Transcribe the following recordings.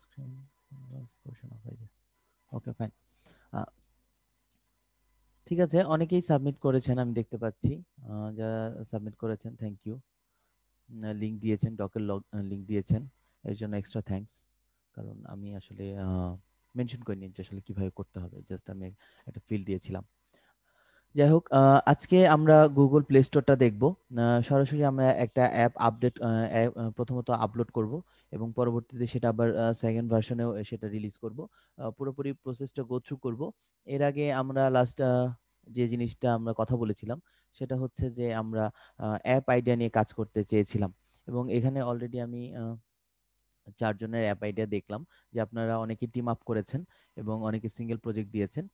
screen last portion of idea. Okay, fine. ঠিক আছে, অনেকেই সাবমিট করেছেন আমি দেখতে পাচ্ছি। যারা সাবমিট করেছেন থ্যাংক ইউ। লিংক দিয়েছেন, ডকের লিংক দিয়েছেন, এর জন্য এক্সট্রা থ্যাঙ্কস। কারণ আমি আসলে মেনশন করিনি যে আসলে কিভাবে করতে হবে, জাস্ট আমি একটা ফিল দিয়েছিলাম। যাই হোক, আজকে আমরা গুগল প্লে স্টোরটা দেখব। সরাসরি আমরা একটা অ্যাপ আপডেট প্রথমত আপলোড করব এবং পরবর্তীতে সেটা আবার সেকেন্ড ভার্সনেও সেটা রিলিজ করব। পুরোপুরি প্রসেসটা গো থ্রু করব। এর আগে আমরা লাস্ট যে জিনিসটা আমরা কথা বলেছিলাম সেটা হচ্ছে যে আমরা অ্যাপ আইডিয়া নিয়ে কাজ করতে চেয়েছিলাম, এবং এখানে অলরেডি আমি চারজনের অ্যাপ আইডিয়া দেখলাম যে আপনারা অনেকে টিম আপ করেছেন এবং অনেকে সিঙ্গেল প্রজেক্ট দিয়েছেন।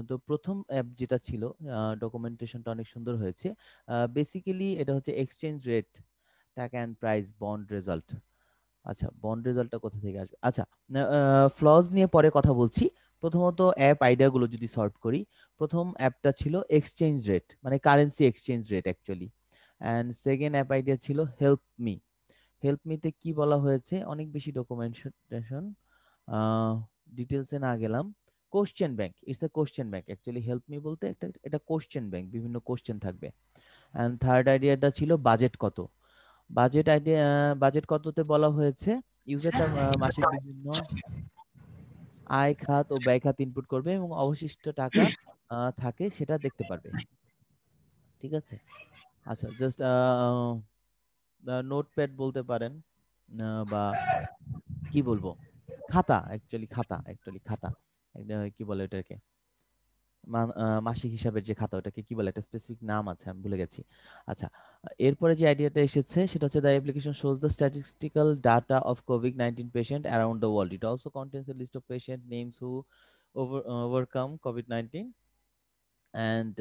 তো প্রথম অ্যাপ যেটা ছিল, ডকুমেন্টেশনটা অনেক সুন্দর হয়েছে। বেসিক্যালি এটা হচ্ছে এক্সচেঞ্জ রেট, টাকা অ্যান্ড প্রাইস, বন্ড রেজাল্ট। আচ্ছা, বন্ড রেজাল্টটা কোথা থেকে আসবে? আচ্ছা, ফ্লজ নিয়ে পরে কথা বলছি। প্রথমত অ্যাপ আইডিয়াগুলো যদি সর্ট করি, প্রথম অ্যাপটা ছিল এক্সচেঞ্জ রেট, মানে currency exchange rate actually. And second app idea ছিল হেল্প মি। হেল্প মিতে কি বলা হয়েছে, অনেক বেশি ডকুমেন্টেশন, ডিটেলসে না গেলাম। Question bank, it's a question bank actually. Help me বলতে একটা এটা কোশ্চেন ব্যাংক, বিভিন্ন কোশ্চেন থাকবে। অ্যান্ড থার্ড আইডিয়াটা ছিল বাজেট কত। বাজেট আইডিয়া, বাজেট কততে বলা হয়েছে ইউজারটা মাসিক বিভিন্ন আয় খাত ও ব্যয় খাত ইনপুট করবে এবং অবশিষ্ট টাকা থাকে সেটা দেখতে পারবে। ঠিক আছে, আচ্ছা জাস্ট নোটপ্যাড বলতে পারেন, বা কি বলবো, খাতা অ্যাকচুয়ালি, খাতা অ্যাকচুয়ালি খাতা। কি বলে এটাকে, মাসিক হিসাবের যে খাতা, ওটাকে কি বলে, একটা স্পেসিফিক নাম আছে আমি ভুলে গেছি। আচ্ছা, এরপরে যে আইডিয়াটা এসেছে সেটা হচ্ছে the application shows the statistical data of কোভিড-19 patient around the world. It also contains a list of patient names who overcome COVID-19 and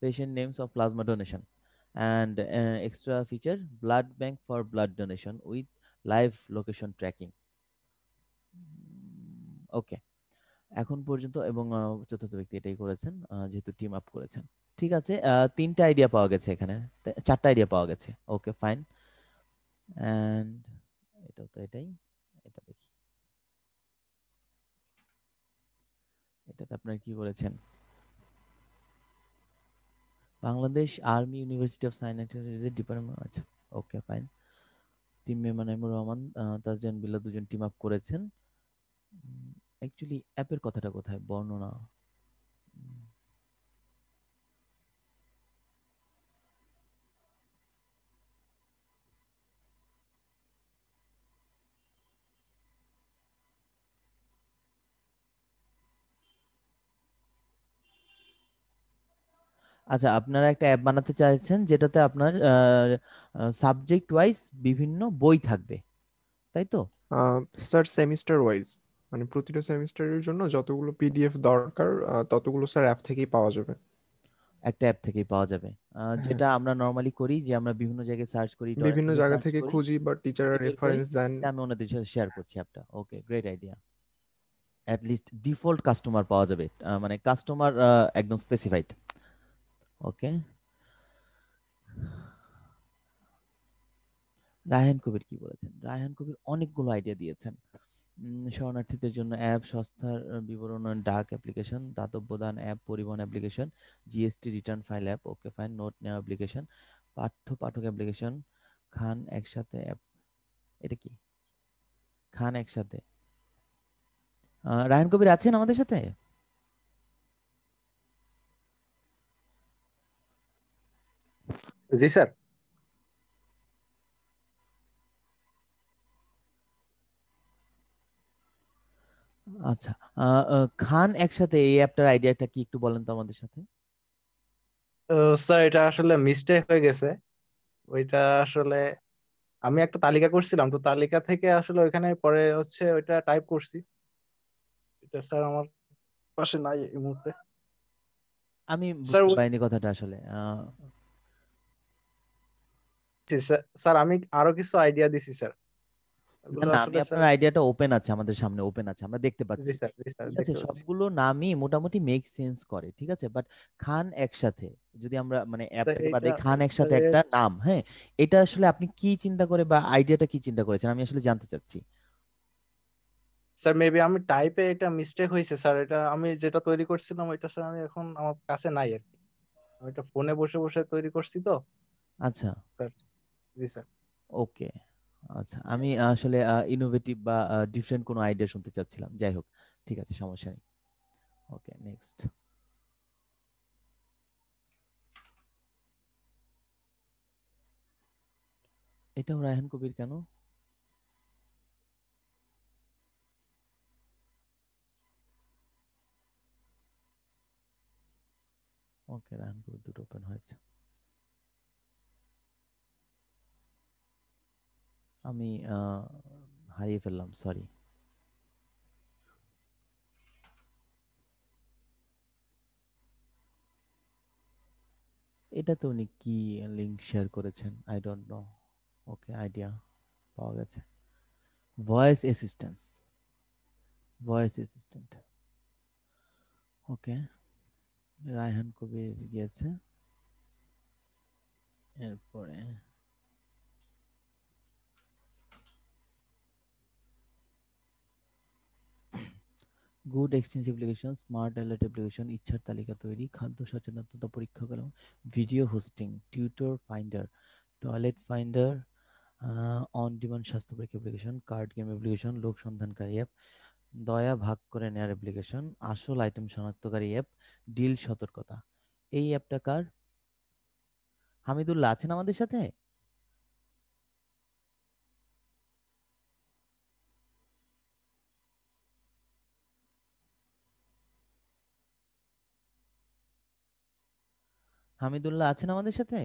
patient names of plasma donation, and extra feature blood bank for blood donation with live location tracking. ওকে, এখন পর্যন্ত, এবং চতুর্থ ব্যক্তি এটাই করেছেন যেহেতু team up করেছেন। ঠিক আছে, তিনটা আইডিয়া পাওয়া গেছে এখানে, চারটা আইডিয়া পাওয়া গেছে। ওকে ফাইন, এন্ড এটাও তো এটাই। এটা দেখি, এটাতে আপনারা কি করেছেন, Bangladesh army university of science and department. আচ্ছা, okay fine. Team member Naimur Rahman, Tajrian Billah দুজন টিম আপ করেছেন। অ্যাকচুয়ালি অ্যাপের কথাটা কোথায়, বর্ণনা। উম, আচ্ছা, আপনারা একটা অ্যাপ বানাতে চাইছেন যেটাতে আপনার সাবজেক্ট ওয়াইজ বিভিন্ন বই থাকবে, তাই তো? স্যার সেমিস্টার ওয়াইজ, মানে প্রতিটা সেমিস্টারের জন্য যতগুলো পিডিএফ দরকার ততগুলো স্যার অ্যাপ থেকেই পাওয়া যাবে। একটা অ্যাপ থেকেই পাওয়া যাবে, হ্যাঁ, যেটা আমরা নর্মালি করি যে আমরা বিভিন্ন জায়গায় সার্চ করি, টরেন্ট বিভিন্ন থেকে জায়গা সার্চ থেকে করি, খুঁজি বা টিচাররা খুঁজে বের করি, রেফারেন্স দেন। এটা আমি ওনাদের সাথে শেয়ার করছি অ্যাপটা। Okay, great idea. At least default customer পাওয়া যাবে, মানে কাস্টমার একদম স্পেসিফাইড। ওকে, রায়হান কবির কি বলেছেন? রায়হান কবির অনেকগুলো আইডিয়া দিয়েছেন। শরণার্থীদের জন্য অ্যাপ, সংস্থার বিবরণ, ডাক অ্যাপ্লিকেশন, দাতব্য দান অ্যাপ, পরিবহন application, GST return file app, okay fine, note নেওয়া অ্যাপ্লিকেশন, পাঠক অ্যাপ্লিকেশন, খান একসাথে অ্যাপ। এটা কি, খান একসাথে? রায়হান কবির আছেন আমাদের সাথে? জি স্যার। আচ্ছা, খান একসাথে এই অ্যাপটার আইডিয়াটা কি একটু বলেন তো আমাদের সাথে। স্যার এটা আসলে মিস্টেক হয়ে গেছে। ওইটা আসলে আমি একটা তালিকা করছিলাম, তো তালিকা থেকে আসলে ওইখানে পরে হচ্ছে ওইটা টাইপ করছি। এটা স্যার আমার পাশে নাই এই মুহূর্তে। আমি স্যার বুঝতে পারিনি কথাটা আসলে। স্যার আমি আরো কিছু আইডিয়া দিছি স্যার, না ওগুলো না, আমি আসলে স্যার। আপনার আইডিয়াটা ওপেন আছে, আমাদের সামনে ওপেন আছে, আমরা দেখতে জি পাচ্ছি। স্যার, জি স্যার, ঠিক আছে, দেখতে পাচ্ছি। সবগুলো নামই মোটামুটি মেক সেন্স করে, ঠিক আছে, বাট খান একসাথে, যদি আমরা মানে স্যার অ্যাপটাকে বাদে এইটা খান স্যার একসাথে একটা নাম, হ্যাঁ, এটা আসলে আপনি কি চিন্তা করে বা আইডিয়াটা কি চিন্তা করেছেন আমি আসলে জানতে চাচ্ছি। স্যার মেবি আমি টাইপে এটা মিস্টেক হয়েছে স্যার, এটা আমি যেটা তৈরি করছিলাম ওইটা স্যার আমি এখন আমার কাছে নাই আর কি, আমি এটা ফোনে বসে বসে তৈরি করছি তো আচ্ছা, স্যার। জি স্যার। ওকে। আচ্ছা, আমি আসলে ইনোভেটিভ বা ডিফারেন্ট কোনো আইডিয়া শুনতে চাচ্ছিলাম। যাই হোক, ঠিক আছে, সমস্যা নেই। ওকে, নেক্সট। এটাও রায়হান কবির কেন? ওকে, রায়হান কবির দুটো ওপেন হয়েছে। আমি হারিয়ে ফেললাম, সরি। এটাতে উনি কি লিংক শেয়ার করেছেন? I don't know. Okay, idea পাওয়া গেছে। Voice assistance, voice assistant. Okay, Raihan Kabir গিয়েছে। এরপরে good exchange application, smart alert application, ইচ্ছার তালিকা তৈরি, খাদ্য সচেতনতা পরীক্ষা করা, video hosting, tutor finder, toilet finder, on demand স্বাস্থ্য পরীক্ষা অ্যাপ্লিকেশন, কার্ড গেম অ্যাপ্লিকেশন, লোক সন্ধানকারী অ্যাপ, দয়া ভাগ করে নেয়ার অ্যাপ্লিকেশন, আসল আইটেম শনাক্তকারী অ্যাপ, ডিল সতর্কতা। এই অ্যাপটা কার? হামিদুল্লাহ আছেন আমাদের সাথে? হামিদুল্লাহ আছেন আমাদের সাথে?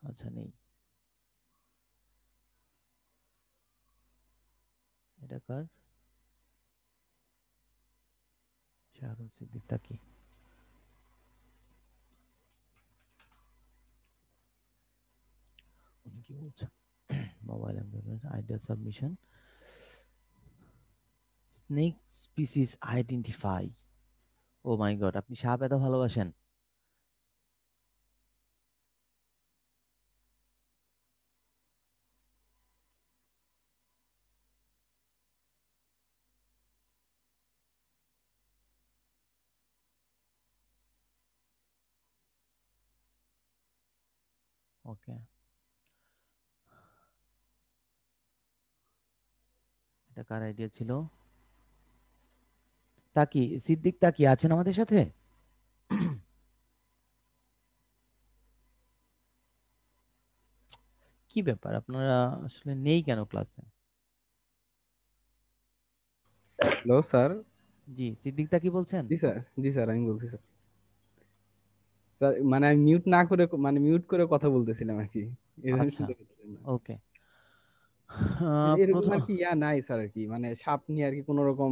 আচ্ছা, নেই। এটা কার? শাহরুন সিদ্দিক তাকি। উনি কি বলছেন? Mobile idea submission, snake species identify. Oh my God, আপনি সাপ এত ভালোবাসেন? ওকে, এটা কার আইডিয়া ছিল? তাকি, সিদ্দিক তাকি আছেন আমাদের সাথে? কি ব্যাপার, আপনারা আসলে নেই কেন ক্লাসে? Hello sir. জি, সিদ্দিক তাকি বলছেন? জি স্যার, জি স্যার, আমি বলছি স্যার। স্যার মানে আমি মিউট না করে, মানে মিউট করে কথা বলতেছিলাম আর কি, এই জন্য আচ্ছা, শুনতে পাচ্ছিলাম না। ওকে। মানে এরকম প্রথম আর কি নাই স্যার আর কি, মানে সাপ নিয়ে আর কি কোন রকম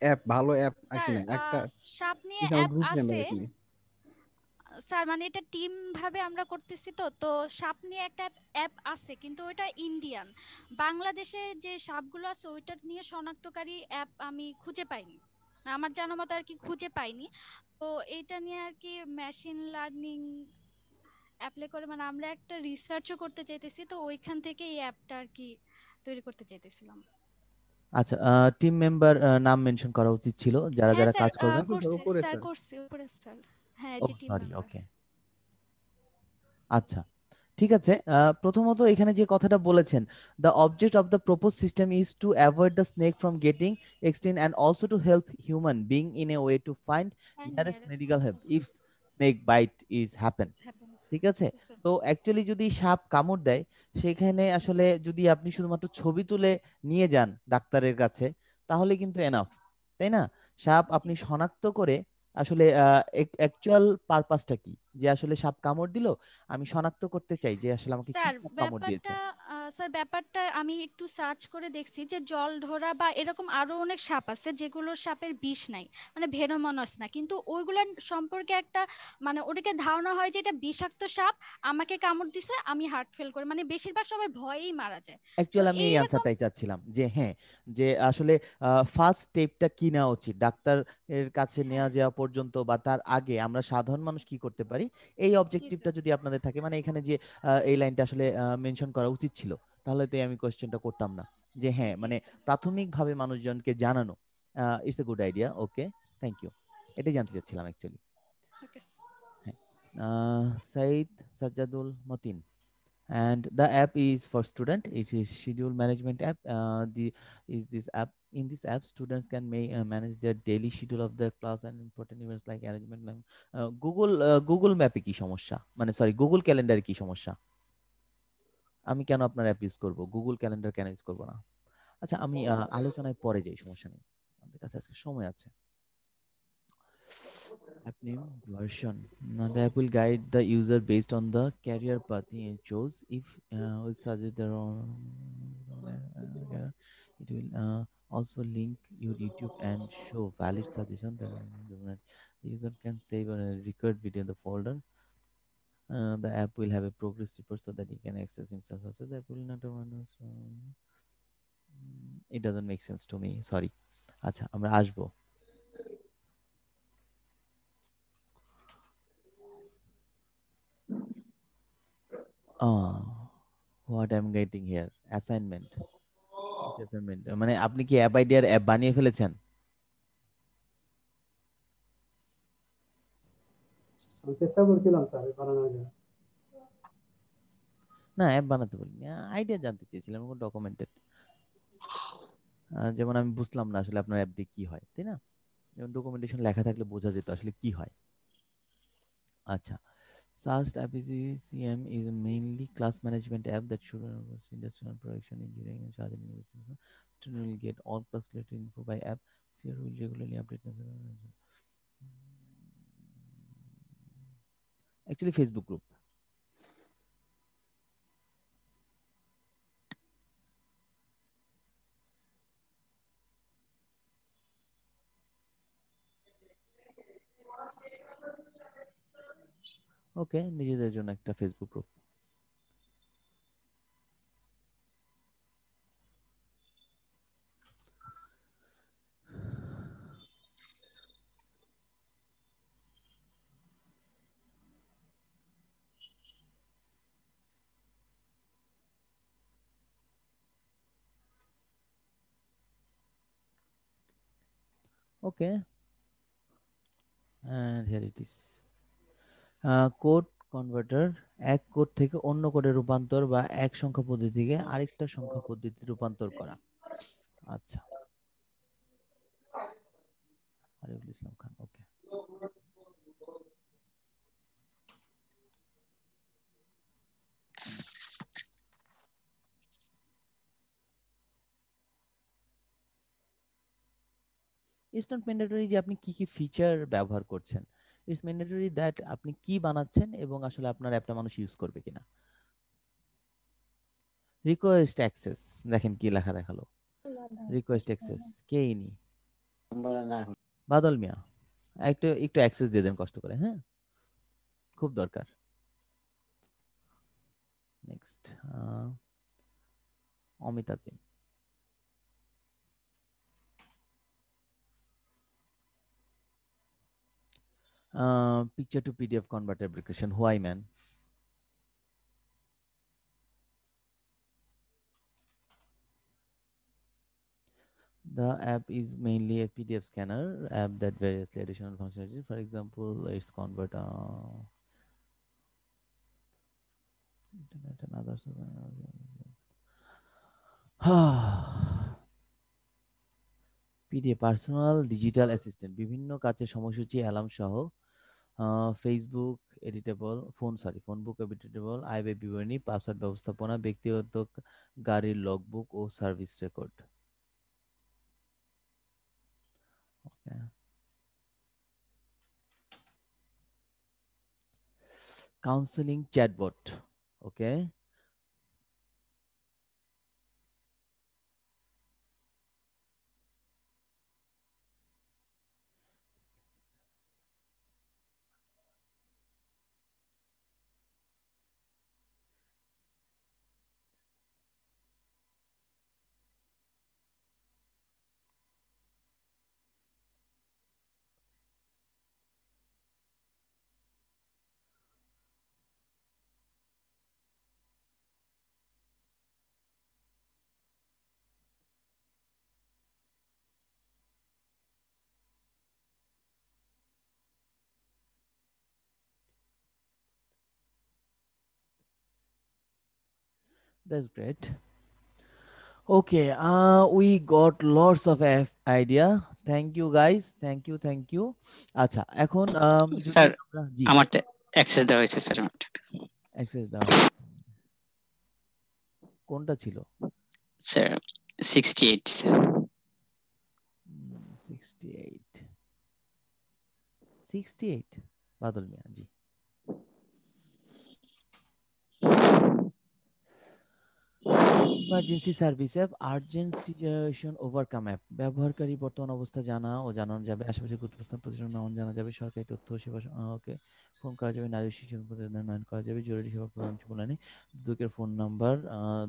অ্যাপ, ভালো অ্যাপ আর কি স্যার নাই একটা। সাপ নিয়ে কিছু অ্যাপ গ্রুপ মেম্বার আছে আর কি। স্যার, মানে এটা টিম ভাবে আমরা করতেছি তো তো সাপ নিয়ে একটা অ্যাপ আছে, কিন্তু ওটা ইন্ডিয়ান। বাংলাদেশে যে সাপগুলো আছে ওইটা নিয়ে শনাক্তকারী অ্যাপ আমি খুঁজে পাইনি, আমার জানা মতো আর কি খুঁজে পাইনি। তো এইটা নিয়ে আর কি মেশিন লার্নিং অ্যাপ্লাই করে মানে আমরা একটা রিসার্চও করতে চাইতেছি, তো ওইখান থেকে এই অ্যাপটা আর কি তৈরি করতে চাইতেছিলাম। আচ্ছা, টিম মেম্বার নাম মেনশন করা উচিত ছিল, যারা হ্যাঁ যারা স্যার, কাজ করবেন। আছে স্যার, করছি উপরে স্যার, স্যার। করছি উপরে স্যার। হ্যাঁ, ও যে টিম সরি, মেম্বার। ওকে। আচ্ছা, ঠিক আছে। প্রথমত এখানে যে কথাটা বলেছেন, the object of the propose system is to avoid the snake from getting extend and also to help human being in a way to find nearest nearest medical help if snake bite is happen. Happen. ঠিক আছে। জি sir. তো actually যদি সাপ কামড় দেয়, সেখানে আসলে যদি আপনি শুধুমাত্র ছবি তুলে নিয়ে যান ডাক্তারের কাছে, তাহলে কিন্তু এনাফ, তাই না? সাপ আপনি শনাক্ত করে আসলে অ্যাকচুয়াল পারপাসটা কি, যে আসলে সাপ কামড় দিল, আমি শনাক্ত করতে চাই যে আসলে আমাকে কি স্যার সাপ কামড় দিয়েছে। ব্যাপারটা স্যার ব্যাপারটা আমি একটু সার্চ করে দেখছি যে জলঢোরা বা এরকম আরো অনেক সাপ আছে যেগুলোর সাপের বিষ নাই, মানে ভেনোমনাস না, কিন্তু ওইগুলোর সম্পর্কে একটা মানে ওটাকে ধারণা হয় যে এটা বিষাক্ত সাপ, আমাকে কামড় দিছে, আমি হার্ট ফেল করে, মানে বেশিরভাগ সবাই ভয়েই মারা যায়। তো অ্যাকচুয়ালি আমি এই এইরকম অ্যান্সারটাই চাচ্ছিলাম যে হ্যাঁ, যে আসলে ফার্স্ট স্টেপটা কি নেওয়া উচিত ডাক্তার এর কাছে নেওয়া হ্যাঁ, যাওয়া পর্যন্ত বা তার আগে আমরা সাধারণ মানুষ কি করতে পারি, এই জি অবজেক্টিভটা স্যার। যদি আপনাদের থাকে, মানে এখানে যে এই লাইনটা আসলে মেনশন করা উচিত ছিল, তাহলে তো আমি কোশ্চেনটা করতাম না। যে হ্যাঁ, জি মানে স্যার। প্রাথমিকভাবে মানুষজনকে জানানো it's a good idea. Okay, thank you. এটাই জানতে চাচ্ছিলাম অ্যাকচুয়ালি। ওকে। হ্যাঁ, Saeed Sajjadul Matin, and the app is for student. It is schedule management app. The is this app In this app students can manage their daily schedule of their class and important events like arrangement like Google ম্যাপে কি সমস্যা, মানে sorry Google ক্যালেন্ডারে কি সমস্যা? আমি কেন আপনার অ্যাপ ইউজ করব, গুগল ক্যালেন্ডার কেন ইউজ করব না? আচ্ছা, আমি আলোচনায় পরে যাই, সমস্যা নেই, আমাদের কাছে আজকে সময় আছে। App name version. Now the app will guide the user based on the career path he chose. If we suggest the wrong, it will also link your YouTube and show valid suggestion. The user can save a record video in the folder. The app will have a progress report so that he can access himself. Also, the app will not it doesn't make sense to me. Sorry. আচ্ছা, আমরা আসবো। What I am getting here, assignment. Assignment মানে আপনি কি app আইডিয়ার app বানিয়ে ফেলেছেন? আমি চেষ্টা করছিলাম স্যার বানানোর জন্য। না, অ্যাপ বানাতে বলিনি, আইডিয়া জানতে চেয়েছিলাম ডকুমেন্টেড। যেমন আমি বুঝলাম না আসলে আপনার অ্যাপ দিয়ে কি হয়, তাই না? যেমন ডকুমেন্টেশন লেখা থাকলে বোঝা যেত আসলে কি হয়। আচ্ছা, SAST APCM is a mainly class management app that should industrial production engineering and charging university. Student will get all class related info by app. CR will regularly update. Actually, Facebook group. ওকে, নিজেদের জন্য একটা Facebook group. Okay, and here it is. Code converter, এক code থেকে অন্য কোডে রূপান্তর বা এক সংখ্যা পদ্ধতি থেকে আরেকটা সংখ্যা পদ্ধতি রূপান্তর করা। আচ্ছা, আরিফুল ইসলাম খান, ওকে। ইটস নট ম্যান্ডেটরি যে আপনি কি কি ফিচার ব্যবহার করছেন, ইটস ম্যান্ডেটরি দ্যাট আপনি কি বানাচ্ছেন এবং আসলে আপনার অ্যাপটা মানুষ ইউজ করবে কিনা। রিকোয়েস্ট অ্যাক্সেস, দেখেন কি লেখা দেখালো, রিকোয়েস্ট অ্যাক্সেস কে ইনি, বাদল মিয়া, একটু একটু অ্যাক্সেস দিয়ে দেন কষ্ট করে, হ্যাঁ, খুব দরকার। Next, Amit Azim. Picture to PDF converter application. Why, man? The app is mainly a PDF scanner app that variously additional functionality. For example, it's convert internet and others. PDF personal digital assistant, বিভিন্ন কাজের সময়সূচি alarm সহ, Facebook editable, phone book editable, আয় ব্যয় বিবরণী, password ব্যবস্থাপনা, ব্যক্তিগত গাড়ির লগবুক ও service record. Counselling chatbot, okay. That's great. Okay, we got lots of idea. Thank you guys. Thank you. আচ্ছা এখন যদি স্যার আমরা জি আমারটা অ্যাক্সেস দেওয়া হয়েছে স্যার আমারটা অ্যাক্সেস দাও কোনটা ছিল sir 68 sir 68 Badal Mia ji emergency service app urgent situation overcome app ব্যবহারকারী বর্তমান অবস্থা জানা ও জানানো যাবে আশেপাশে গুরুত্বপূর্ণ প্রতিষ্ঠান নাম জানা যাবে সরকারি তথ্য সেবা ওকে ফোন করা যাবে নারী শিশু উন্নয়ন করা যাবে জরুরি সেবা প্রদান ঠিকানা দুর্যোগের ফোন নাম্বার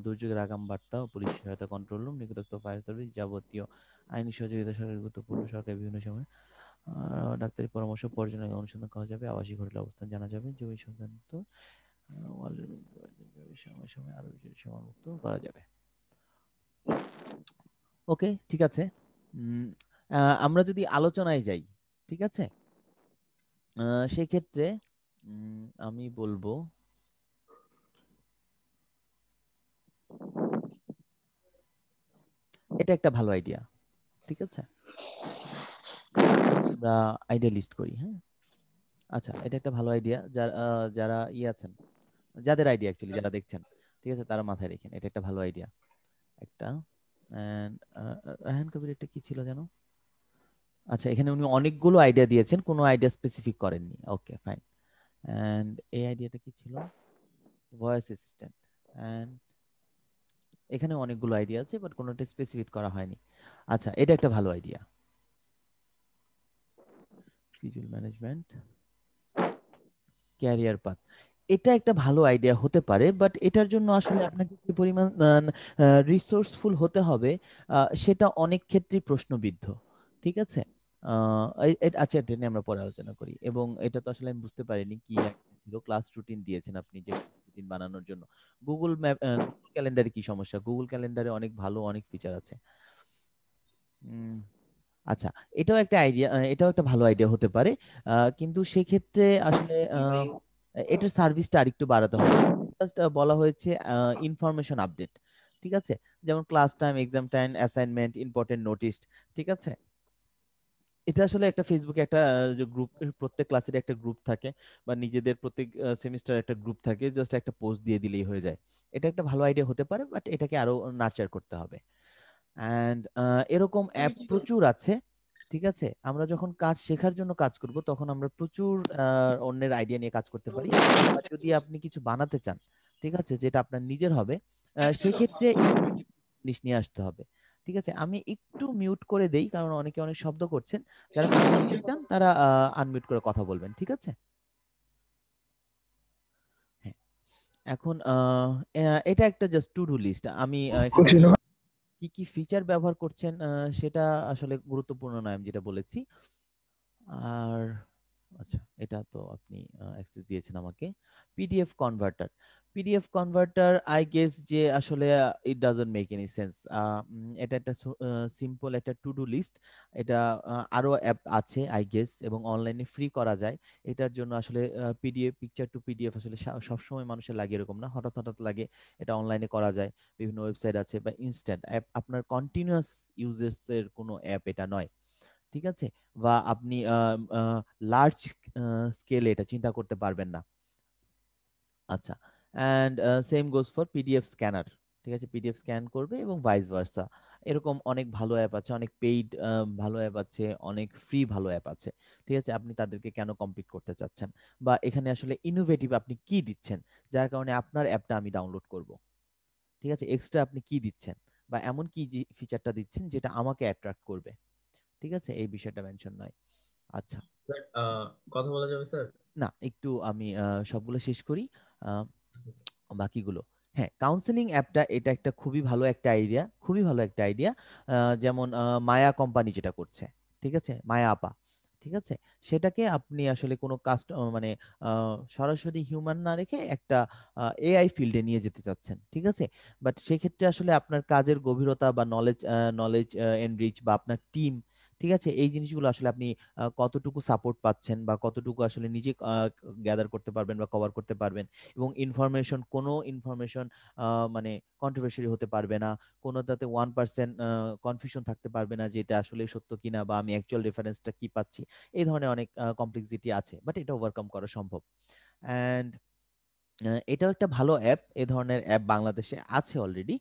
দুর্যোগের আগাম বার্তা ও পুলিশ সহায়তা কন্ট্রোল রুম নিকটস্থ ফায়ার সার্ভিস যাবতীয় আইনি সহযোগিতা সরকারি গুরুত্বপূর্ণ সরকারি বিভিন্ন সময় ডাক্তারি পরামর্শ পর্যালোচনা অনুসন্ধান করা যাবে আবাসিক হোটেল অবস্থান জানা যাবে জমি সংক্রান্ত সময় সময় আরো সীমাবদ্ধ করা যাবে ওকে ঠিক আছে আমরা যদি আলোচনায় যাই ঠিক আছে সেক্ষেত্রে আমি বলবো এটা একটা ভালো আইডিয়া ঠিক আছে আমরা আইডিয়া লিস্ট করি হ্যাঁ আচ্ছা এটা একটা ভালো আইডিয়া যারা আছেন যাদের আইডিয়া অ্যাকচুয়ালি যারা দেখছেন ঠিক আছে তারা মাথায় রাখেন এটা একটা ভালো আইডিয়া একটা এন্ড রায়হান কবির একটা কি ছিল জানো আচ্ছা এখানে উনি অনেকগুলো আইডিয়া দিয়েছেন কোনো আইডিয়া স্পেসিফিক করেননি ওকে ফাইন এন্ড এই আইডিয়াটা কি ছিল ভয়েস অ্যাসিস্ট্যান্ট এন্ড এখানে অনেকগুলো আইডিয়া আছে বাট কোনোটা স্পেসিফিক করা হয়নি আচ্ছা এটা একটা ভালো idea schedule management career path এটা একটা ভালো আইডিয়া হতে পারে বাট এটার জন্য আসলে আপনাকে কি পরিমাণ রিসোর্সফুল হতে হবে সেটা অনেক ক্ষেত্রেই প্রশ্নবিদ্ধ ঠিক আছে আচ্ছা এটা নিয়ে আমরা পরে আলোচনা করি এবং এটা তো আসলে আমি বুঝতে পারিনি কি ছিল ক্লাস রুটিন দিয়েছেন আপনি যে রুটিন বানানোর জন্য গুগল ম্যাপ গুগল ক্যালেন্ডারে কি সমস্যা গুগল ক্যালেন্ডারে অনেক ভালো অনেক ফিচার আছে আচ্ছা এটাও একটা আইডিয়া এটাও একটা ভালো আইডিয়া হতে পারে কিন্তু সেক্ষেত্রে আসলে এটার সার্ভিসটা আরেকটু বাড়াতে হবে জাস্ট বলা হয়েছে ইনফরমেশন আপডেট ঠিক আছে যেমন class time exam time assignment important notice ঠিক আছে এটা আসলে একটা ফেসবুকে একটা যে গ্রুপ প্রত্যেক ক্লাসের একটা গ্রুপ থাকে বা নিজেদের প্রত্যেক সেমিস্টার একটা গ্রুপ থাকে জাস্ট একটা পোস্ট দিয়ে দিলেই হয়ে যায় এটা একটা ভালো আইডিয়া হতে পারে বাট এটাকে আরো নার্চার করতে হবে এন্ড এরকম অ্যাপ প্রচুর আছে ঠিক আছে আমরা যখন কাজ শেখার জন্য কাজ করব তখন আমরা প্রচুর অন্যের আইডিয়া নিয়ে কাজ করতে পারি আর যদি আপনি কিছু বানাতে চান ঠিক আছে যেটা আপনার নিজের হবে সেক্ষেত্রে জিনিস নিয়ে আসতে হবে ঠিক আছে আমি একটু মিউট করে দেই কারণ অনেকে অনেক শব্দ করছেন যারা কথা বলতে চান তারা আনমিউট করে কথা বলবেন ঠিক আছে হ্যাঁ এখন এটা একটা জাস্ট টু ডু লিস্ট আমি এখানে কি কি ফিচার ব্যবহার করছেন সেটা আসলে গুরুত্বপূর্ণ নয় আমি যেটা বলেছি আর আচ্ছা এটা তো আপনি অ্যাক্সেস দিয়েছেন আমাকে পিডিএফ কনভার্টার আই গেস যে আসলে it doesn't make any sense এটা একটা সিম্পল একটা টু ডু লিস্ট এটা আরো অ্যাপ আছে আই গেস এবং অনলাইনে ফ্রি করা যায় এটার জন্য আসলে পিডিএফ পিকচার টু পিডিএফ আসলে সবসময় মানুষের লাগে এরকম না হঠাৎ হঠাৎ লাগে এটা অনলাইনে করা যায় বিভিন্ন ওয়েবসাইট আছে বা ইনস্ট্যান্ট অ্যাপ আপনার কন্টিনিউয়াস ইউজেস এর কোনো অ্যাপ এটা নয় ঠিক আছে বা আপনি লার্জ স্কেলে এটা চিন্তা করতে পারবেন না আচ্ছা and same goes for PDF scanner ঠিক আছে পিডিএফ স্ক্যান করবে এবং ভাইস ভার্সা এরকম অনেক ভালো অ্যাপ আছে অনেক পেইড ভালো অ্যাপ আছে অনেক ফ্রি ভালো অ্যাপ আছে ঠিক আছে আপনি তাদেরকে কেন কম্পিট করতে চাচ্ছেন বা এখানে আসলে ইনোভেটিভ আপনি কি দিচ্ছেন যার কারণে আপনার অ্যাপটা আমি ডাউনলোড করব ঠিক আছে এক্সট্রা আপনি কি দিচ্ছেন বা এমন কি ফিচারটা দিচ্ছেন যেটা আমাকে অ্যাট্রাক্ট করবে ঠিক আছে এই বিষয়টা মেনশন নয় আচ্ছা স্যার কথা বলা যাবে স্যার না একটু আমি সবগুলো শেষ করি বাকিগুলো হ্যাঁ কাউন্সেলিং অ্যাপটা এটা একটা খুবই ভালো একটা আইডিয়া যেমন মায়া কোম্পানি যেটা করছে ঠিক আছে মায়া আপা ঠিক আছে সেটাকে আপনি আসলে কোনো মানে সরাসরি হিউম্যান না রেখে একটা এআই ফিল্ডে নিয়ে যেতে চাচ্ছেন ঠিক আছে বাট সেক্ষেত্রে আসলে আপনার কাজের গভীরতা বা নলেজ এনরিচ বা আপনার টিম ঠিক আছে, এই জিনিসগুলো আসলে আপনি কতটুকু সাপোর্ট পাচ্ছেন বা কতটুকু আসলে নিজে গ্যাদার করতে পারবেন বা কভার করতে পারবেন, এবং কোনো ইনফরমেশন মানে কন্ট্রোভার্সিয়াল হতে পারবে না, কোনোটাতে 1% কনফিউশন থাকতে পারবে না যে এটা আসলে সত্য কিনা বা আমি অ্যাকচুয়াল রেফারেন্সটা কি পাচ্ছি। এই ধরনের অনেক কমপ্লেক্সিটি আছে, বাট এটা ওভারকাম করা সম্ভব। অ্যান্ড এটাও একটা ভালো অ্যাপ, এ ধরনের অ্যাপ বাংলাদেশে আছে অলরেডি,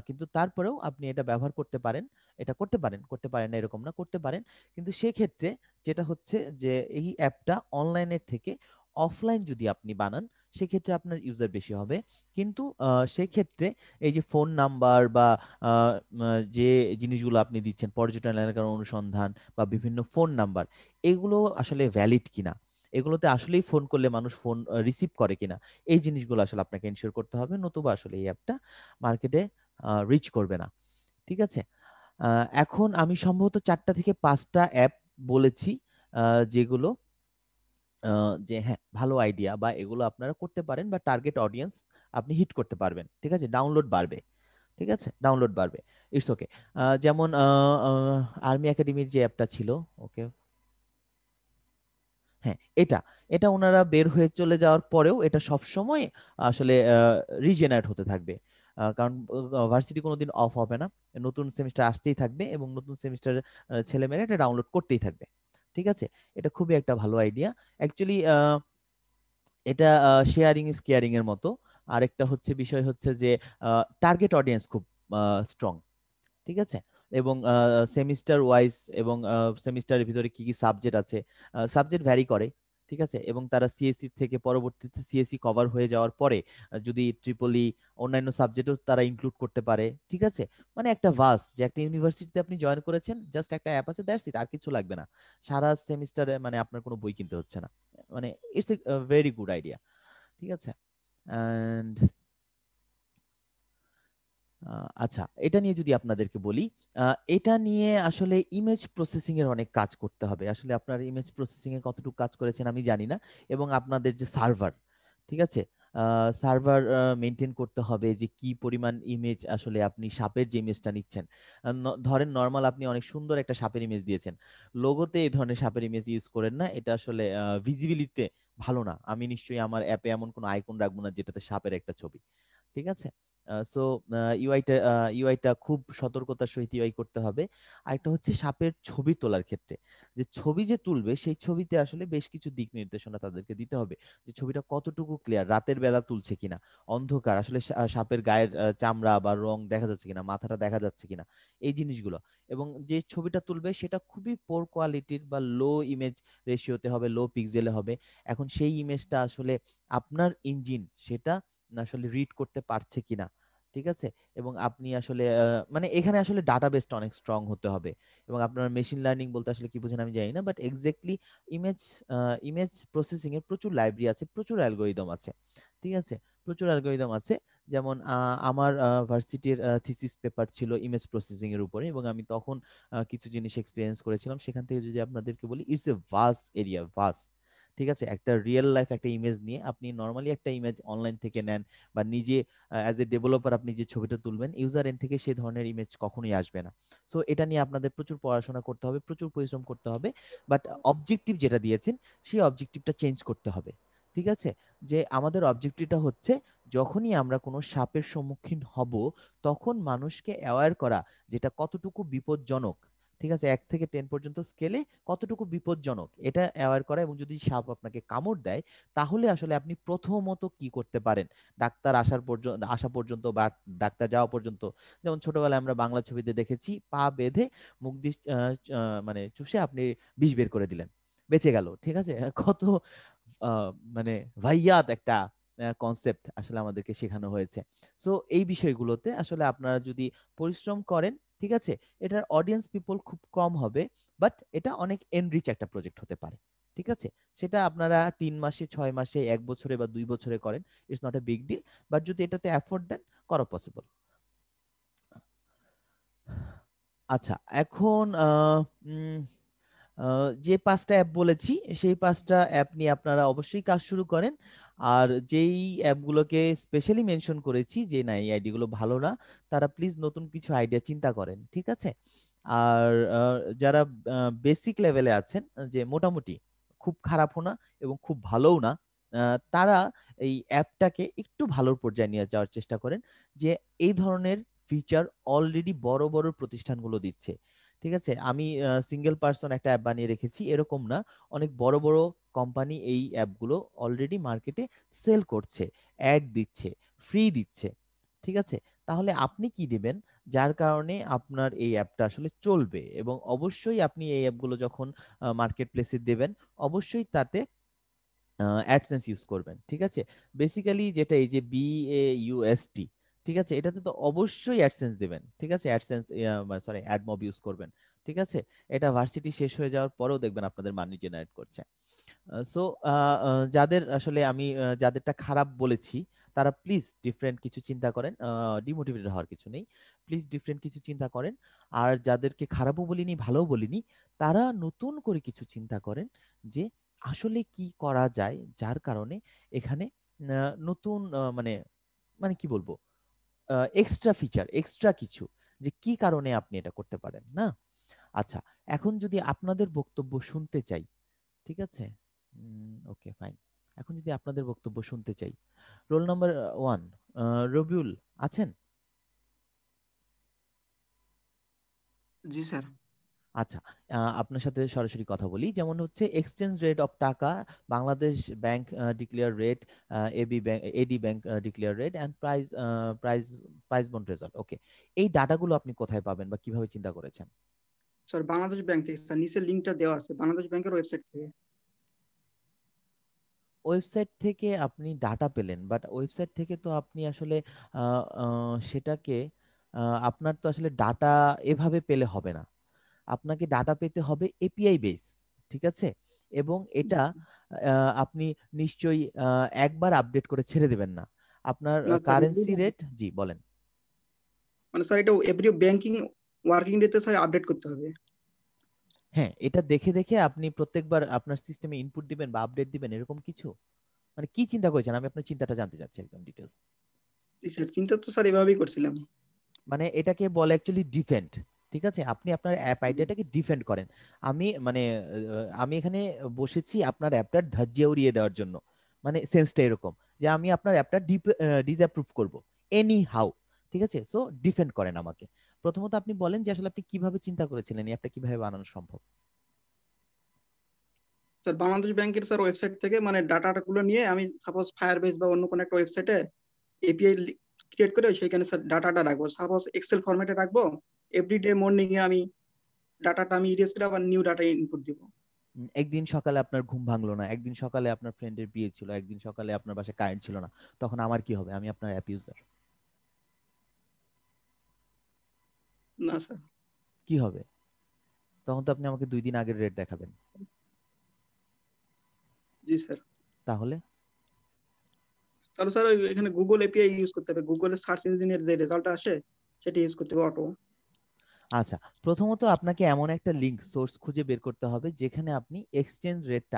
কিন্তু তারপরেও আপনি এটা ব্যবহার করতে পারেন। এটা করতে পারেন না এরকম না, করতে পারেন। কিন্তু সেক্ষেত্রে যেটা হচ্ছে যে এই অ্যাপটা অনলাইনের থেকে অফলাইন যদি আপনি বানান, সেক্ষেত্রে আপনার ইউজার বেশি হবে। কিন্তু সেক্ষেত্রে এই যে ফোন নাম্বার বা যে জিনিসগুলো আপনি দিচ্ছেন, পর্যটন এলাকার অনুসন্ধান বা বিভিন্ন ফোন নাম্বার, এগুলো আসলে ভ্যালিড কিনা, এগুলোতে আসলেই ফোন করলে মানুষ ফোন রিসিভ করে কিনা, এই জিনিসগুলো আসলে আপনাকে এনশিওর করতে হবে, নতুবা আসলে এই অ্যাপটা মার্কেটে রিচ করবে না। ঠিক আছে, এখন আমি সম্ভবত 4টা থেকে 5টা অ্যাপ বলেছি, যেগুলো যে হ্যাঁ ভালো আইডিয়া বা এগুলো আপনারা করতে পারেন বা টার্গেট অডিয়েন্স আপনি হিট করতে পারবেন। ঠিক আছে, ডাউনলোড বাড়বে। ঠিক আছে, ডাউনলোড বাড়বে, ইটস ওকে। যেমন আর্মি একাডেমির যে অ্যাপটা ছিল, ওকে, হ্যাঁ, এটা এটা ওনারা বের হয়ে চলে যাওয়ার পরেও এটা সব সময় আসলে রিজেনারেট হতে থাকবে, কারণ ভার্সিটি কোনোদিন অফ হবে না, নতুন সেমিস্টার আসতেই থাকবে এবং নতুন সেমিস্টার ছেলেমেয়েরা এটা ডাউনলোড করতেই থাকবে। ঠিক আছে, এটা খুবই একটা ভালো আইডিয়া অ্যাকচুয়ালি। এটা শেয়ারিং ইজ কেয়ারিং এর মতো। আরেকটা হচ্ছে বিষয় হচ্ছে যে টার্গেট অডিয়েন্স খুব স্ট্রং। ঠিক আছে, এবং সেমিস্টার ওয়াইজ এবং সেমিস্টারের ভিতরে কি কি সাবজেক্ট আছে, সাবজেক্ট ভ্যারি করে। ঠিক আছে, এবং তারা সিএসসি থেকে পরবর্তীতে সিএসসি কভার হয়ে যাওয়ার পরে যদি ট্রিপলি অন্যান্য সাবজেক্টও তারা ইনক্লুড করতে পারে। ঠিক আছে, মানে একটা ভাস যে একটা ইউনিভার্সিটিতে আপনি জয়েন করেছেন, জাস্ট একটা অ্যাপ আছে, দ্যাটস ইট, আর কিছু লাগবে না। সারা সেমিস্টারে মানে আপনার কোনো বই কিনতে হচ্ছে না, মানে it's a very good idea. ঠিক আছে, অ্যান্ড আচ্ছা, এটা নিয়ে যদি আপনাদেরকে বলি, এটা নিয়ে আসলে ইমেজ প্রসেসিং এর অনেক কাজ করতে হবে। আসলে আপনার ইমেজ প্রসেসিং এ কতটুকু কাজ করেছেন আমি জানি না, এবং আপনাদের যে সার্ভার, ঠিক আছে, সার্ভার মেনটেন করতে হবে যে কি পরিমাণ ইমেজ আসলে আপনি সাপের যে ইমেজটা নিচ্ছেন। ধরেন নর্মাল আপনি অনেক সুন্দর একটা সাপের ইমেজ দিয়েছেন, লোগোতে এই ধরনের সাপের ইমেজ ইউজ করেন না, এটা আসলে ভিজিবিলিটি ভালো না। আমি নিশ্চয়ই আমার অ্যাপে এমন কোনো আইকন রাখবো না যেটাতে সাপের একটা ছবি। ঠিক আছে, সো ইউআইটা খুব সতর্কতার সহিত ইউআই করতে হবে। আরেকটা হচ্ছে সাপের ছবি তোলার ক্ষেত্রে, যে ছবি যে তুলবে সেই ছবিতে আসলে বেশ কিছু দিক নির্দেশনা তাদেরকে দিতে হবে, যে ছবিটা কতটুকু ক্লিয়ার, রাতের বেলা তুলছে কিনা, অন্ধকার আসলে সাপের গায়ের চামড়া বা রং দেখা যাচ্ছে কিনা, মাথাটা দেখা যাচ্ছে কিনা, এই জিনিসগুলো। এবং যে ছবিটা তুলবে সেটা খুবই পোর কোয়ালিটির বা লো ইমেজ রেশিওতে হবে, লো পিক্সেলে হবে। এখন সেই ইমেজটা আসলে আপনার ইঞ্জিন সেটা আসলে রিড করতে পারছে কিনা। ঠিক আছে, এবং আপনি আসলে মানে এখানে আসলে ডাটাবেসটা অনেক স্ট্রং হতে হবে, এবং আপনার মেশিন লার্নিং বলতে আসলে কি বোঝেন আমি জানি না, but exactly image image processing এর প্রচুর লাইব্রেরি আছে, প্রচুর অ্যালগোরিদম আছে। ঠিক আছে, প্রচুর অ্যালগোরিদম আছে। যেমন আমার ভার্সিটির থিসিস পেপার ছিল ইমেজ প্রসেসিং এর উপরে, এবং আমি তখন কিছু জিনিস এক্সপিরিয়েন্স করেছিলাম। সেখান থেকে যদি আপনাদেরকে বলি, it's a vast area, vast. ঠিক আছে, একটা রিয়েল লাইফ একটা ইমেজ নিয়ে আপনি নর্মালি একটা ইমেজ অনলাইন থেকে নেন বা নিজে অ্যাজ এ ডেভেলপার আপনি যে ছবিটা তুলবেন, ইউজার এন্ড থেকে সেই ধরনের ইমেজ কখনোই আসবে না। সো এটা নিয়ে আপনাদের প্রচুর পড়াশোনা করতে হবে, প্রচুর পরিশ্রম করতে হবে, বাট অবজেক্টিভ যেটা দিয়েছেন সেই অবজেক্টিভটা চেঞ্জ করতে হবে। ঠিক আছে, যে আমাদের অবজেক্টিভটা হচ্ছে যখনই আমরা কোনো সাপের সম্মুখীন হব, তখন মানুষকে অ্যাওয়্যার করা যেটা কতটুকু বিপজ্জনক। ঠিক আছে, 1 থেকে 10 পর্যন্ত স্কেলে কতটুকু বিপজ্জনক এটা অ্যাওয়্যার করা, এবং যদি সাপ আপনাকে কামড় দেয় তাহলে আসলে আপনি প্রথমত কি করতে পারেন, ডাক্তার আসা পর্যন্ত বা ডাক্তার যাওয়া পর্যন্ত। যেমন ছোটবেলায় আমরা বাংলা ছবিতে দেখেছি, পা বেঁধে মুখ দিয়ে মানে চুষে আপনি বিষ বের করে দিলেন, বেঁচে গেল। ঠিক আছে, কত মানে ভাইয়াত একটা কনসেপ্ট আসলে আমাদেরকে শেখানো হয়েছে। সো এই বিষয়গুলোতে আসলে আপনারা যদি পরিশ্রম করেন, ঠিক আছে, এটার অডিয়েন্স পিপল খুব কম হবে, বাট এটা অনেক এনরিচ একটা প্রজেক্ট হতে পারে। ঠিক আছে, সেটা আপনারা 3 মাসে, 6 মাসে, 1 বছরে বা 2 বছরে করেন, it's not a big deal, but যদি এটাতে এফোর্ট দেন, করা পসিবল। আচ্ছা, এখন যে 5টা অ্যাপ বলেছি সেই 5টা অ্যাপ নিয়ে আপনারা অবশ্যই কাজ শুরু করেন। আর যেই অ্যাপগুলোকে স্পেশালি মেনশন করেছি যে না এই আইডিগুলো ভালো না, তারা প্লিজ নতুন কিছু আইডিয়া চিন্তা করেন। ঠিক আছে, আর যারা বেসিক লেভেলে আছেন, যে মোটামুটি খুব খারাপও না এবং খুব ভালোও না, তারা এই অ্যাপটাকে একটু ভালোর পর্যায়ে নিয়ে যাওয়ার চেষ্টা করেন, যে এই ধরনের ফিচার অলরেডি বড় বড় প্রতিষ্ঠানগুলো দিচ্ছে। ঠিক আছে, আমি সিঙ্গেল পার্সন একটা অ্যাপ বানিয়ে রেখেছি এরকম না, অনেক বড় বড় কোম্পানি এই অ্যাপগুলো অলরেডি মার্কেটে সেল করছে, অ্যাড দিচ্ছে, ফ্রি দিচ্ছে। ঠিক আছে, তাহলে আপনি কি দিবেন যার কারণে আপনার এই অ্যাপটা আসলে চলবে? এবং অবশ্যই আপনি এই অ্যাপগুলো যখন মার্কেট প্লেসে দেবেন, অবশ্যই তাতে অ্যাডসেন্স ইউজ করবেন। ঠিক আছে, বেসিক্যালি যেটা এই যে BAUST, ঠিক আছে, এটাতে তো অবশ্যই অ্যাডসেন্স দেবেন। ঠিক আছে, অ্যাডসেন্স সরি অ্যাডমব ইউজ করবেন। ঠিক আছে, এটা ভার্সিটি শেষ হয়ে যাওয়ার পরেও দেখবেন আপনাদের মানি জেনারেট করছে। সো যাদের আসলে আমি যাদেরটা খারাপ বলেছি, তারা প্লিজ ডিফারেন্ট কিছু চিন্তা করেন, ডিমোটিভেটেড হওয়ার কিছু নেই, প্লিজ ডিফারেন্ট কিছু চিন্তা করেন। আর যাদেরকে খারাপও বলিনি ভালোও বলিনি, তারা নতুন করে কিছু চিন্তা করেন যে আসলে কি করা যায় যার কারণে এখানে নতুন মানে মানে কি বলবো, এক্সট্রা ফিচার, এক্সট্রা কিছু, যে কি কারণে আপনি এটা করতে পারেন না। আচ্ছা, এখন যদি আপনাদের বক্তব্য শুনতে চাই, ঠিক আছে, ওকে ফাইন, এখন যদি আপনাদের বক্তব্য শুনতে চাই, রোল নাম্বার 1 রবিউল আছেন? জি স্যার। আচ্ছা, আপনার সাথে সরাসরি কথা বলি। যেমন হচ্ছে exchange rate of taka, Bangladesh bank declare rate, AD bank declare rate and price price bond result. Okay, এই ডাটাগুলো আপনি কোথায় পাবেন বা কিভাবে চিন্তা করেছেন? স্যার বাংলাদেশ ব্যাংক থেকে স্যার, নিচের লিংকটা দেওয়া আছে বাংলাদেশ ব্যাংকের ওয়েবসাইট থেকে। ওয়েবসাইট থেকে আপনি ডাটা পেলেন, বাট ওয়েবসাইট থেকে তো আপনি আসলে সেটাকে আপনার তো আসলে ডাটা এভাবে পেলে হবে না, আপনাকে ডাটা পেতে হবে এপিআই বেস। ঠিক আছে, এবং এটা আপনি নিশ্চয়ই একবার আপডেট করে ছেড়ে দেবেন না। আপনার না স্যার, কারেন্সি রেট, জি বলেন। মানে স্যার এটা এভরি ব্যাংকিং ওয়ার্কিং ডেতে স্যার আপডেট করতে হবে। হ্যাঁ, এটা দেখে দেখে আপনি প্রত্যেকবার আপনার সিস্টেমে ইনপুট দিবেন বা আপডেট দিবেন, এরকম কিছু? মানে কি চিন্তা করেছেন, আমি আপনার চিন্তাটা জানতে চাচ্ছি একদম ডিটেলস। জি স্যার, চিন্তা তো স্যার এভাবেই করছিলাম। মানে এটাকে বলে অ্যাকচুয়ালি ডিফেন্ড। ঠিক আছে, আপনি আপনার অ্যাপ আইডিয়াটাকে ডিফেন্ড করেন। আমি মানে আমি এখানে বসেছি আপনার অ্যাপটার ধাজ্জিয়া উড়িয়ে দেওয়ার জন্য, মানে সেন্সটা এরকম যে আমি আপনার অ্যাপটা ডিসঅ্যাপ্রুভ করব এনি হাউ। ঠিক আছে, সো ডিফেন্ড করেন আমাকে। প্রথমত আপনি বলেন যে আসলে আপনি কিভাবে চিন্তা করেছিলেন এই অ্যাপটা কিভাবে বানানো সম্ভব। স্যার বাংলাদেশ ব্যাংকের স্যার ওয়েবসাইট থেকে মানে ডাটাটা গুলো নিয়ে আমি সাপোজ ফায়ারবেস বা অন্য কোনো একটা ওয়েবসাইটে এপিআই ক্রিয়েট করে সেখানে স্যার ডাটাটা রাখবো, সাপোজ এক্সেল ফরম্যাটে রাখবো। এভরিডে মর্নিং এ আমি ডাটাটা আমি ইরেজ করে আবার নিউ ডাটা ইনপুট দিব। একদিন সকালে আপনার ঘুম ভাঙলো না, একদিন সকালে আপনার ফ্রেন্ডের বিয়ে ছিল, একদিন সকালে আপনার বাসায় কারেন্ট ছিল না, তখন আমার কি হবে? আমি আপনার অ্যাপ ইউজার, না স্যার। কি হবে? তখন তো আপনি আমাকে 2 দিন আগের রেট দেখাবেন। জি স্যার। তাহলে তাহলে স্যার এখানে গুগল এপিআই ইউজ করতে হবে, গুগলের সার্চ ইঞ্জিনের যে রেজাল্টটা আসে সেটা ইউজ করতে হবে অটো। আচ্ছা, প্রথমত আপনাকে এমন একটা লিংক সোর্স খুঁজে বের করতে হবে যেখানে আপনি এক্সচেঞ্জ রেটটা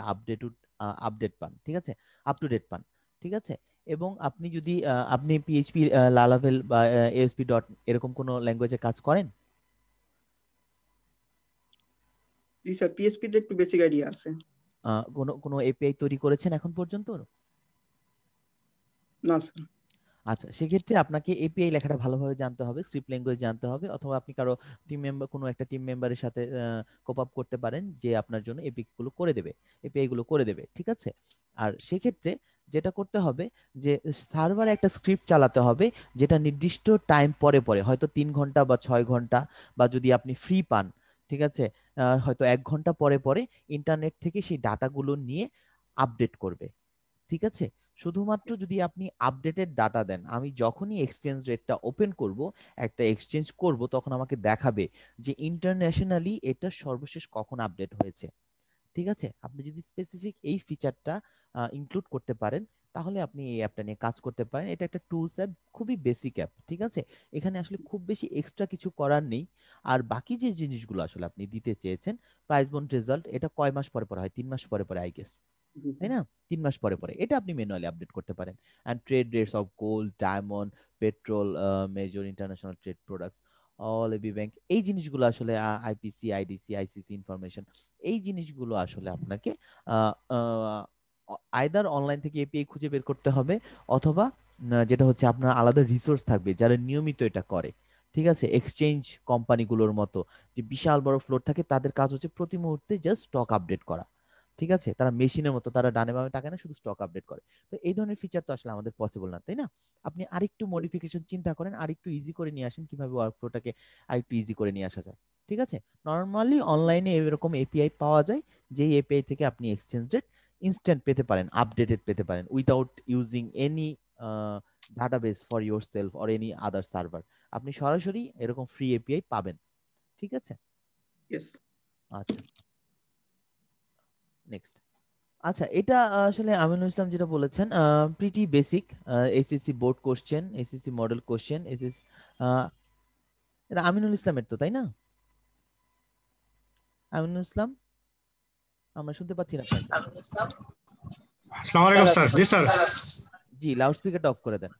আপডেট পান। ঠিক আছে, আপ টু ডেট পান। ঠিক আছে, এবং আপনি যদি আপনি পিএইচপি, লালাভেল বা এএসপি ডট এরকম কোনো ল্যাঙ্গুয়েজে কাজ করেন? জি স্যার, পিএইচপি তে একটু বেসিক আইডিয়া আছে। কোনো কোনো এপিআই তৈরি করেছেন এখন পর্যন্ত? না স্যার। আচ্ছা, সেক্ষেত্রে আপনাকে এপিআই লেখাটা ভালোভাবে জানতে হবে, স্ক্রিপ্ট ল্যাঙ্গুয়েজ জানতে হবে, অথবা আপনি কারো কোনো একটা টিম মেম্বারের সাথে কোপ আপ করতে পারেন যে আপনার জন্য এপিআই গুলো করে দেবে। ঠিক আছে, আর সেক্ষেত্রে যেটা করতে হবে যে সার্ভারে একটা স্ক্রিপ্ট চালাতে হবে, যেটা নির্দিষ্ট টাইম পরে পরে, হয়তো 3 ঘন্টা বা 6 ঘন্টা, বা যদি আপনি ফ্রি পান, ঠিক আছে, হয়তো 1 ঘন্টা পরে পরে ইন্টারনেট থেকে সেই ডাটাগুলো নিয়ে আপডেট করবে। ঠিক আছে, শুধুমাত্র যদি আপনি আপডেটেড ডাটা দেন, আমি যখনই এক্সচেঞ্জ রেটটা ওপেন করব, একটা এক্সচেঞ্জ করব, তখন আমাকে দেখাবে যে ইন্টারন্যাশনালি এটা সর্বশেষ কখন আপডেট হয়েছে। ঠিক আছে, আপনি যদি স্পেসিফিক এই ফিচারটা ইনক্লুড করতে পারেন, তাহলে আপনি এই অ্যাপটা নিয়ে কাজ করতে পারেন। এটা একটা টুলস অ্যাপ, খুবই বেসিক অ্যাপ। ঠিক আছে, এখানে আসলে খুব বেশি এক্সট্রা কিছু করার নেই। আর বাকি যে জিনিসগুলো আসলে আপনি দিতে চেয়েছেন, প্রাইস বন্ড রেজাল্ট, এটা কয় মাস পরে পরে হয়? 3 মাস পরে পরে আই গেস, জি তাই স্যার। না? 3 মাস পরে পরে এটা আপনি ম্যানুয়ালি আপডেট করতে পারেন। And trade rates of gold, diamond, petrol, major international trade products, all AB bank, এই জিনিসগুলো আসলে আইপিসি, আইডিসি, আইসিসি ইনফরমেশন, এই জিনিসগুলো আসলে আপনাকে আইদার অনলাইন থেকে এপিআই খুঁজে বের করতে হবে, অথবা যেটা হচ্ছে আপনার আলাদা রিসোর্স থাকবে যারা নিয়মিত এটা করে। ঠিক আছে, এক্সচেঞ্জ কোম্পানিগুলোর মতো যে বিশাল বড় ফ্লোর থাকে, তাদের কাজ হচ্ছে প্রতি মুহূর্তে জাস্ট স্টক আপডেট করা। ঠিক আছে, তারা মেশিনের মতো, তারা ডানে বামে তাকায় না, শুধু স্টক আপডেট করে। তো এই ধরনের ফিচার তো আসলে আমাদের পসিবল না, তাই না? আপনি আরেকটু মডিফিকেশন চিন্তা করেন, আরেকটু ইজি করে নিয়ে আসেন, কিভাবে ওয়ার্কফ্লোটাকে আরেকটু ইজি করে নিয়ে আসা যায়। ঠিক আছে, নর্মালি অনলাইনে এরকম এপিআই পাওয়া যায়, যেই এপিআই থেকে আপনি এক্সচেঞ্জের ইনস্ট্যান্ট পেতে পারেন, আপডেটেড পেতে পারেন, without using any database for your self or any other server. আপনি সরাসরি এরকম ফ্রি এপিআই পাবেন। ঠিক আছে, ইয়েস। আচ্ছা নেক্সট। আচ্ছা, এটা আসলে আমিনুল ইসলাম যেটা বলেছেন pretty basic, SSC board question, SSC model question, SSC, এটা আমিনুল ইসলামের তো, তাই না? আমিনুল ইসলাম, আমরা শুনতে পাচ্ছি না আপনাকে। আসসালামু আলাইকুম স্যার। জি স্যার। জি, লাউড স্পিকারটা অফ করে দেন।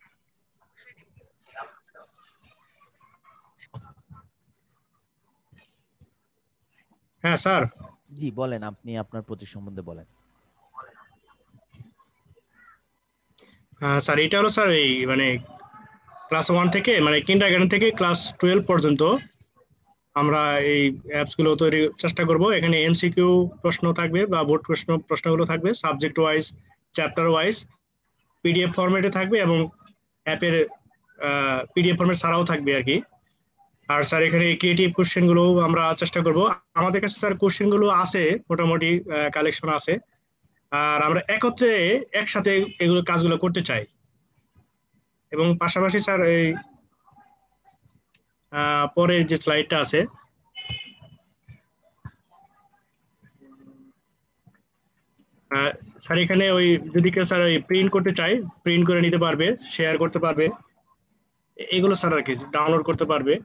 হ্যাঁ স্যার। জি বলেন, আপনি আপনার প্রজেক্ট সম্বন্ধে বলেন। স্যার এটা হলো স্যার এই মানে ক্লাস 1 থেকে মানে কিন্ডারগার্টেন থেকে ক্লাস 12 পর্যন্ত আমরা এই অ্যাপস গুলো তৈরির চেষ্টা করব। এখানে এমসিকিউ প্রশ্ন থাকবে বা বোর্ড প্রশ্নগুলো থাকবে, subject wise, chapter wise, PDF ফরম্যাটে থাকবে এবং অ্যাপের পিডিএফ ফরম্যাট ছাড়াও থাকবে আর কি। আর স্যার এখানে ক্রিয়েটিভ কোশ্চেন গুলো আমরা চেষ্টা করব। আমাদের কাছে স্যার কোশ্চেন গুলো আছে, মোটামুটি কালেকশন আছে, আর আমরা একত্রে একসাথে এগুলো কাজগুলো করতে চাই। এবং পাশাপাশি স্যার এই পরের যে স্লাইডটা আছে, স্যার এখানে ওই যদি কেউ স্যার ওই প্রিন্ট করতে চায়, প্রিন্ট করে নিতে পারবে, শেয়ার করতে পারবে, এগুলো স্যার আর কি ডাউনলোড করতে পারবে।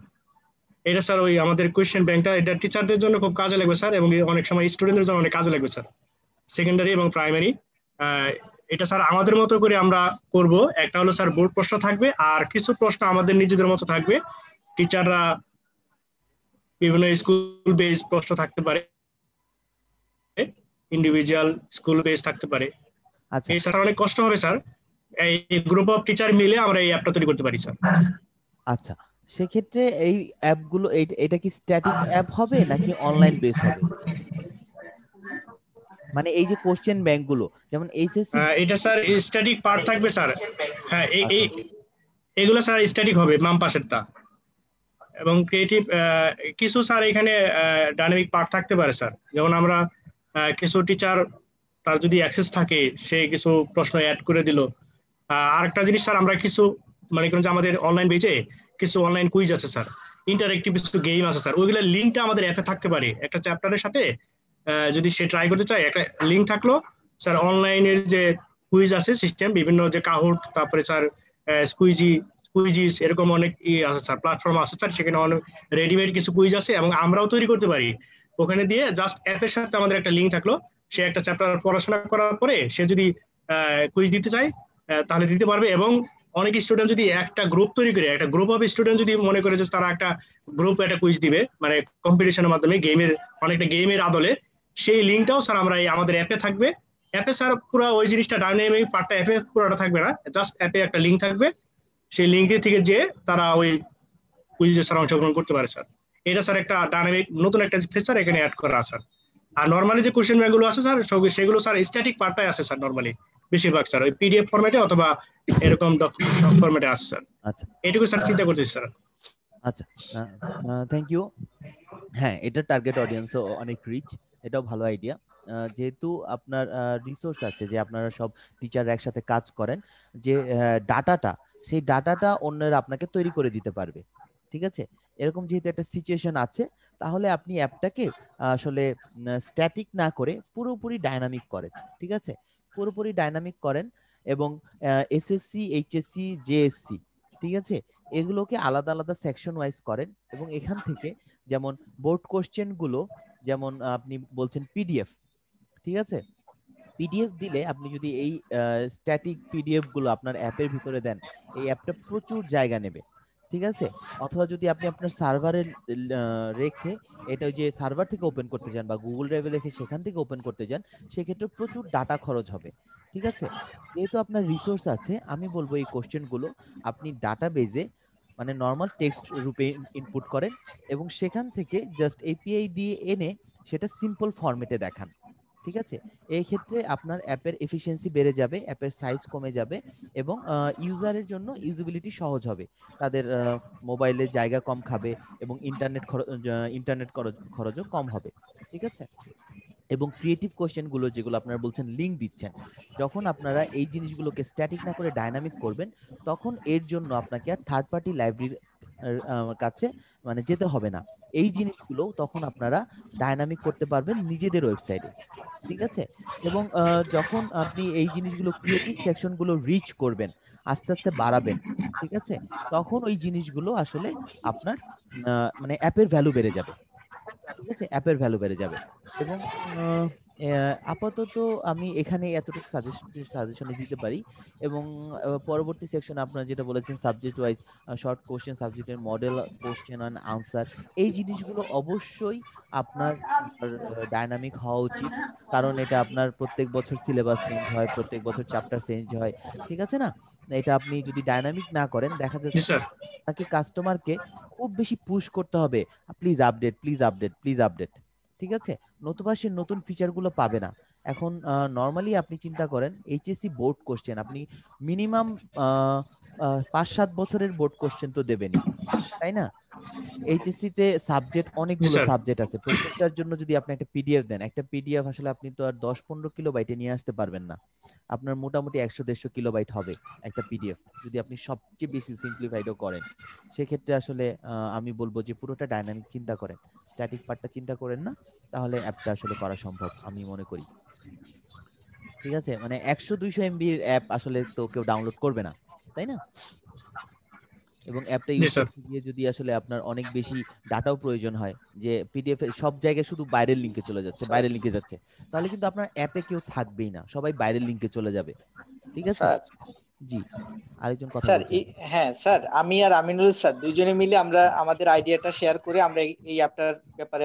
এটা স্যার ওই আমাদের কোয়েশ্চেন ব্যাংকটা, এটা টিচারদের জন্য খুব কাজে লাগবে স্যার, এবং অনেক সময় স্টুডেন্টদের জন্য অনেক কাজে লাগবে স্যার, সেকেন্ডারি এবং প্রাইমারি। এটা স্যার আমাদের মতো করে আমরা করব। একটা হলো স্যার বোর্ড প্রশ্ন থাকবে, আর কিছু প্রশ্ন আমাদের নিজেদের মতো থাকবে। টিচাররা বিভিন্ন স্কুল বেস প্রশ্ন থাকতে পারে, ইন্ডিভিজুয়াল স্কুল বেস থাকতে পারে। আচ্ছা, এই স্যার অনেক কষ্ট হবে স্যার, এই গ্রুপ অফ টিচার মিলে আমরা এই অ্যাপটা তৈরি করতে পারি স্যার। আচ্ছা, সেক্ষেত্রে এই অ্যাপগুলো এটা কি স্ট্যাটিক অ্যাপ হবে নাকি অনলাইন বেস হবে? মানে এই যে কোশ্চেন ব্যাংকগুলো, যেমন এইচএসসি, এটা স্যার স্ট্যাটিক পার্ট থাকবে স্যার। হ্যাঁ, এগুলো স্যার স্ট্যাটিক হবে বাম পাশেরটা, এবং ক্রিয়েটিভ কিছু স্যার এখানে ডাইনামিক পার্ট থাকতে পারে স্যার। যেমন আমরা কিছু টিচার, তার যদি অ্যাক্সেস থাকে, সে কিছু প্রশ্ন অ্যাড করে দিল। আরেকটা জিনিস স্যার, আমরা কিছু মানে যে আমাদের অনলাইন বেজে কিছু অনলাইন কুইজ আছে স্যার, ইন্টারেক্টিভ কিছু গেম আছে স্যার, ওইগুলোর লিঙ্কটা আমাদের অ্যাপে থাকতে পারে। একটা চ্যাপ্টারের সাথে যদি সে ট্রাই করতে চায়, একটা লিঙ্ক থাকলো স্যার। অনলাইনের যে কুইজ আছে সিস্টেম, বিভিন্ন যে কাহুট, তারপরে স্যার কুইজিস, এরকম অনেক আছে স্যার, প্ল্যাটফর্ম আছে স্যার। সেখানে অনেক রেডিমেড কিছু কুইজ আছে, এবং আমরাও তৈরি করতে পারি। ওখানে দিয়ে জাস্ট অ্যাপের সাথে আমাদের একটা লিঙ্ক থাকলো, সে একটা চ্যাপ্টার পড়াশোনা করার পরে সে যদি কুইজ দিতে চায় তাহলে দিতে পারবে। এবং অনেক স্টুডেন্ট যদি একটা গ্রুপ তৈরি করে, একটা গ্রুপ অফ স্টুডেন্ট যদি মনে করে যে তারা একটা গ্রুপ একটা কুইজ দিবে, মানে কম্পিটিশনের মাধ্যমে, গেমের অনেকটা গেমের আদলে, সেই লিঙ্কটাও স্যার আমরা আমাদের অ্যাপে থাকবে। অ্যাপে স্যার পুরো ওই জিনিসটা ডাইনামিক পার্টটা অ্যাপে পুরোটা থাকবে না, জাস্ট অ্যাপে একটা লিঙ্ক থাকবে, সেই লিঙ্কে থেকে যে তারা ওই কুইজে স্যার অংশগ্রহণ করতে পারে স্যার। এটা স্যার একটা ডাইনামিক নতুন একটা ফিচার এখানে অ্যাড করা আছে। আর নরমালি যে কোশ্চেন ব্যাংকগুলো আছে স্যার, সেগুলো স্যার স্ট্যাটিক পার্টটাই আছে স্যার, নরমালি বেশিরভাগ স্যার ওই পিডিএফ ফরম্যাটে অথবা এরকম ডকুমেন্ট ফরম্যাটে আছে স্যার। আচ্ছা, এটুকু স্যার চিন্তা করতেছি স্যার। আচ্ছা, থ্যাংক ইউ। হ্যাঁ, এটা টার্গেট অডিয়েন্সও অনেক রিচ, এটাও ভালো আইডিয়া। যেহেতু আপনার রিসোর্স আছে, যে আপনারা সব টিচার একসাথে কাজ করেন, যে ডাটাটা, সেই ডাটাটা অন্যরা আপনাকে তৈরি করে দিতে পারবে। ঠিক আছে, এরকম যেহেতু একটা সিচুয়েশন আছে, তাহলে আপনি অ্যাপটাকে আসলে স্ট্যাটিক না করে পুরোপুরি ডাইনামিক করেন। ঠিক আছে, পুরোপুরি ডাইনামিক করেন, এবং এসএসসি, এইচএসসি, জেএসসি, ঠিক আছে, এগুলোকে আলাদা আলাদা সেকশন ওয়াইজ করেন, এবং এখান থেকে যেমন বোর্ড কোশ্চেন গুলো, যেমন আপনি বলছেন পিডিএফ, ঠিক আছে, পিডিএফ দিলে আপনি যদি এই স্ট্যাটিক পিডিএফ গুলো আপনার অ্যাপের ভিতরে দেন, এই অ্যাপটা প্রচুর জায়গা নেবে। ঠিক আছে? অথবা যদি আপনি আপনার সার্ভারে রেখে এটা ওই যে সার্ভার থেকে ওপেন করতে যান বা গুগল ড্রাইভে রেখে সেখান থেকে ওপেন করতে যান, সেক্ষেত্রে প্রচুর ডাটা খরচ হবে। ঠিক আছে? যেহেতু আপনার রিসোর্স আছে, আমি বলবো এই কোশ্চেনগুলো আপনি ডাটাবেজে মানে নর্মাল টেক্সট রূপে ইনপুট করেন এবং সেখান থেকে জাস্ট এপিআই দিয়ে এনে সেটা সিম্পল ফরম্যাটে দেখান। ঠিক আছে? এই ক্ষেত্রে আপনার অ্যাপের এফিসিয়েন্সি বেড়ে যাবে, অ্যাপের সাইজ কমে যাবে এবং ইউজারের জন্য ইউজেবিলিটি সহজ হবে। তাদের মোবাইলে জায়গা কম খাবে এবং ইন্টারনেট খরচও কম হবে। ঠিক আছে? এবং ক্রিয়েটিভ কোশ্চেনগুলো যেগুলো আপনারা বলছেন লিঙ্ক দিচ্ছেন, যখন আপনারা এই জিনিসগুলোকে স্ট্যাটিক না করে ডাইনামিক করবেন, তখন এর জন্য আপনাকে আর থার্ড পার্টি লাইব্রেরির কাছে মানে যেতে হবে না। এই জিনিসগুলো তখন আপনারা ডাইনামিক করতে পারবেন নিজেদের ওয়েবসাইটে। ঠিক আছে? এবং যখন আপনি এই জিনিসগুলো ক্রিয়েটিভ সেকশনগুলো রিচ করবেন, আস্তে আস্তে বাড়াবেন, ঠিক আছে? তখন ওই জিনিসগুলো আসলে আপনার মানে অ্যাপের ভ্যালু বেড়ে যাবে। ঠিক আছে? অ্যাপের ভ্যালু বেড়ে যাবে। এবং আপাতত আমি এখানে এতটুকু সাজেশন দিতে পারি। এবং পরবর্তী সেকশনে আপনারা যেটা বলেছেন সাবজেক্ট ওয়াইজ শর্ট কোশ্চেন, সাবজেক্টের মডেল কোশ্চেন অ্যান্ড আনসার, এই জিনিসগুলো অবশ্যই আপনার ডাইনামিক হওয়া উচিত। কারণ এটা আপনার প্রত্যেক বছর সিলেবাস চেঞ্জ হয়, প্রত্যেক বছর চ্যাপ্টার চেঞ্জ হয়। ঠিক আছে না? এটা আপনি যদি ডাইনামিক না করেন, দেখা জি যাচ্ছে স্যার। আপনাকে কাস্টমারকে খুব বেশি পুশ করতে হবে, please update, please update, please update. ঠিক আছে? নতুবা সে নতুন ফিচারগুলো পাবে না। এখন নর্মালি আপনি চিন্তা করেন এইচএসসি বোর্ড কোশ্চেন আপনি মিনিমাম 5-7 বছরের বোর্ড কোশ্চেন তো দেবেনই, তাই না? এইচএসসি তে সাবজেক্ট জি অনেকগুলো স্যার। সাবজেক্ট আছে, প্রত্যেকটার জন্য যদি আপনি একটা পিডিএফ দেন, একটা পিডিএফ আসলে আপনি তো আর 10-15 কিলোবাইটে নিয়ে আসতে পারবেন না। আপনার মোটামুটি 100-150 কিলোবাইট হবে একটা পিডিএফ, যদি আপনি সবচেয়ে বেশি সিম্পলিফাইডও করেন। সেক্ষেত্রে আসলে আমি বলবো যে পুরোটা ডাইনামিক চিন্তা করেন, স্ট্যাটিক পার্টটা চিন্তা করেন না, তাহলে অ্যাপটা আসলে করা সম্ভব আমি মনে করি। ঠিক আছে? মানে 100-200 এমবির অ্যাপ আসলে তো কেউ ডাউনলোড করবে না, তাই না? এবং অ্যাপটা জি ইউজ স্যার। করতে গিয়ে যদি আসলে আপনার অনেক বেশি ডাটাও প্রয়োজন হয়, যে পিডিএফ এর সব জায়গায় শুধু বাইরের লিঙ্কে চলে যাচ্ছে, বাইরের লিঙ্কে যাচ্ছে, তাহলে কিন্তু আপনার অ্যাপে কেউ থাকবেই না, সবাই বাইরের লিঙ্কে চলে যাবে। ঠিক আছে? স্যার জি, আরেকজন কথা স্যার বলছেন। হ্যাঁ স্যার, আমি আর আমিনুল স্যার দুইজনে মিলে আমরা আমাদের আইডিয়াটা শেয়ার করে আমরা এই অ্যাপটার ব্যাপারে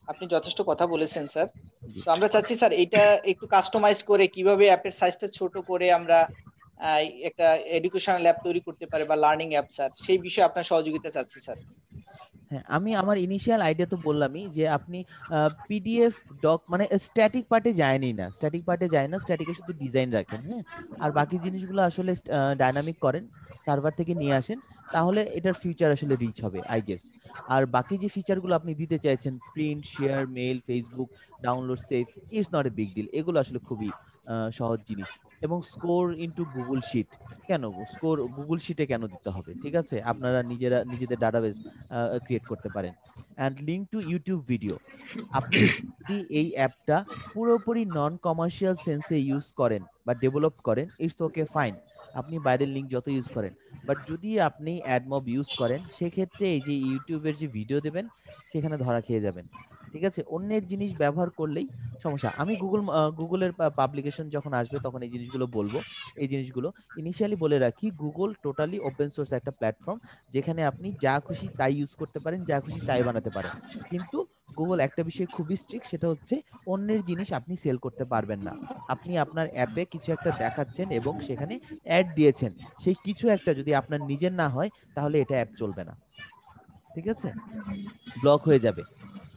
আপনি যথেষ্ট কথা বলেছেন স্যার। জি তো আমরা চাচ্ছি স্যার এটা একটু কাস্টমাইজ করে কিভাবে অ্যাপের সাইজটা ছোট করে আমরা একটা এডুকেশনাল অ্যাপ তৈরি করতে পারি বা লার্নিং অ্যাপ স্যার, সেই বিষয়ে আপনার সহযোগিতা চাচ্ছি স্যার। হ্যাঁ, আমি আমার ইনিশিয়াল আইডিয়া তো বললামই যে আপনি পিডিএফ ডক মানে স্ট্যাটিক পার্টে যায়নি না, স্ট্যাটিক পার্টে যায় না, স্ট্যাটিকে শুধু ডিজাইন রাখেন, হ্যাঁ, আর বাকি জিনিসগুলো আসলে ডাইনামিক করেন, সার্ভার থেকে নিয়ে আসেন, তাহলে এটার ফিউচার আসলে রিচ হবে আই গেস। আর বাকি যে ফিচারগুলো আপনি দিতে চাইছেন, print, share, mail, Facebook, download, save, it's not a big deal, এগুলো আসলে খুবই সহজ জিনিস। এবং স্কোর ইনটু গুগল শিট, কেন স্কোর গুগল শিটে কেন দিতে হবে? ঠিক আছে, আপনারা নিজেদের ডাটাবেস ক্রিয়েট করতে পারেন। And link to YouTube video, আপনি যদি এই অ্যাপটা পুরোপুরি নন কমার্শিয়াল সেন্সে ইউজ করেন বা ডেভেলপ করেন, ইটস ওকে ফাইন, আপনি বাইরের লিঙ্ক যত ইউজ করেন। বাট যদি আপনি অ্যাডমব ইউজ করেন, সেক্ষেত্রে এই যে ইউটিউবের যে ভিডিও দেবেন সেখানে ধরা খেয়ে যাবেন। ঠিক আছে? অন্যের জিনিস ব্যবহার করলেই সমস্যা। আমি গুগলের পাবলিকেশন যখন আসবে তখন এই জিনিসগুলো বলবো। এই জিনিসগুলো ইনিশিয়ালি বলে রাখি, গুগল টোটালি ওপেন সোর্স একটা প্ল্যাটফর্ম, যেখানে আপনি যা খুশি তাই ইউজ করতে পারেন, যা খুশি তাই বানাতে পারেন। কিন্তু গুগল একটা বিষয়ে খুবই স্ট্রিক্ট, সেটা হচ্ছে অন্যের জিনিস আপনি সেল করতে পারবেন না। আপনি আপনার অ্যাপে কিছু একটা দেখাচ্ছেন এবং সেখানে অ্যাড দিয়েছেন, সেই কিছু একটা যদি আপনার নিজের না হয়, তাহলে এটা অ্যাপ চলবে না। ঠিক আছে? ব্লক হয়ে যাবে।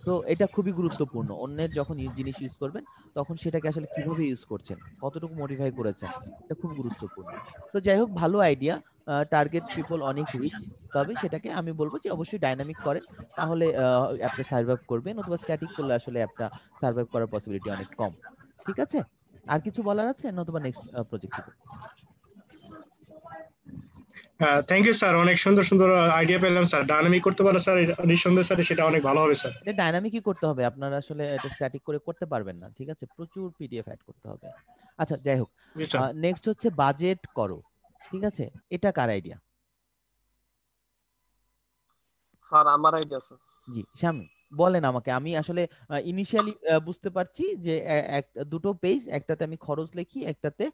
সো এটা খুবই গুরুত্বপূর্ণ, অন্যের যখন জিনিস ইউজ করবেন তখন সেটাকে আসলে কিভাবে ইউজ করছেন, কতটুকু মডিফাই করেছেন, এটা খুব গুরুত্বপূর্ণ। তো যাই হোক, ভালো আইডিয়া, টার্গেট পিপল অনেক রিচ, তবে সেটাকে আমি বলবো যে অবশ্যই ডাইনামিক করেন, তাহলে অ্যাপটা সার্ভাইভ করবে, নতুবা স্ট্যাটিক করলে আসলে অ্যাপটা সার্ভাইভ করার পসিবিলিটি অনেক কম। ঠিক আছে? আর কিছু বলার আছে, নতুবা next project? Thank you sir, অনেক সুন্দর সুন্দর আইডিয়া পেলাম স্যার। ডাইনামিক করতে পারে স্যার নিঃসন্দেহে স্যার, সেটা অনেক ভালো হবে স্যার। এটা ডাইনামিকই করতে হবে, আপনারা আসলে এটা স্ট্যাটিক করে করতে পারবেন না। ঠিক আছে? প্রচুর পিডিএফ অ্যাড করতে হবে। আচ্ছা, যাই হোক, জি স্যার। নেক্সট হচ্ছে বাজেট করো। ঠিক আছে? এটা কার আইডিয়া? স্যার আমার আইডিয়া স্যার। জি, শামি বলেন আমাকে। আমি আসলে ইনিশিয়ালি বুঝতে পারছি যে দুটো পেজ, একটাতে আমি খরচ লিখি, একটাতে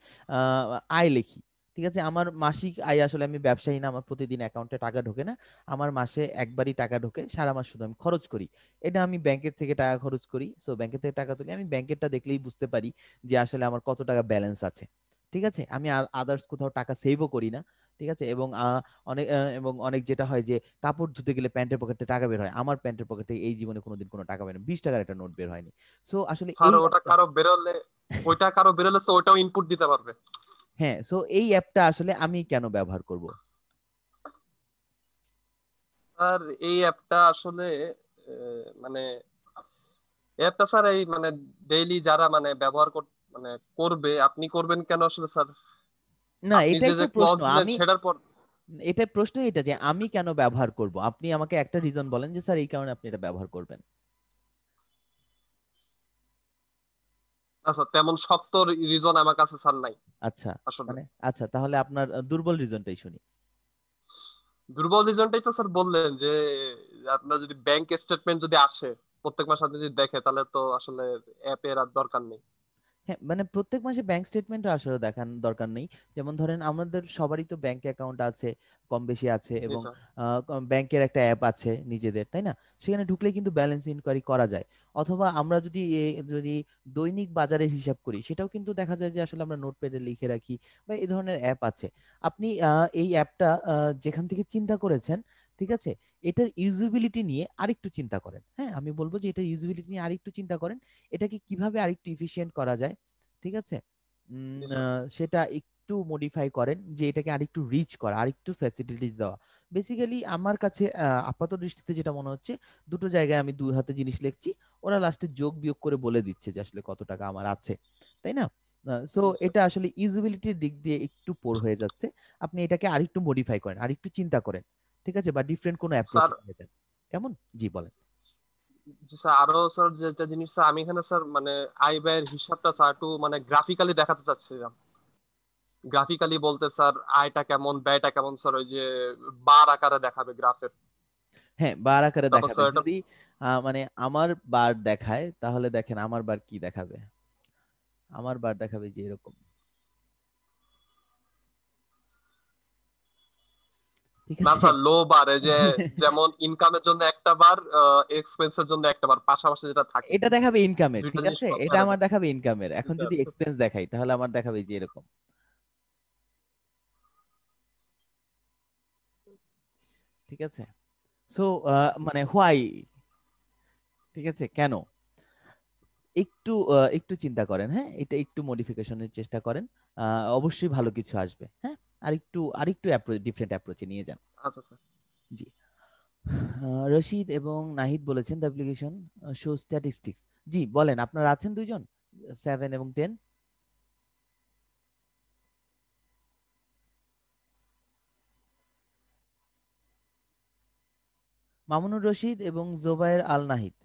আয় লিখি। ঠিক আছে, আমার মাসিক আয় আসলে আমি ব্যবসায়ী না, আমার প্রতিদিন অ্যাকাউন্টে টাকা ঢোকে না, আমার মাসে একবারই টাকা ঢোকে, সারা মাস শুধু আমি খরচ করি। এটা আমি ব্যাংকের থেকে টাকা খরচ করি, সো ব্যাংকের থেকে টাকা তুলি, আমি ব্যাংকেরটা দেখলেই বুঝতে পারি যে আসলে আমার কত টাকা ব্যালেন্স আছে। ঠিক আছে, আমি আর আদার্স কোথাও টাকা সেভও করি না। ঠিক আছে, এবং অনেক যেটা হয় যে কাপড় ধুতে গেলে প্যান্টের পকেটে টাকা বের হয়, আমার প্যান্টের পকেটে এই জীবনে কোনোদিন কোনো টাকা বের হয় 20 টাকার একটা নোট বের হয়নি। সো আসলে স্যার এই ওটা কারো বেরোলে তো ওটাও ইনপুট দিতে পারবে। হ্যাঁ, সো এই অ্যাপটা আসলে আমি কেন ব্যবহার করব? আর এই অ্যাপটা আসলে মানে অ্যাপটা স্যার এই মানে ডেইলি যারা মানে ব্যবহার মানে করবে, আপনি করবেন কেন আসলে স্যার? না, আপনি এটাই যে তো ক্লজ প্রশ্ন। দিলেন আমি সেটার পর এটা প্রশ্ন এটা যে আমি কেন ব্যবহার করব, আপনি আমাকে একটা রিজন বলেন যে স্যার এই কারণে আপনি এটা ব্যবহার করবেন। আচ্ছা, তেমন শক্ত রিজন আমার কাছে স্যার নাই আচ্ছা, আসলে। মানে আচ্ছা, তাহলে আপনার দুর্বল রিজনটাই শুনি। দুর্বল রিজনটাই তো স্যার বললেন যে আপনার যদি ব্যাংক স্টেটমেন্ট যদি আসে প্রত্যেক মাসে আপনি যদি দেখে, তাহলে তো আসলে অ্যাপের আর দরকার নেই। হ্যাঁ, মানে প্রত্যেক মাসে ব্যাংক স্টেটমেন্ট আসলে দেখার দরকার নেই। যেমন ধরেন আমাদের সবারই তো ব্যাংক অ্যাকাউন্ট আছে, কম বেশি আছে, জি এবং স্যার। ব্যাংকের একটা অ্যাপ আছে নিজেদের, তাই না? সেখানে ঢুকলে কিন্তু ব্যালেন্স ইনকোয়ারি করা যায়। অথবা আমরা যদি দৈনিক বাজারের হিসাব করি, সেটাও কিন্তু দেখা যায় যে আসলে আমরা নোটপ্যাডে লিখে রাখি, বা এই ধরনের অ্যাপ আছে। আপনি এই অ্যাপটা যেখান থেকে চিন্তা করেছেন, ঠিক আছে, এটার ইউজিবিলিটি নিয়ে আরেকটু চিন্তা করেন। হ্যাঁ, আমি বলবো যে এটার ইউজিবিলিটি নিয়ে আরেকটু চিন্তা করেন, এটাকে কিভাবে আরেকটু ইফিশিয়েন্ট করা যায়। ঠিক আছে, জি স্যার। সেটা একটু মডিফাই করেন, যে এটাকে আরেকটু রিচ করা, আরেকটু ফ্যাসিলিটিস দেওয়া। বেসিক্যালি আমার কাছে আপাত দৃষ্টিতে যেটা মনে হচ্ছে, দুটো জায়গায় আমি দুই হাতে জিনিস লিখছি, ওরা লাস্টে যোগ বিয়োগ করে বলে দিচ্ছে যে আসলে কত টাকা আমার আছে, তাই না? সো জি স্যার। এটা আসলে ইউজিবিলিটির দিক দিয়ে একটু পোর হয়ে যাচ্ছে। আপনি এটাকে আরেকটু মডিফাই করেন, আরেকটু চিন্তা করেন, ঠিক আছে, বা ডিফারেন্ট কোনো অ্যাপ্রোচ স্যার নিয়ে যান। কেমন? জি বলেন। জি স্যার, আরো স্যার যেটা জিনিস স্যার, আমি এখানে স্যার মানে আয় ব্যয়ের হিসাবটা স্যার একটু মানে গ্রাফিক্যালি দেখাতে চাচ্ছিলাম। গ্রাফিক্যালি বলতে স্যার আয়টা কেমন ব্যয়টা কেমন স্যার, ওই যে বার আকারে দেখাবে গ্রাফের। হ্যাঁ, বার আকারে তারপর দেখাবে। স্যার এটা যদি মানে আমার বার দেখায়, তাহলে দেখেন আমার বার কি দেখাবে। আমার বার দেখাবে যে এরকম, ঠিক না আছে। স্যার লো বার, এই যে যেমন ইনকামের জন্য একটা বার, এক্সপেন্সের জন্য একটা বার, পাশাপাশি যেটা থাকে এটা দেখাবে ইনকামের, দুইটা ঠিক জিনিস আছে, এটা কম্পেয়ার। আমার দেখাবে ইনকামের। জি এখন স্যার। যদি এক্সপেন্স দেখাই, তাহলে আমার দেখাবে যে এরকম, ঠিক আছে। সো মানে হোয়াই, ঠিক আছে, কেন? একটু চিন্তা করেন, হ্যাঁ, এটা একটু মডিফিকেশনের চেষ্টা করেন, অবশ্যই ভালো কিছু আসবে। হ্যাঁ, আরেকটু ডিফারেন্ট অ্যাপ্রোচে নিয়ে যান। আচ্ছা স্যার। জি। রশিদ এবং নাহিদ বলেছেন দ্য অ্যাপ্লিকেশন শো স্ট্যাটিস্টিক্স। জি বলেন, আপনারা আছেন দুইজন, 7 এবং 10? মামুনুর রশিদ এবং জোবায়ের আল নাহিদ।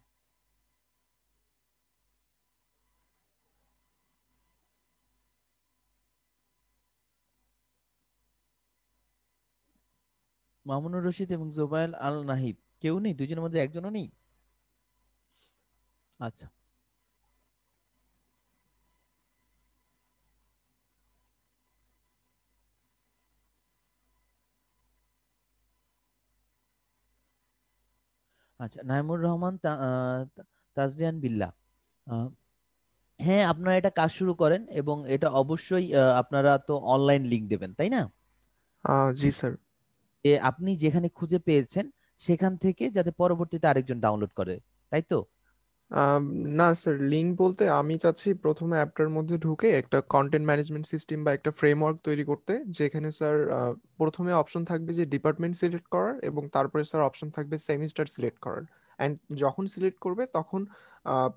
মামুনুর রশিদ এবং জোবায়ের আল নাহিদ, কেউ নেই? দুইজনের মধ্যে একজনও নেই? আচ্ছা, আচ্ছা, নাইমুর রহমান, তাজরিয়ান বিল্লাহ। আহ, হ্যাঁ, আপনারা এটা কাজ শুরু করেন, এবং এটা অবশ্যই আপনারা তো অনলাইন লিংক দেবেন, তাই না? জি স্যার। যে আপনি যেখানে খুঁজে পেয়েছেন, সেখান থেকে যাতে পরবর্তীতে আরেকজন ডাউনলোড করে, তাই তো? আম, না স্যার, লিঙ্ক বলতে আমি চাচ্ছি প্রথমে অ্যাপটার মধ্যে ঢুকে একটা কন্টেন্ট ম্যানেজমেন্ট সিস্টেম বা একটা ফ্রেমওয়ার্ক তৈরি করতে, যেখানে স্যার প্রথমে অপশন থাকবে যে ডিপার্টমেন্ট সিলেক্ট করার, এবং তারপরে স্যার অপশন থাকবে সেমিস্টার সিলেক্ট করার। অ্যান্ড যখন সিলেক্ট করবে তখন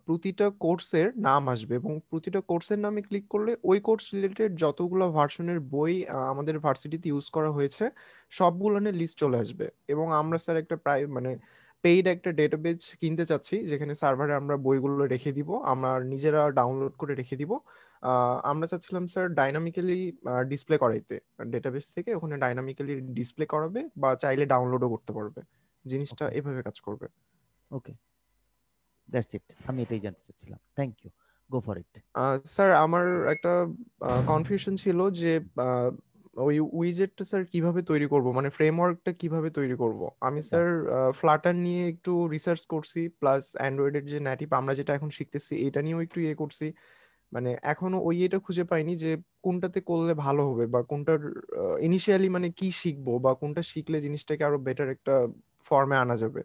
প্রতিটা কোর্সের নাম আসবে, এবং প্রতিটা কোর্সের নামে ক্লিক করলে ওই কোর্স রিলেটেড যতগুলো ভার্সনের বই আমাদের ভার্সিটিতে ইউজ করা হয়েছে সবগুলো নিয়ে লিস্ট চলে আসবে। এবং আমরা স্যার একটা প্রায় মানে পেইড একটা ডেটাবেজ কিনতে চাচ্ছি, যেখানে সার্ভারে আমরা বইগুলো রেখে দিব, আমরা নিজেরা ডাউনলোড করে রেখে দিব। আমরা চাচ্ছিলাম স্যার ডাইনামিক্যালি ডিসপ্লে করাইতে, ডেটাবেস থেকে ওখানে ডাইনামিক্যালি ডিসপ্লে করাবে, বা চাইলে ডাউনলোডও করতে পারবে। জিনিসটা ওকে, এভাবে কাজ করবে। ওকে, দ্যাটস ইট, আমি এটাই জানতে চাচ্ছিলাম। Thank you, go for it. Sir আমার একটা কনফিউশন ছিল যে ওই উইজেটটা স্যার কিভাবে তৈরি করব, মানে ফ্রেমওয়ার্কটা কিভাবে তৈরি করব? আমি আচ্ছা স্যার ফ্লাটার নিয়ে একটু রিসার্চ করছি, প্লাস অ্যান্ড্রয়েডের যে নেটিভ আমরা যেটা এখন শিখতেছি এটা নিয়েও একটু ইয়ে করছি। মানে এখনো ওই এটা খুঁজে পাইনি যে কোনটাতে করলে ভালো হবে, বা কোনটার ইনিশিয়ালি মানে কি শিখবো, বা কোনটা শিখলে জিনিসটাকে আরো বেটার একটা ফর্মে আনা যাবে।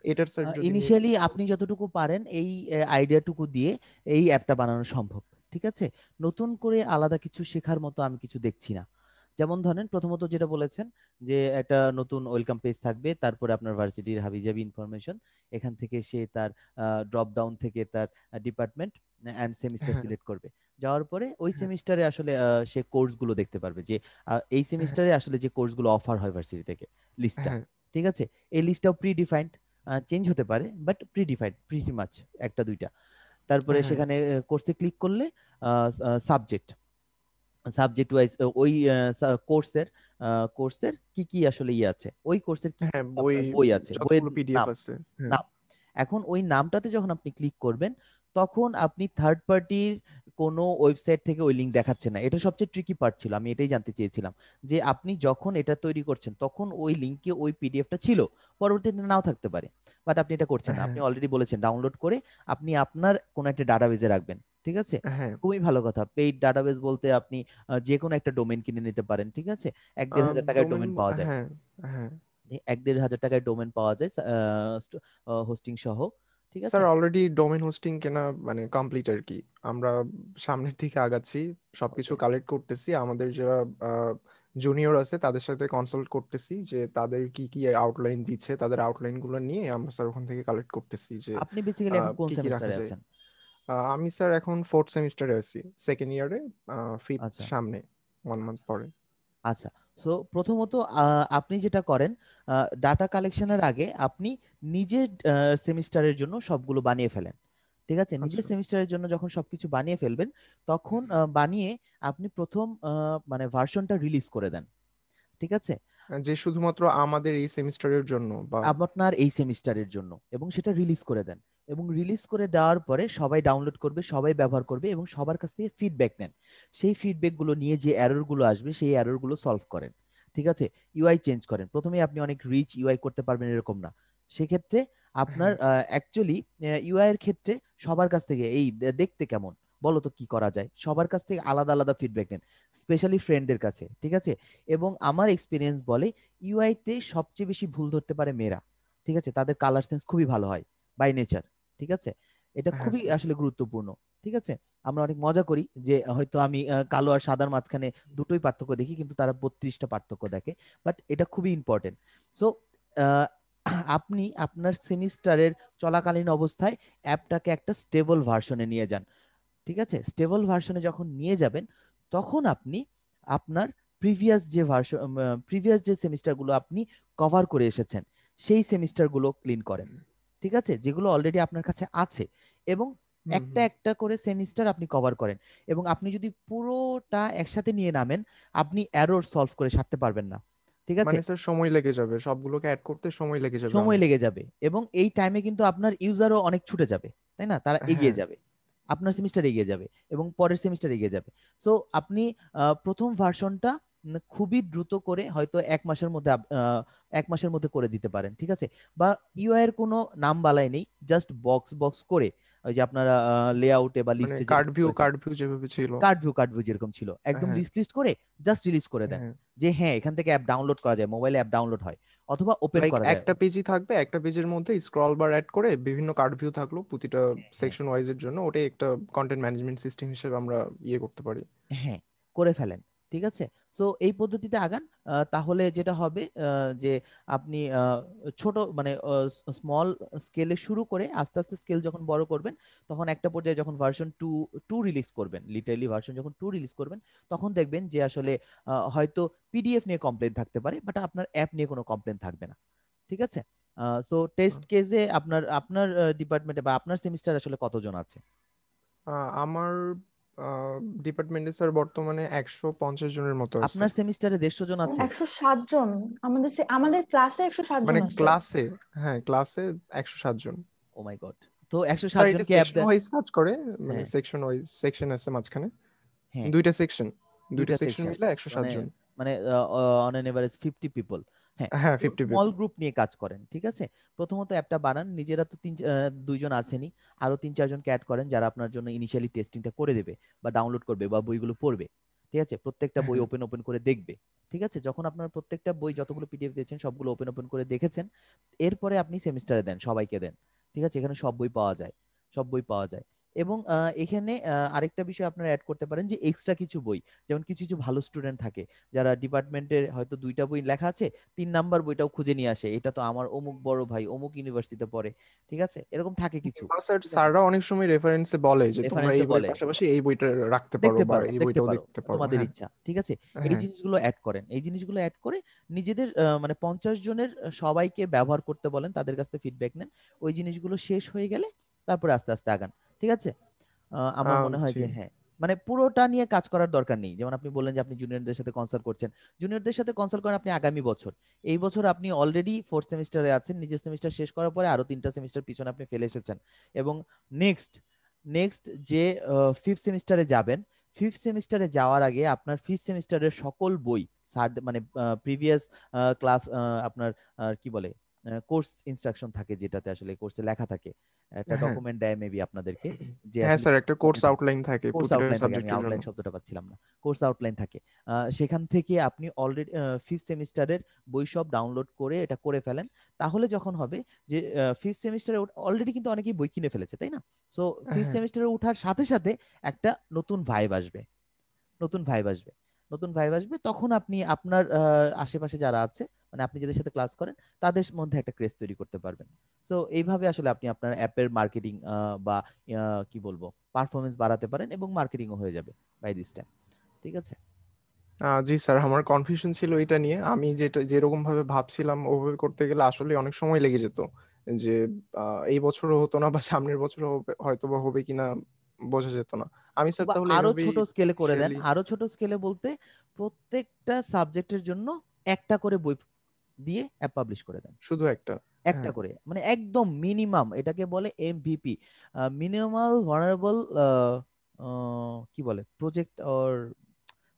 এটার স্যার যদি ইনিশিয়ালি আপনি যতটুকু পারেন এই আইডিয়াটুকু দিয়ে এই অ্যাপটা বানানো সম্ভব। ঠিক আছে, নতুন করে আলাদা কিছু শেখার মতো আমি কিছু দেখছি না। যেমন ধরেন প্রথমত যেটা বলেছেন যে একটা নতুন ওয়েলকাম পেজ থাকবে, তারপরে আপনার ভার্সিটির হাবিজাবি ইনফরমেশন, এখান থেকে সে তার ড্রপ ডাউন থেকে তার ডিপার্টমেন্ট অ্যান্ড সেমিস্টার হ্যাঁ সিলেক্ট করবে। যাওয়ার পরে ওই হ্যাঁ সেমিস্টারে আসলে সে কোর্সগুলো দেখতে পারবে যে এই হ্যাঁ সেমিস্টারে আসলে যে কোর্সগুলো অফার হয় ভার্সিটি থেকে, লিস্টটা। হ্যাঁ ঠিক আছে, এই লিস্টটাও প্রি ডিফাইন্ড, চেঞ্জ হতে পারে but pre defined pretty much একটা দুইটা। তারপরে হ্যাঁ সেখানে কোর্সে ক্লিক করলে সাবজেক্ট সাবজেক্ট ওয়াইজ ওই কোর্সের কোর্সের কি কি আসলে ইয়ে আছে, ওই কোর্সের কি হ্যাঁ, কি বই আপনার বই আছে, বইয়ের যতগুলো পিডিএফ নাম আছে। হ্যাঁ নাম এখন ওই নামটাতে যখন আপনি ক্লিক করবেন তখন আপনি থার্ড পার্টির কোনো ওয়েবসাইট থেকে ওই লিঙ্ক দেখাচ্ছে না। এটা সবচেয়ে ট্রিকি পার্ট ছিল, আমি এটাই জানতে চেয়েছিলাম যে আপনি যখন এটা তৈরি করছেন তখন ওই লিঙ্কে ওই পিডিএফটা ছিল, পরবর্তীতে নাও থাকতে পারে, বাট আপনি এটা করছেন না। হ্যাঁ আপনি অলরেডি বলেছেন ডাউনলোড করে আপনি আপনার কোনো একটা ডাটাবেজে রাখবেন। ঠিক আছে, হ্যাঁ খুবই ভালো কথা। পেইড ডাটাবেজ বলতে আপনি যে কোনো একটা ডোমেন কিনে নিতে পারেন। ঠিক আছে, 1-1.5 হাজার টাকায় ডোমেন। ডোমেন পাওয়া যায়, হ্যাঁ হ্যাঁ 1-1.5 হাজার টাকায় ডোমেন পাওয়া যায় হোস্টিং সহ। ঠিক আছে, স্যার অলরেডি ডোমেন হোস্টিং কেনা মানে কমপ্লিট আর কি। আমরা সামনের দিকে আগাচ্ছি, সবকিছু ওকে। কালেক্ট করতেছি, আমাদের যারা জুনিয়র আছে তাদের সাথে কনসাল্ট করতেছি যে তাদের কি কি আউটলাইন দিচ্ছে, তাদের আউটলাইন গুলো নিয়ে আমরা স্যার ওখান থেকে কালেক্ট করতেছি যে আপনি বেসিক্যালি এখন কোন কি কি রাখা সেমিস্টারে যায়। আছেন? আমি স্যার এখন 4th সেমিস্টারে আছি, সেকেন্ড ইয়ারে, 5th আচ্ছা সামনে 1 মান্থ আচ্ছা পরে। আচ্ছা। সো প্রথমত আপনি যেটা করেন, ডাটা কালেকশনের আগে আপনি নিজের সেমিস্টারের জন্য সবগুলো বানিয়ে ফেলেন। ঠিক আছে, নিজের আচ্ছা, সেমিস্টারের জন্য যখন সবকিছু বানিয়ে ফেলবেন তখন বানিয়ে আপনি প্রথম মানে ভার্সনটা রিলিজ করে দেন। ঠিক আছে, যে শুধুমাত্র আমাদের এই সেমিস্টারের জন্য, বা আপনার এই সেমিস্টারের জন্য, এবং সেটা রিলিজ করে দেন। এবং রিলিজ করে দেওয়ার পরে সবাই ডাউনলোড করবে, সবাই ব্যবহার করবে এবং সবার কাছ থেকে ফিডব্যাক নেন। সেই ফিডব্যাক গুলো নিয়ে যে এরর গুলো আসবে সেই এরর গুলো সলভ করেন। ঠিক আছে, ইউআই চেঞ্জ করেন। প্রথমে আপনি অনেক রিচ ইউআই করতে পারবেন এরকম না। সেক্ষেত্রে আপনার হ্যাঁ অ্যাকচুয়ালি ইউআই এর ক্ষেত্রে সবার কাছ থেকে এই দেখতে কেমন, বলো তো কি করা যায়, সবার কাছ থেকে আলাদা আলাদা ফিডব্যাক নেন, স্পেশালি ফ্রেন্ডদের কাছে। ঠিক আছে, এবং আমার এক্সপিরিয়েন্স বলে ইউআই তে সবচেয়ে বেশি ভুল ধরতে পারে মেয়েরা। ঠিক আছে, তাদের কালার সেন্স খুবই ভালো হয় বাই নেচার। ঠিক আছে, এটা হ্যাঁ খুবই স্যার। আসলে গুরুত্বপূর্ণ। ঠিক আছে, আমরা অনেক মজা করি যে হয়তো আমি কালো আর সাদার মাঝখানে দুটোই পার্থক্য দেখি, কিন্তু তারা 32টা পার্থক্য দেখে, বাট এটা খুবই ইম্পর্টেন্ট। সো আপনি আপনার সেমিস্টারের চলাকালীন অবস্থায় অ্যাপটাকে একটা স্টেবল ভার্সনে নিয়ে যান। ঠিক আছে, স্টেবল ভার্সনে যখন নিয়ে যাবেন তখন আপনি আপনার প্রিভিয়াস যে সেমিস্টারগুলো আপনি কভার করে এসেছেন সেই সেমিস্টারগুলো ক্লিন করেন। ঠিক আছে, যেগুলো অলরেডি আপনার কাছে আছে, এবং হুম একটা হুম। একটা করে সেমিস্টার আপনি কভার করেন। এবং আপনি যদি পুরোটা একসাথে নিয়ে নামেন আপনি এরর সলভ করে সারতে পারবেন না। ঠিক আছে, মানে স্যার সময় লেগে যাবে, সবগুলোকে অ্যাড করতে সময় লেগে যাবে সময় আমার। লেগে যাবে, এবং এই টাইমে কিন্তু আপনার ইউজারও অনেক ছুটে যাবে, তাই না? তারা এগিয়ে হ্যাঁ যাবে, আপনার সেমিস্টার এগিয়ে যাবে এবং পরের সেমিস্টার এগিয়ে যাবে। সো আপনি প্রথম ভার্সনটা খুবই দ্রুত করে হয়তো 1 মাসের মধ্যে 1 মাসের মধ্যে করে দিতে পারেন। ঠিক আছে, বা ইউআই এর কোনো নাম বালাই নেই, জাস্ট বক্স বক্স করে ওই যে আপনারা লেআউটে বা মানে লিস্টে কার্ড যেরকম ভিউ করেছেন, যেভাবে ছিল। কার্ড ভিউ যেরকম ছিল একদম হ্যাঁ লিস্ট করে জাস্ট রিলিজ করে দেন, হ্যাঁ, যে হ্যাঁ এখান থেকে অ্যাপ ডাউনলোড করা যায়, মোবাইলে অ্যাপ ডাউনলোড হয় অথবা ওপেন লাইক করা যায়। একটা পেজই থাকবে, একটা পেজের মধ্যে স্ক্রল বার অ্যাড করে বিভিন্ন কার্ড ভিউ থাকলো প্রতিটা হ্যাঁ সেকশন ওয়াইজ এর জন্য, ওটাই একটা কন্টেন্ট ম্যানেজমেন্ট সিস্টেম হিসেবে আমরা ইয়ে করতে পারি। হ্যাঁ করে ফেলেন। ঠিক আছে, সো এই পদ্ধতিতে আগান। তাহলে যেটা হবে যে আপনি ছোট মানে স্মল স্কেলে শুরু করে আস্তে আস্তে স্কেল যখন বড় করবেন তখন একটা পর্যায়ে যখন ভার্সন টু টু রিলিজ করবেন, লিটারালি ভার্সন যখন 2 রিলিজ করবেন তখন দেখবেন যে আসলে হয়তো পিডিএফ নিয়ে কমপ্লেন থাকতে পারে বাট আপনার অ্যাপ নিয়ে কোনো কমপ্লেন থাকবে না। ঠিক আছে, সো টেস্ট কেসে আপনার আপনার ডিপার্টমেন্টে বা আপনার সেমিস্টার আসলে কতজন আছে? আমার ডিপার্টমেন্টে স্যার বর্তমানে 150 জনের মতো আছে। আপনার সেমিস্টারে 150 জন আছে? 107 জন। আমাদের ক্লাসে 107 জন মানে আছে। ক্লাসে, হ্যাঁ ক্লাসে 107 জন। ও মাই গড, তো 107 স্যার এটা জনকে অ্যাপ সেকশন ওয়াইজ কাজ করে, মানে হ্যাঁ সেকশন ওয়াইজ সেকশন আছে মাঝখানে, হ্যাঁ দুইটা সেকশন দুইটা সেকশন সেকশন, মিলে 107 মানে জন। মানে অন এন এভারেজ 50 পিপল। হ্যাঁ, হ্যাঁ, তো 50 স্মল পিপল। গ্রুপ নিয়ে কাজ করেন, ঠিক আছে। প্রথমত অ্যাপটা বানান, নিজেরা তো দুইজন আছেনই, আরো 3-4জনকে অ্যাড করেন যারা আপনার জন্য ইনিশিয়ালি টেস্টিংটা করে দেবে বা ডাউনলোড করবে বা বইগুলো পড়বে, ঠিক আছে। প্রত্যেকটা বই হ্যাঁ ওপেন করে দেখবে, ঠিক আছে। যখন আপনার প্রত্যেকটা বই যতগুলো পিডিএফ দিয়েছেন সবগুলো ওপেন করে দেখেছেন, এরপরে আপনি সেমিস্টারে দেন, সবাইকে দেন, ঠিক আছে। এখানে সব বই পাওয়া যায়, সব বই পাওয়া যায়। এবং এখানে আরেকটা বিষয় আপনারা অ্যাড করতে পারেন যে এক্সট্রা কিছু বই, যেমন কিছু কিছু ভালো স্টুডেন্ট থাকে যারা ডিপার্টমেন্টের হয়তো 2টা বই লেখা আছে, 3 নাম্বার বইটাও খুঁজে নিয়ে আসে, এটা তো আমার অমুক বড় ভাই অমুক ইউনিভার্সিটিতে পড়ে, ঠিক আছে, এরকম থাকে কিছু, স্যার, ঠিক আছে। স্যাররা অনেক সময় রেফারেন্সে বলে যে তোমরা রেফারেন্সে এই বইয়ের বলে পাশাপাশি এই বইটা রাখতে পারো দেখতে বা পারো, এই দেখতে বইটাও পারো, দেখতে পারো। তোমাদের হ্যাঁ ইচ্ছা, ঠিক আছে। এই হ্যাঁ জিনিসগুলো অ্যাড করেন, এই জিনিসগুলো অ্যাড করে নিজেদের মানে 50 জনের সবাইকে ব্যবহার করতে বলেন, তাদের কাছ থেকে ফিডব্যাক নেন। ওই জিনিসগুলো শেষ হয়ে গেলে তারপরে আস্তে আস্তে আগান, ঠিক আছে। আমার মনে হয় জি। যে হ্যাঁ, মানে পুরোটা নিয়ে কাজ করার দরকার নেই। যেমন আপনি বললেন যে আপনি জুনিয়রদের সাথে কনসাল্ট করছেন, জুনিয়রদের সাথে কনসাল্ট করেন আপনি আগামী বছর। এই বছর আপনি অলরেডি 4th সেমিস্টারে আছেন, নিজের সেমিস্টার শেষ করার পরে আরো 3টা সেমিস্টার পিছনে আপনি ফেলে এসেছেন, এবং নেক্সট নেক্সট যে 5th সেমিস্টারে যাবেন, 5th সেমিস্টারে যাওয়ার আগে আপনার 5th সেমিস্টারের সকল বই মানে প্রিভিয়াস ক্লাস, আপনার কি বলে কোর্স ইনস্ট্রাকশন থাকে, যেটাতে আসলে কোর্সে লেখা থাকে, একটা হ্যাঁ ডকুমেন্ট দেয় মেবি আপনাদেরকে, যে হ্যাঁ আসলে স্যার, একটা কোর্স আউটলাইন থাকে কোর্স প্রতিটা আউটলাইন থাকে, আমি সাবজেক্টের জন্য। আউটলাইন শব্দটা পাচ্ছিলাম না, কোর্স আউটলাইন থাকে। সেখান থেকে আপনি অলরেডি 5th সেমিস্টারের বই সব ডাউনলোড করে এটা করে ফেলেন। তাহলে যখন হবে যে 5th সেমিস্টারে অলরেডি কিন্তু অনেকেই বই কিনে ফেলেছে, তাই না? সো 5th হ্যাঁ সেমিস্টারে ওঠার সাথে সাথে একটা নতুন ভাইব আসবে, নতুন ভাইব আসবে, নতুন ভাইব আসবে। তখন আপনি আপনার আশেপাশে যারা আছে, মানে আপনি যাদের সাথে ক্লাস করেন, তাদের মধ্যে একটা ক্রেজ তৈরি করতে পারবেন। সো এইভাবে আসলে আপনি আপনার অ্যাপের মার্কেটিং বা কি বলবো পারফরমেন্স বাড়াতে পারেন, এবং মার্কেটিংও হয়ে যাবে বাই দিস টাইম, ঠিক আছে। জি স্যার, আমার কনফিউশন ছিল এটা নিয়ে। আমি যেটা যেরকম ভাবে ভাবছিলাম ওভাবে করতে গেলে আসলে অনেক সময় লেগে যেত, যে এই বছরও হতো না বা সামনের বছরও হয়তো বা হবে কিনা বোঝা যেত না। আমি স্যার বা তাহলে আরো এভাবেই ছোট স্কেলে করে দেন, ইনিশিয়ালি আরো ছোট স্কেলে বলতে প্রত্যেকটা সাবজেক্টের জন্য একটা করে বই দিয়ে অ্যাপ পাবলিশ করে দেন, শুধু একটা। একটা হ্যাঁ করে, মানে একদম মিনিমাম, এটাকে বলে এমভিপি, মিনিমাল ভার্নারেবল, কি বলে প্রজেক্ট অর,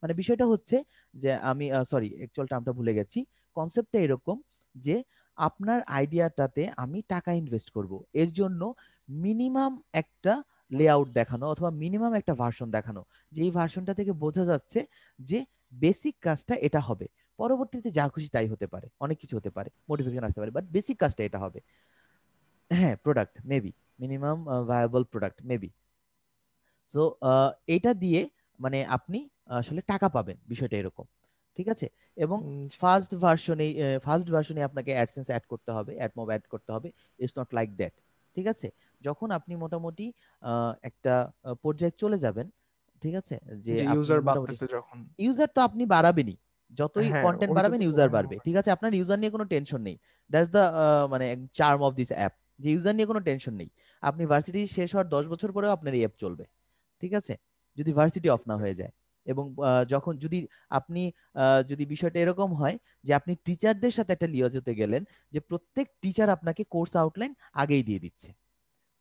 মানে বিষয়টা হচ্ছে যে আমি সরি অ্যাকচুয়াল টার্মটা ভুলে গেছি। কনসেপ্টটা এরকম যে আপনার আইডিয়াটাতে আমি টাকা ইনভেস্ট করব, এর জন্য মিনিমাম একটা লেআউট দেখানো অথবা মিনিমাম একটা ভার্সন দেখানো, যে এই ভার্সনটা থেকে বোঝা যাচ্ছে যে বেসিক কাজটা এটা হবে, পরবর্তীতে যা খুশি তাই হতে পারে, অনেক কিছু হতে পারে, মডিফিকেশন আসতে পারে, বাট বেসিক কাজটা এটা হবে। হ্যাঁ, product maybe, minimum viable product maybe. So এটা দিয়ে মানে আপনি আসলে টাকা পাবেন, বিষয়টা এরকম, ঠিক আছে। এবং জি স্যার। ফার্স্ট ভার্সনে আপনাকে অ্যাডসেন্স অ্যাড করতে হবে, অ্যাডমোব অ্যাড করতে হবে, ইটস নট লাইক দ্যাট, ঠিক আছে। যখন আপনি মোটামুটি একটা পর্যায়ে চলে যাবেন, ঠিক আছে, যে যে আপনি ইউজার মোটামুটি বাড়তেছে যখন। ইউজার তো আপনি বাড়াবেনই, যতই হ্যাঁ কন্টেন্ট ওইটা বাড়াবেন তো ইউজার হ্যাঁ বাড়বে, ঠিক আছে। আপনার ইউজার নিয়ে কোনো টেনশন নেই, দ্যাটস দ্য মানে চার্ম অফ দিস অ্যাপ, যে ইউজার নিয়ে কোনো টেনশন নেই। আপনি ভার্সিটি শেষ হওয়ার 10 বছর পরেও আপনার এই অ্যাপ চলবে, ঠিক আছে, যদি ভার্সিটি অফ না হয়ে যায়। এবং যখন যদি আপনি যদি বিষয়টা এরকম হয় যে আপনি টিচারদের সাথে একটা লিয়াজতে গেলেন, যে প্রত্যেক টিচার আপনাকে কোর্স আউটলাইন আগেই দিয়ে দিচ্ছে,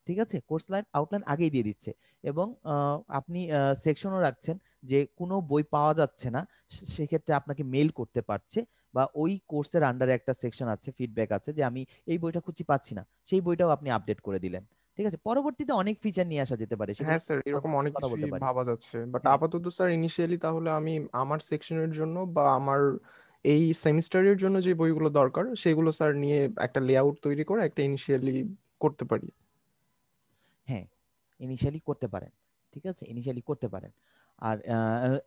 ঠিক আছে, কোর্স আউটলাইন আগেই দিয়ে দিচ্ছে, এবং আপনি সেকশনও রাখছেন যে কোনো বই পাওয়া যাচ্ছে না, সেক্ষেত্রে আপনাকে মেইল করতে পারছে, বা ওই কোর্সের আন্ডারে একটা সেকশন আছে, ফিডব্যাক আছে, যে আমি এই বইটা খুঁজে পাচ্ছি না, সেই বইটাও আপনি আপডেট করে দিলেন, ঠিক আছে। পরবর্তীতে অনেক ফিচার নিয়ে আসা যেতে পারে, সেগুলো হ্যাঁ স্যার, এরকম অনেক কথা কিছুই বলতে পারি। ভাবা যাচ্ছে, বাট হ্যাঁ, আপাতত স্যার ইনিশিয়ালি তাহলে আমি আমার সেকশনের জন্য বা আমার এই সেমিস্টারের জন্য যে বইগুলো দরকার সেগুলো স্যার নিয়ে একটা লেআউট তৈরি করে একটা ইনিশিয়ালি করতে পারি। হ্যাঁ, ইনিশিয়ালি করতে পারেন, ঠিক আছে, ইনিশিয়ালি করতে পারেন। আর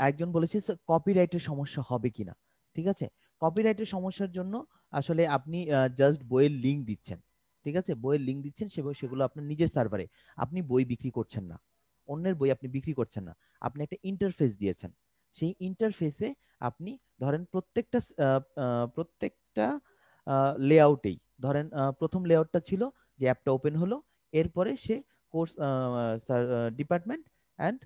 একজন বলেছে কপিরাইটের সমস্যা হবে কিনা, ঠিক আছে। কপিরাইটের সমস্যার জন্য আসলে আপনি জাস্ট বইয়ের লিঙ্ক দিচ্ছেন, ঠিক আছে, বইয়ের লিঙ্ক দিচ্ছেন, সেগুলো আপনার নিজের সার্ভারে, আপনি বই বিক্রি করছেন না, অন্যের বই আপনি বিক্রি করছেন না, আপনি একটা ইন্টারফেস দিয়েছেন। সেই ইন্টারফেসে আপনি ধরেন প্রত্যেকটা লেআউটেই ধরেন প্রথম লেআউটটা ছিল যে অ্যাপটা ওপেন হলো, এরপরে সে course department and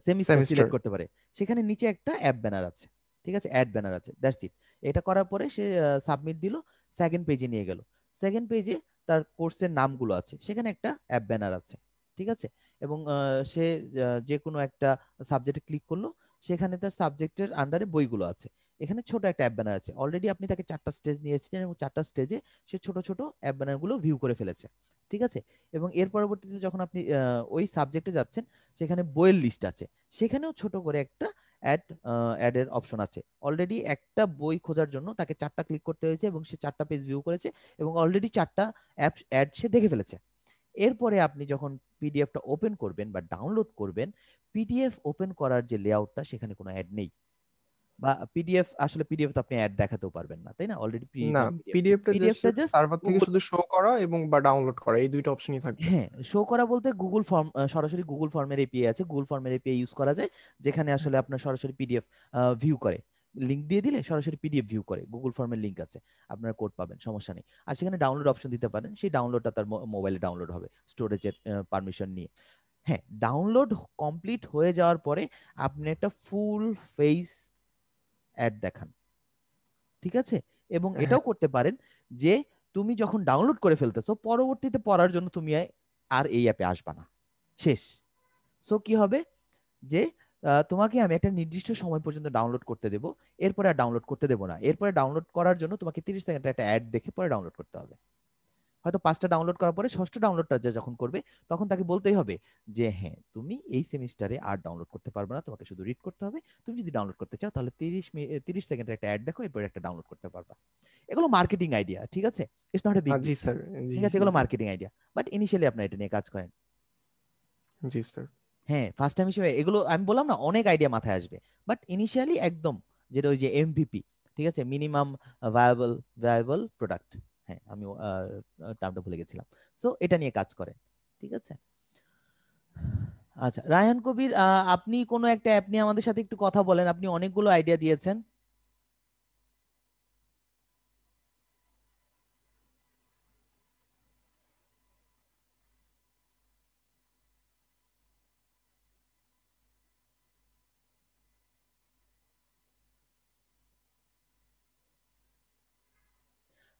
semester semester. Select করতে পারে, সেখানে নিচে একটা অ্যাপ ব্যানার আছে, ঠিক আছে, অ্যাড ব্যানার আছে, দ্যাটস ইট। এটা করার পরে সে সাবমিট দিল, সেকেন্ড পেজে নিয়ে গেল, সেকেন্ড পেজে তার কোর্সের নামগুলো আছে, সেখানে একটা অ্যাপ ব্যানার আছে, ঠিক আছে। এবং সে যে কোনো একটা সাবজেক্টে ক্লিক করলো, সেখানে তার সাবজেক্টের আন্ডারে বইগুলো আছে। এখানে ছোট একটা অ্যাপ ব্যানার আছে, অলরেডি আপনি তাকে 4টা স্টেজ নিয়ে এসেছেন এবং 4টা স্টেজে সে ছোট ছোট অ্যাপ ব্যানারগুলো ভিউ করে ফেলেছে, ঠিক আছে। এবং এর পরবর্তীতে যখন আপনি ওই সাবজেক্টে যাচ্ছেন, সেখানে বইয়ের লিস্ট আছে, সেখানেও ছোট করে একটা অ্যাডের অপশন আছে। অলরেডি একটা বই খোঁজার জন্য তাকে 4টা ক্লিক করতে হয়েছে এবং সে 4টা পেজ ভিউ করেছে এবং অলরেডি 4টা অ্যাড সে দেখে ফেলেছে। এরপরে আপনি যখন পিডিএফটা ওপেন করবেন বা ডাউনলোড করবেন, পিডিএফ ওপেন করার যে লেআউটটা, সেখানে কোনো অ্যাড নেই। বা পিডিএফ, আসলে পিডিএফ তো আপনি অ্যাড দেখাতেও পারবেন না, তাই না? অলরেডি না, পিডিএফটা পিডিএফটা জাস্ট সার্ভার থেকে গুগল, শুধু শো করা এবং বা ডাউনলোড করা, এই দুইটা অপশনই থাকবে। হ্যাঁ, শো করা বলতে গুগল ফর্ম, সরাসরি গুগল ফর্মের এপিআই আছে, গুগল ফর্মের এপিআই ইউজ করা যায়, যেখানে আসলে আপনার সরাসরি পিডিএফ ভিউ করে, লিংক দিয়ে দিলে সরাসরি পিডিএফ ভিউ করে, গুগল ফর্মের লিংক আছে, আপনার কোড পাবেন, সমস্যা নেই। আর সেখানে ডাউনলোড অপশন দিতে পারেন, সেই ডাউনলোডটা তার মোবাইলে ডাউনলোড হবে স্টোরেজের পারমিশন নিয়ে। হ্যাঁ, ডাউনলোড কমপ্লিট হয়ে যাওয়ার পরে আপনি একটা ফুল ফেস অ্যাড দেখান, ঠিক আছে। এবং এটাও করতে পারেন যে তুমি যখন ডাউনলোড করে ফেলতেছো, পরবর্তীতে পড়ার জন্য তুমি আর এই অ্যাপে আসবা না, শেষ। সো কি হবে যে তোমাকে আমি একটা নির্দিষ্ট সময় পর্যন্ত ডাউনলোড করতে দেব, এরপরে আর ডাউনলোড করতে দেবো না। এরপরে ডাউনলোড করার জন্য তোমাকে 30 সেকেন্ডের একটা অ্যাড দেখে পরে ডাউনলোড করতে হবে। হয়তো 5টা ডাউনলোড করার পরে 6ষ্ঠ ডাউনলোডটা যখন করবে, তখন তাকে বলতেই হবে যে হ্যাঁ, তুমি এই সেমিস্টারে আর ডাউনলোড করতে পারবে না, তোমাকে শুধু রিড করতে হবে। তুমি যদি ডাউনলোড করতে চাও তাহলে 30 সেকেন্ডের একটা অ্যাড দেখো, এরপরে একটা ডাউনলোড করতে পারবা। এগুলো মার্কেটিং আইডিয়া, ঠিক আছে, ইটস নট এ বিগ জি স্যার, জি ঠিক আছে, জি এগুলো জি মার্কেটিং আইডিয়া, বাট ইনিশিয়ালি আপনারা এটা নিয়ে কাজ করেন। জি স্যার। হ্যাঁ, ফার্স্ট টাইম হিসেবে এগুলো আমি বললাম না, অনেক আইডিয়া মাথায় আসবে, বাট ইনিশিয়ালি একদম যেটা ওই যে এমভিপি, ঠিক আছে, মিনিমাম ভায়াবল প্রোডাক্ট, হ্যাঁ আমি টার্মটা ভুলে গেছিলাম। সো এটা নিয়ে কাজ করেন, ঠিক আছে। আচ্ছা রায়হান কবির, আপনি কোনো একটা অ্যাপ নিয়ে আমাদের সাথে একটু কথা বলেন, আপনি অনেকগুলো আইডিয়া দিয়েছেন।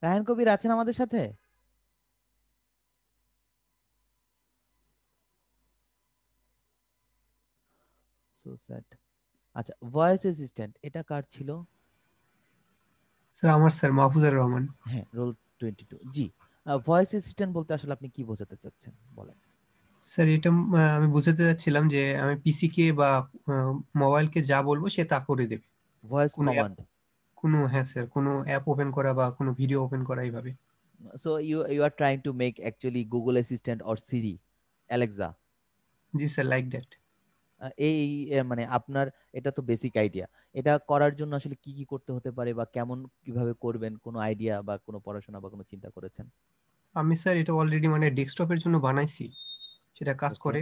রায়হান কবির আছেন আমাদের সাথে? So sad. আচ্ছা, ভয়েস অ্যাসিস্ট্যান্ট এটা কার ছিল? স্যার আমার স্যার মাহফুজুর রহমান। হ্যাঁ, রোল 22, জি। ভয়েস অ্যাসিস্ট্যান্ট বলতে আসলে আপনি কি বোঝাতে চাচ্ছেন বলেন। স্যার এটা আমি বোঝাতে চাচ্ছিলাম যে আমি পিসি কে বা মোবাইলকে যা বলবো সে তা করে দেবে। ভয়েস কোনো অ্যাপ, কমান্ড। হ্যাঁ স্যার, কোনো অ্যাপ ওপেন করা বা কোনো ভিডিও ওপেন করা এইভাবে। So you are trying to make actually Google Assistant or Siri, Alexa. G sir, like that. এই মানে আপনার এটা তো বেসিক আইডিয়া। এটা করার জন্য আসলে কি কি করতে হতে পারে বা কেমন কিভাবে করবেন, কোনো আইডিয়া বা কোনো পড়াশোনা বা কোনো চিন্তা করেছেন? আমি স্যার এটা অলরেডি মানে ডেস্কটপের জন্য বানাইছি, সেটা কাজ ওকে করে।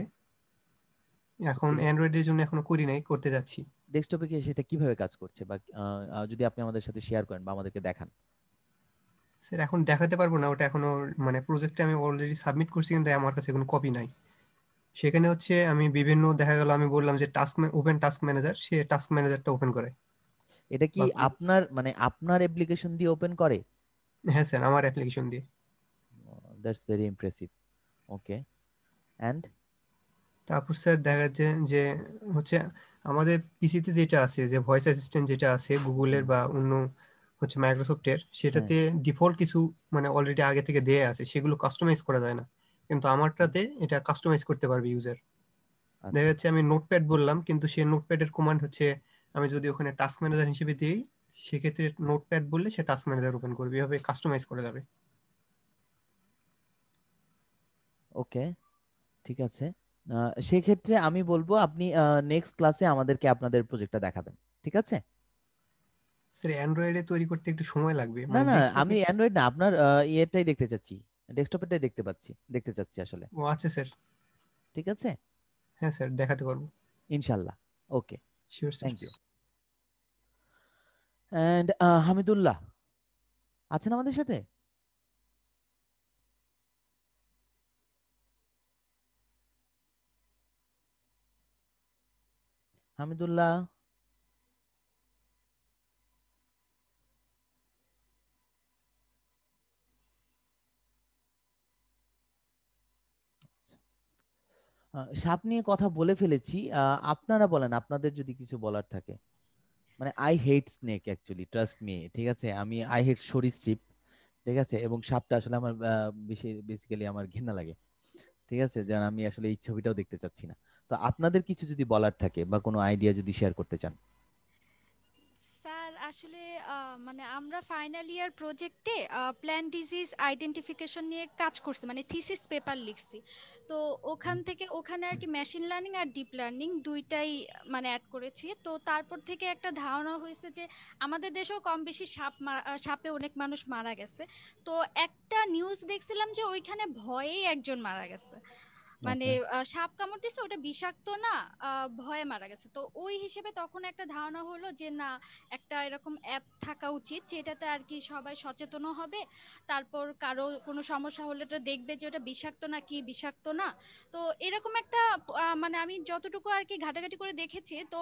এখন ওকে, অ্যান্ড্রয়েডের জন্য এখনো করি নাই, করতে যাচ্ছি। ডেস্কটপে কি সেটা কিভাবে কাজ করছে বা যদি আপনি আমাদের সাথে শেয়ার করেন বা আমাদেরকে দেখান। স্যার এখন দেখাতে পারবো না, ওটা এখনো মানে প্রজেক্টে আমি অলরেডি সাবমিট করছি, কিন্তু আমার কাছে কোনো কপি নাই। সেখানে হচ্ছে আমি বিভিন্ন, দেখা গেল আমি বললাম যে ওপেন টাস্ক ম্যানেজার, সে টাস্ক ম্যানেজারটা ওপেন করে। এটা কি বা আপনার মানে আপনার অ্যাপ্লিকেশন দিয়ে ওপেন করে? হ্যাঁ স্যার, আমার অ্যাপ্লিকেশন দিয়ে। That's very impressive. Okay, and তারপর স্যার দেখা যাচ্ছে যে হচ্ছে আমাদের পিসিতে যেটা আছে, যে ভয়েস অ্যাসিস্ট্যান্ট যেটা আছে গুগলের বা অন্য হচ্ছে মাইক্রোসফটের, হ্যাঁ সেটাতে ডিফল্ট কিছু মানে অলরেডি আগে থেকে দেয়া আছে, সেগুলো কাস্টমাইজ করা যায় না। কিন্তু আমারটাতে এটা কাস্টমাইজ করতে পারবে ইউজার। দেখা আচ্ছা যাচ্ছে আমি নোটপ্যাড বললাম, কিন্তু সে নোটপ্যাডের কমান্ড হচ্ছে আমি যদি ওখানে টাস্ক ম্যানেজার হিসেবে দিই, সেক্ষেত্রে নোটপ্যাড বললে সে টাস্ক ম্যানেজার ওপেন করবে, এভাবে কাস্টমাইজ করা যাবে। ওকে, ঠিক আছে। সেক্ষেত্রে আমি বলবো আপনি নেক্সট ক্লাসে আমাদেরকে আপনাদের প্রজেক্টটা দেখাবেন, ঠিক আছে? স্যার অ্যান্ড্রয়েডে তৈরি করতে একটু সময় লাগবে, না মানে না, ডেস্কটপে। আমি অ্যান্ড্রয়েড না, আপনার ইয়েটাই দেখতে চাচ্ছি, ডেস্কটপেরটাই দেখতে চাচ্ছি আসলে, ও আচ্ছা স্যার। ঠিক আছে, হ্যাঁ স্যার, দেখাতে পারবো। ইনশাল্লাহ। Okay, sure sir. Thank you. And Hamidullah আছেন আমাদের সাথে? হামিদুল্লাহ, সাপ নিয়ে কথা বলে ফেলেছি, আপনারা বলেন আপনাদের যদি কিছু বলার থাকে। মানে I hate snake actually, trust me, ঠিক আছে, আমি আই হেট সরীসৃপ, ঠিক আছে, এবং সাপটা আসলে আমার বেসিক্যালি আমার ঘৃণা লাগে, ঠিক আছে, যেন আমি আসলে এই ছবিটাও দেখতে চাচ্ছি না। তো আপনাদের কিছু যদি বলার থাকে বা কোনো আইডিয়া যদি শেয়ার করতে চান। স্যার আসলে মানে আমরা ফাইনাল ইয়ার প্রজেক্টে প্ল্যান্ট ডিজিজ আইডেন্টিফিকেশন নিয়ে কাজ করছি, মানে থিসিস পেপার লিখছি। তো ওখান থেকে ওখানে আর কি মেশিন লার্নিং আর ডিপ লার্নিং দুইটাই মানে অ্যাড করেছি। তো তারপর থেকে একটা ধারণা হয়েছে যে আমাদের দেশেও কম বেশি সাপে অনেক মানুষ মারা গেছে। তো একটা নিউজ দেখছিলাম যে ওইখানে ভয়েই একজন মারা গেছে, মানে সাপ কামড় দিছে, ওটা বিষাক্ত না, ভয়ে মারা গেছে। তো ওই হিসেবে তখন একটা ধারণা হলো যে না, একটা এরকম অ্যাপ থাকা উচিত যেটাতে আর কি সবাই সচেতনও হবে, তারপর কারো কোনো সমস্যা হলে তো দেখবে যে ওটা বিষাক্ত না কি বিষাক্ত না। তো এরকম একটা মানে আমি যতটুকু আর কি ঘাটাঘাটি করে দেখেছি, তো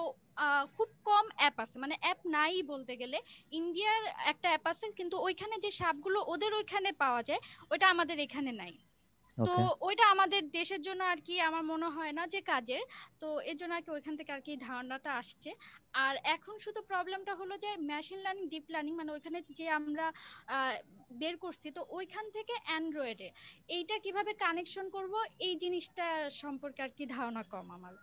খুব কম অ্যাপ আছে, মানে অ্যাপ নাই বলতে গেলে। ইন্ডিয়ার একটা অ্যাপ আছে, কিন্তু ওইখানে যে সাপগুলো ওদের ওইখানে পাওয়া যায় ওটা আমাদের এখানে নাই। তো ওকে, ওইটা আমাদের দেশের জন্য আর কি আমার মনে হয় না যে কাজের। তো এর জন্য আর কি ওইখান থেকে আর কি ধারণাটা আসছে। আর এখন শুধু প্রবলেমটা হলো যে মেশিন লার্নিং ডিপ লার্নিং মানে ওইখানে যে আমরা বের করছি, তো ওইখান থেকে অ্যান্ড্রয়েডে এইটা কিভাবে কানেকশন করব এই জিনিসটা সম্পর্কে আর কি ধারণা কম আমার।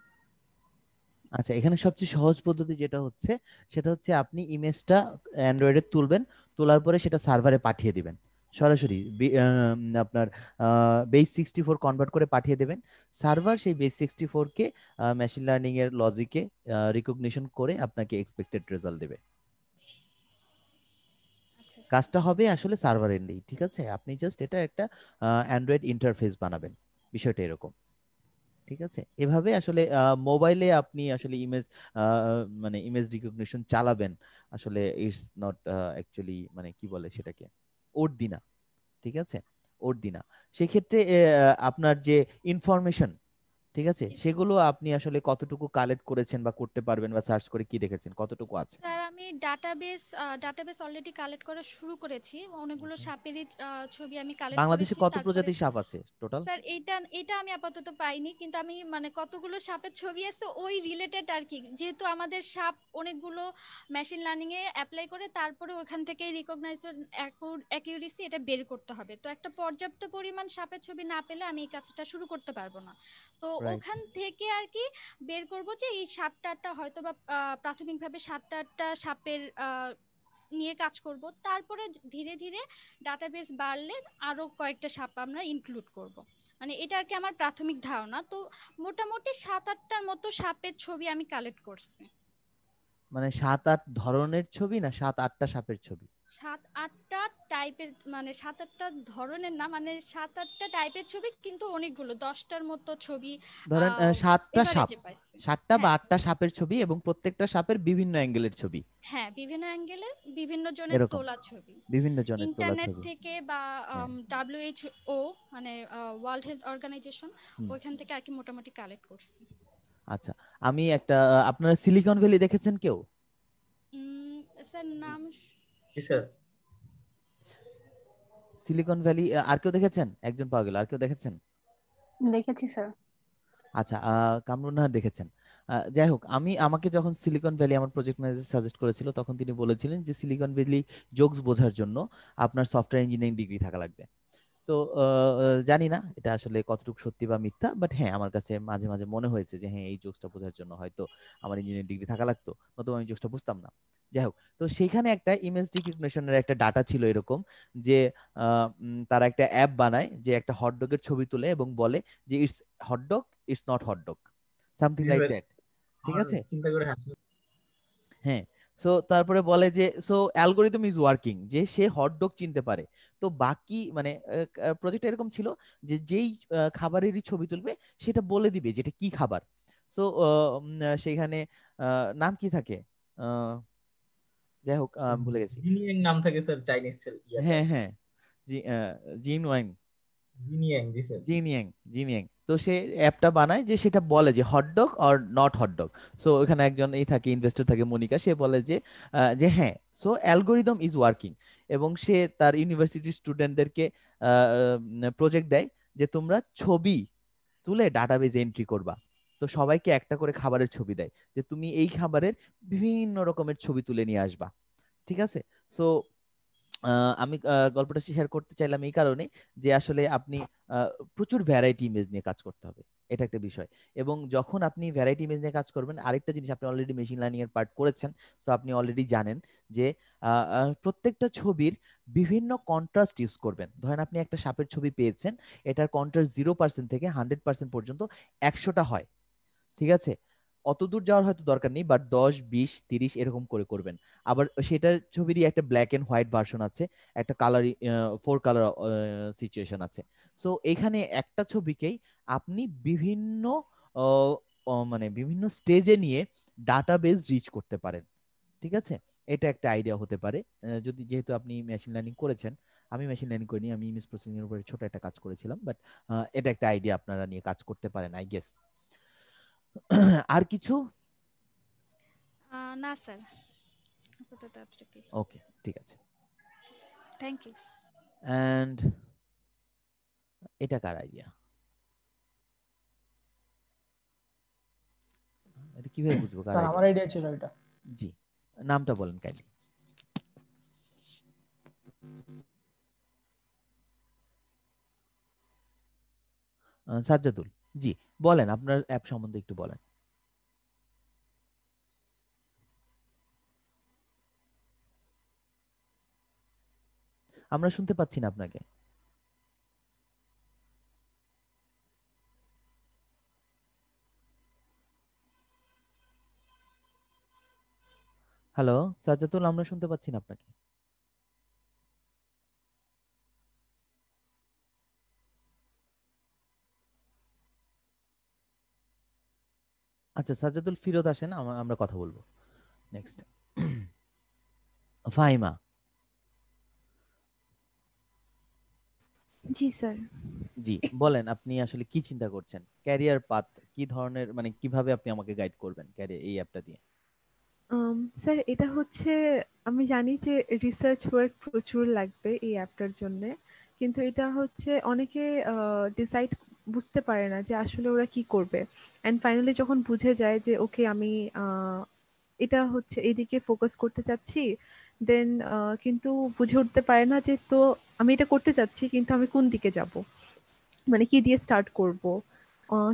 আচ্ছা, এখানে সবচেয়ে সহজ পদ্ধতি যেটা হচ্ছে সেটা হচ্ছে আপনি ইমেজটা অ্যান্ড্রয়েডে তুলবেন, তোলার পরে সেটা সার্ভারে পাঠিয়ে দিবেন সরাসরি, আপনার বেস 64 কনভার্ট করে পাঠিয়ে দেবেন। সার্ভার সেই বেস 64 কে মেশিন লার্নিং এর লজিকে রিকগনিশন করে আপনাকে এক্সপেক্টেড রেজাল্ট দেবে। কাজটা হবে আসলে সার্ভার এন্ডেই, ঠিক আছে, আপনি জাস্ট এটা একটা অ্যান্ড্রয়েড ইন্টারফেস বানাবেন, বিষয়টা এরকম, ঠিক আছে। এভাবে আসলে মোবাইলে আপনি আসলে ইমেজ মানে ইমেজ রিকগনিশন চালাবেন, আসলে ইটস নট অ্যাকচুয়ালি, মানে কি বলে সেটাকে, ওর্দি না, ঠিক আছে, ওর্দি না। সেক্ষেত্রে আপনার যে ইনফরমেশন, ঠিক আছে, সেগুলো আপনি আসলে কতটুকু কালেক্ট করেছেন বা করতে পারবেন বা সার্চ করে কি দেখেছেন, কতটুকু আছে? স্যার আমি ডাটাবেস অলরেডি কালেক্ট করা শুরু করেছি, অনেকগুলো সাপেরই ছবি আমি কালেক্ট বাংলাদেশে করেছি। কত তারপরে প্রজাতির সাপ আছে টোটাল? স্যার এটা আমি আপাতত পাইনি, কিন্তু আমি মানে কতগুলো সাপের ছবি আছে ওই রিলেটেড আর কি, যেহেতু আমাদের সাপ অনেকগুলো মেশিন লার্নিং এ অ্যাপ্লাই করে তারপরে ওখান থেকে রিকগনাইজেশন অ্যাকিউরেসি এটা বের করতে হবে। তো একটা পর্যাপ্ত পরিমাণ সাপের ছবি না পেলে আমি এই কাজটা শুরু করতে পারবো না। তো রাইট, ওখান থেকে আর কি বের করব যে এই 7টা হয়তো বা প্রাথমিকভাবে 7টা সাপের নিয়ে কাজ করব, তারপরে ধীরে ধীরে ডাটাবেস বাড়লে আরো কয়েকটা সাপ আমরা ইনক্লুড করব। মানে এটা আর কি আমার প্রাথমিক ধারণা। তো মোটামুটি 7-8টার মতো সাপের ছবি আমি কালেক্ট করছি। মানে 7-8 ধরনের ছবি না 7-8টা সাপের ছবি? 7-8টা টাইপের, মানে 7-8টা ধরনের না, মানে 7-8টা টাইপের ছবি, কিন্তু অনেকগুলো 10টার মতো ছবি ধরেন 7টা সাপ, এভারেজে পাইছি। 7টা বা হ্যাঁ 8টা সাপের ছবি, এবং প্রত্যেকটা সাপের বিভিন্ন অ্যাঙ্গেলের ছবি, হ্যাঁ, বিভিন্ন অ্যাঙ্গেলে বিভিন্ন জনের এরকম তোলা ছবি, বিভিন্ন জনের তোলা ইন্টারনেট ছবি। থেকে বা হ্যাঁ, WHO মানে ওয়ার্ল্ড হেলথ অর্গানাইজেশন, হুম, ওইখান থেকে আর কি মোটামুটি কালেক্ট করছি। আচ্ছা, আমি একটা আপনারা সিলিকন ভ্যালি দেখেছেন কেউ? স্যার নাম জি স্যার। সিলিকন ভ্যালি আর কেউ দেখেছেন? একজন পাওয়া গেল, আর কেউ দেখেছেন? দেখেছি স্যার। আচ্ছা, কামরুন নাহার দেখেছেন। যাই হোক, আমাকে যখন সিলিকন ভ্যালি আমার প্রজেক্ট ম্যানেজার সাজেস্ট করেছিল, তখন তিনি বলেছিলেন যে সিলিকন ভ্যালি জোকস বোঝার জন্য আপনার সফটওয়্যার ইঞ্জিনিয়ারিং ডিগ্রি থাকা লাগবে। তো জানি না এটা আসলে কতটুকু সত্যি বা মিথ্যা, বাট হ্যাঁ আমার কাছে মাঝে মাঝে মনে হয়েছে যে হ্যাঁ এই জোকসটা বোঝার জন্য হয়তো আমার ইঞ্জিনিয়ারিং ডিগ্রি থাকা লাগতো, নতুবা আমি জোকসটা বুঝতাম না। যাই হোক, তো সেইখানে একটা ইমেজ রিকগনিশনের একটা ডাটা ছিল এরকম যে তারা একটা অ্যাপ বানায় যে একটা হটডগের ছবি তুলে এবং বলে যে it's hot dog, it's not hot dog, something like that, ঠিক আছে। চিন্তা করে হাসি। হ্যাঁ, সো তারপরে বলে যে সো অ্যালগোরিদম ইজ ওয়ার্কিং, যে সে হটডগ চিনতে পারে। তো বাকি মানে প্রজেক্ট এরকম ছিল যে যেই খাবারেরই ছবি তুলবে সেটা বলে দিবে যেটা কি খাবার। সো সেইখানে নাম কি থাকে, যাই হোক ভুলে গেছি। জিনিয়াং নাম থাকে স্যার, চাইনিজ ইয়াটা। হ্যাঁ হ্যাঁ, জি জিন ওয়াইং, জিনিয়াং, জি স্যার। জিনিয়াং, জিনিয়াং। তো সে অ্যাপটা বানায় যে সেটা বলে যে hot dog or not hot dog. So ওখানে একজন এই থাকে, ইনভেস্টর থাকে মনিকা, সে বলে যে যে হ্যাঁ, সো অ্যালগোরিদম ইজ ওয়ার্কিং, এবং সে তার ইউনিভার্সিটির স্টুডেন্টদেরকে প্রজেক্ট দেয় যে তোমরা ছবি তুলে ডাটাবেজে এন্ট্রি করবা। তো সবাইকে একটা করে খাবারের ছবি দেয় যে তুমি এই খাবারের বিভিন্ন রকমের ছবি তুলে নিয়ে আসবা। ঠিক আছে? সো আমি গল্পটা শেয়ার করতে চাইলাম এই কারণে যে আসলে আপনি প্রচুর ভ্যারাইটি ইমেজ নিয়ে কাজ করতে হবে, এটা একটা বিষয়। এবং যখন আপনি ভ্যারাইটি ইমেজ নিয়ে কাজ করবেন, আরেকটা জিনিস, আপনি অলরেডি মেশিন লার্নিং এর পার্ট করেছেন, সো আপনি অলরেডি জানেন যে প্রত্যেকটা ছবির বিভিন্ন কন্ট্রাস্ট ইউজ করবেন। ধরেন আপনি একটা সাপের ছবি পেয়েছেন, এটার কন্ট্রাস্ট 0% থেকে 100% পর্যন্ত 100টা হয়। ঠিক আছে? অত দূর যাওয়ার হয়তো দরকার নেই, বাট 10, 20, 30 এরকম করে করবেন। আবার সেটার ছবিরই একটা ব্ল্যাক এন্ড হোয়াইট ভার্সন আছে, একটা কালার 4 কালার সিচুয়েশন আছে। সো এখানে একটা ছবিকেই আপনি বিভিন্ন মানে বিভিন্ন স্টেজে নিয়ে ডাটাবেস রিচ করতে পারেন। ঠিক আছে? এটা একটা আইডিয়া হতে পারে। যদি যেহেতু আপনি মেশিন লার্নিং করেছেন, আমি মেশিন লার্নিং করিনি, আমি ইমেজ প্রসেসিং এর উপরে ছোট একটা কাজ করেছিলাম, বাট এটা একটা আইডিয়া আপনারা নিয়ে কাজ করতে পারেন আই গেস। আর কিছু? না স্যার, আপাতত এতটুকুই। ওকে, ঠিক আছে। Thank you. এন্ড এটা কার আইডিয়া? এটা কিভাবে বুঝবো কার স্যার আইডিয়া? আমার আইডিয়া ছিল এটা। জি, নামটা বলেন কাইন্ডলি। সাজ্জাদুল, জি বলেন, আপনার অ্যাপ সম্বন্ধে একটু বলেন। আমরা শুনতে পাচ্ছি না আপনাকে। হ্যালো সাজ্জাদুল, আমরা শুনতে পাচ্ছি না আপনাকে। আচ্ছা সাজ্জাদুল ফিরত আসেন, আমরা কথা বলবো। নেক্সট ফাহিমা। জি স্যার। জি বলেন, আপনি আসলে কি চিন্তা করছেন, ক্যারিয়ার পাথ কি ধরনের, মানে কিভাবে আপনি আমাকে গাইড করবেন ক্যারিয়ার এই অ্যাপটা দিয়ে? স্যার এটা হচ্ছে, আমি জানি যে রিসার্চ ওয়ার্ক প্রচুর লাগবে এই অ্যাপটার জন্য, কিন্তু এটা হচ্ছে অনেকে ডিসাইড বুঝতে পারে না যে আসলে ওরা কি করবে, এন্ড ফাইনালি যখন বুঝে যায় যে ওকে আমি এটা হচ্ছে এইদিকে ফোকাস করতে চাচ্ছি, দেন কিন্তু বুঝে উঠতে পারে না যে তো আমি এটা করতে চাচ্ছি কিন্তু আমি কোন দিকে যাব, মানে কি দিয়ে স্টার্ট করব।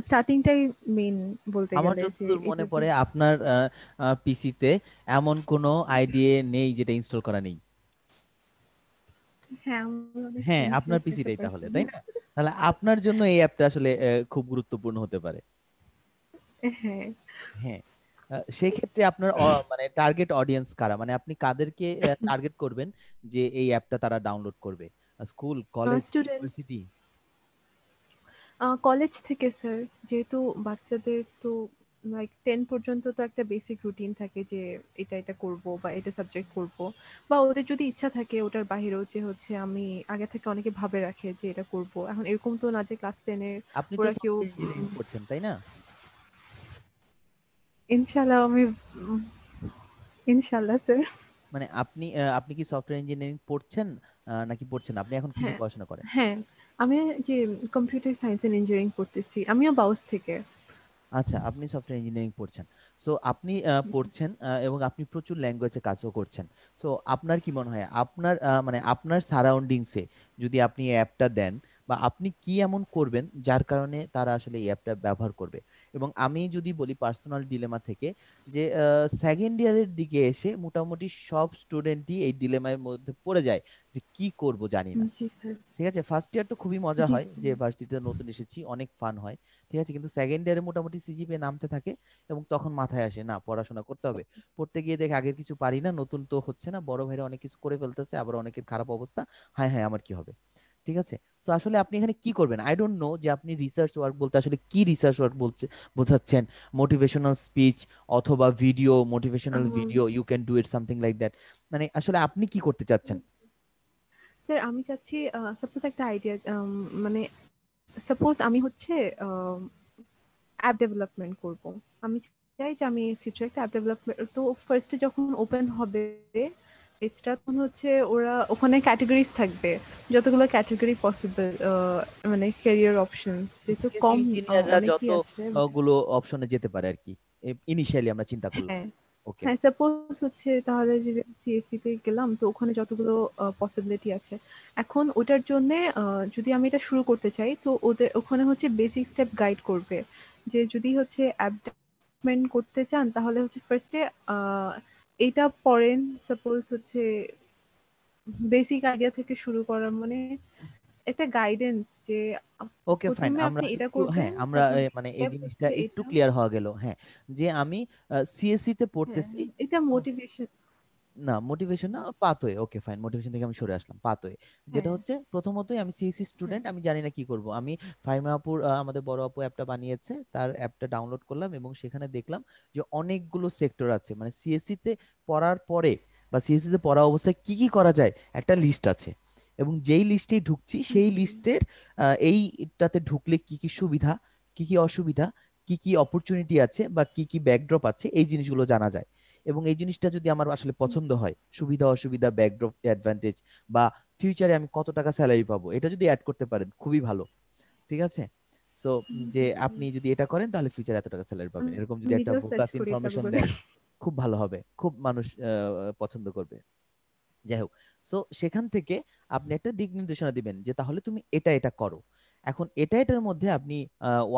স্টার্টিংটাই মেইন বলতে আমার গেলে, যে যতদূর মনে এটা পড়ে আপনার পিসিতে এমন কোনো আইডিয়া নেই যেটা ইনস্টল করা নেই। হ্যাঁ আমার অনেক হ্যাঁ, আপনার ইনফ্লুয়েন্স নিতে পিসিটা তাহলে, পারছেন। তাই না? তাহলে আপনার জন্য এই অ্যাপটা আসলে খুব গুরুত্বপূর্ণ হতে পারে। হ্যাঁ হ্যাঁ, সেক্ষেত্রে আপনার মানে টার্গেট অডিয়েন্স কারা, মানে আপনি কাদেরকে টার্গেট করবেন যে এই অ্যাপটা তারা ডাউনলোড করবে? School, college, student, university? College থেকে স্যার, যেহেতু বাচ্চাদের তো লাইক 10 পর্যন্ত তো একটা বেসিক রুটিন থাকে যে এটা এটা করব বা এটা সাবজেক্ট করব, বা ওদের যদি ইচ্ছা থাকে ওটার বাইরেও যে হচ্ছে আমি আগে থেকে অনেকে ভাবে রাখে যে এটা করব, এখন এরকম তো না যে ক্লাস 10 এর আপনি তো ওরা কেউ সফটওয়্যার ইঞ্জিনিয়ারিং করছেন তাই না? ইনশাআল্লাহ আমি ইনশাআল্লাহ স্যার। মানে আপনি আপনি কি সফটওয়্যার ইঞ্জিনিয়ারিং পড়ছেন নাকি পড়ছেন? আপনি এখন কিসে হ্যাঁ পড়াশোনা করেন? হ্যাঁ, আমি যে কম্পিউটার সায়েন্স এন্ড ইঞ্জিনিয়ারিং পড়তেছি, আমিও বাউস থেকে। আচ্ছা, আপনি সফটওয়্যার ইঞ্জিনিয়ারিং পড়ছেন। সো আপনি পড়ছেন এবং আপনি প্রচুর ল্যাঙ্গুয়েজে কাজও করছেন। সো আপনার কি মনে হয়, আপনার মানে আপনার সারাউন্ডিংসে যদি আপনি এই অ্যাপটা দেন, বা আপনি কি এমন করবেন যার কারণে তারা আসলে এই অ্যাপটা ব্যবহার করবে? এবং আমি যদি বলি পার্সোনাল ডিলেমা থেকে, যে সেকেন্ড ইয়ারের দিকে এসে মোটামুটি সব স্টুডেন্টই এই ডিলেমার মধ্যে পড়ে যায় যে কি করব জানি না। জি স্যার। ঠিক আছে, ফার্স্ট ইয়ার তো খুবই মজা জি হয় স্যার। যে ভার্সিটিতে নতুন এসেছি, অনেক ফান হয়। ঠিক আছে, কিন্তু সেকেন্ড ইয়ারে মোটামুটি সিজিপিএ নামতে থাকে এবং তখন মাথায় আসে না পড়াশোনা করতে হবে। পড়তে গিয়ে দেখে আগের কিছু পারি না, নতুন তো হচ্ছে না, বড় ভাইরা অনেক কিছু করে ফেলতেছে, আবার অনেকের খারাপ অবস্থা, হায় হায় আমার কি হবে। ঠিক আছে, সো আসলে আপনি এখানে কি করবেন আই ডোন্ট নো, যে আপনি রিসার্চ ওয়ার্ক বলতে আসলে কি রিসার্চ ওয়ার্ক বলতে বোঝাচ্ছেন? মোটিভেশনাল স্পিচ অথবা video, motivational video, you can do it something like that, মানে আসলে আপনি কি করতে চাচ্ছেন? স্যার আমি চাচ্ছি সাপোজ একটা আইডিয়া, মানে সাপোজ আমি হচ্ছে অ্যাপ ডেভেলপমেন্ট করব, আমি চাই যে আমি ফিউচার একটা অ্যাপ ডেভেলপমেন্ট, তো ফার্স্টে যখন ওপেন হবে এক্সট্রা তখন হচ্ছে ওরা ওখানে ক্যাটাগরিজ থাকবে, যতগুলো ক্যাটাগরি পসিবল, মানে ক্যারিয়ার অপশনস যেহেতু সিএসসি কম ইঞ্জিনিয়াররা যত অনেকই আছে। গুলো অপশনে যেতে পারে আর কি, ইনিশিয়ালি আমরা চিন্তা করলাম। হ্যাঁ ওকে, হ্যাঁ, সাপোজ হচ্ছে তাহলে যদি সিএসসি তে গেলাম তো ওখানে যতগুলো পসিবিলিটি আছে, এখন ওটার জন্য যদি আমি এটা শুরু করতে চাই তো ওদের ওখানে হচ্ছে বেসিক স্টেপ গাইড করবে, যে যদি হচ্ছে অ্যাপ ডেভেলপমেন্ট করতে চান তাহলে হচ্ছে ফার্স্টে এইটা পড়েন, সাপোজ হচ্ছে বেসিক আইডিয়া থেকে শুরু করা, মানে একটা গাইডেন্স যে ওকে ফাইন, প্রথমে আমরা আপনি এটা একটু, হ্যাঁ করবেন, আমরা তারপর মানে এই স্টেপ জিনিসটা হচ্ছে একটু এটা। ক্লিয়ার হওয়া গেল। হ্যাঁ, যে আমি সিএসসি তে হ্যাঁ পড়তেছি, এটা মোটিভেশন। না মোটিভেশন না, পাথওয়ে। ওকে ফাইন, মোটিভেশন থেকে আমি সরে আসলাম, পাথওয়ে। যেটা হ্যাঁ হচ্ছে প্রথমতই আমি সিএসসি স্টুডেন্ট, আমি জানি না কি করব। আমি ফাহিমা আপুর আমাদের বড় আপু অ্যাপটা বানিয়েছে, তার অ্যাপটা ডাউনলোড করলাম এবং সেখানে দেখলাম যে অনেকগুলো সেক্টর আছে, মানে সিএসসি তে পড়ার পরে বা সিএসসি তে পড়া অবস্থায় কি কি করা যায় একটা লিস্ট আছে, এবং যেই লিস্টে ঢুকছি সেই লিস্টের এইটাতে ঢুকলে কি কি সুবিধা, কি কি অসুবিধা, কি কি অপরচুনিটি আছে বা কি কি ব্যাকড্রপ আছে, এই জিনিসগুলো জানা যায়। এবং এই জিনিসটা যদি আমার আসলে পছন্দ হয়, সুবিধা অসুবিধা, ব্যাকড্রপ, অ্যাডভান্টেজ, বা ফিউচারে আমি কত টাকা স্যালারি পাবো, এটা যদি অ্যাড করতে পারেন খুবই ভালো। ঠিক আছে, সো যে আপনি যদি এটা করেন তাহলে ফিউচারে এত টাকা স্যালারি পাবেন, এরকম যদি একটা নিজেও সার্চ বোগাস করি এটা ইনফরমেশন গুগলে। দেন, খুব ভালো হবে, খুব মানুষ পছন্দ করবে। যাই হোক, সো সেখান থেকে আপনি একটা দিক নির্দেশনা দিবেন যে তাহলে তুমি এটা এটা করো। এখন এটার মধ্যে আপনি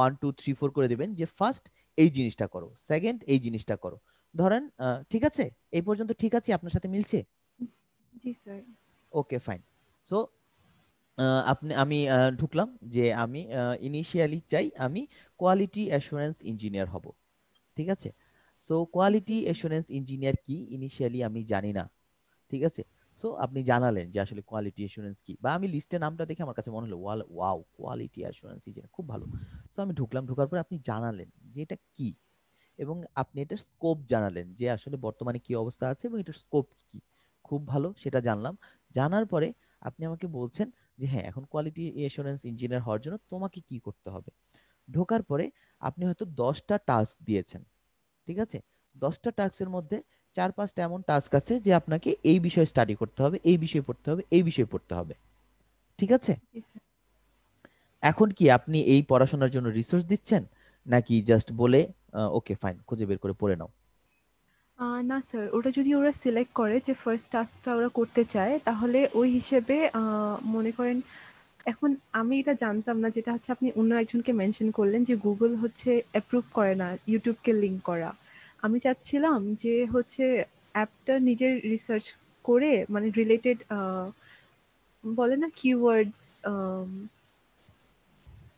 1 2 3 4 করে দিবেন, যে ফার্স্ট এই জিনিসটা করো, সেকেন্ড এই জিনিসটা করো। ধরেন ঠিক আছে, এই পর্যন্ত ঠিক আছে, আপনার সাথে মিলছে? জি স্যার। Okay fine. সো আমি ঢুকলাম যে আমি ইনিশিয়ালি চাই আমি কোয়ালিটি অ্যাসুরেন্স ইঞ্জিনিয়ার হব। ঠিক আছে, সো কোয়ালিটি অ্যাসুরেন্স ইঞ্জিনিয়ার কি ইনিশিয়ালি আমি জানি না। ঠিক আছে, সো আপনি জানালেন যে আসলে কোয়ালিটি অ্যাসুরেন্স কি, বা আমি লিস্টে নামটা দেখে আমার কাছে মনে হলো ওয়াও, কোয়ালিটি অ্যাসুরেন্স ইঞ্জিনিয়ার খুব ভালো। সো আমি ঢুকলাম, ঢোকার পরে আপনি জানালেন যে এটা কি, এবং আপনি এটার স্কোপ জানালেন যে আসলে বর্তমানে কি অবস্থা আছে এবং এটার স্কোপ কি। খুব ভালো, সেটা জানলাম। জানার পরে আপনি আমাকে বলছেন যে হ্যাঁ, এখন কোয়ালিটি অ্যাসুরেন্স ইঞ্জিনিয়ার হওয়ার জন্য তোমাকে কি করতে হবে। ঢোকার পরে আপনি হয়তো 10টা টাস্ক দিয়েছেন। ঠিক আছে, 10টা টাস্কের মধ্যে 4-5টা এমন টাস্ক আছে যে আপনাকে এই বিষয়ে স্টাডি করতে হবে, এই বিষয়ে পড়তে হবে, এই বিষয়ে পড়তে হবে। ঠিক আছে, এখন কি আপনি এই পড়াশোনার জন্য রিসোর্স দিচ্ছেন, নাকি জাস্ট বলে ওকে ফাইন খুঁজে বের করে পড়ে নাও? না স্যার, ওটা যদি ওরা সিলেক্ট করে যে ফার্স্ট টাস্কটা ওরা করতে চায় তাহলে ওই হিসেবে মনে করেন, এখন আমি এটা জানতাম না, যেটা হচ্ছে আপনি অন্য একজনকে মেনশন করলেন যে গুগল হচ্ছে অ্যাপ্রুভ করে না ইউটিউবকে লিংক করা। আমি চাচ্ছিলাম যে হচ্ছে অ্যাপটা নিজের রিসার্চ করে, মানে রিলেটেড বলে না কিওয়ার্ডস,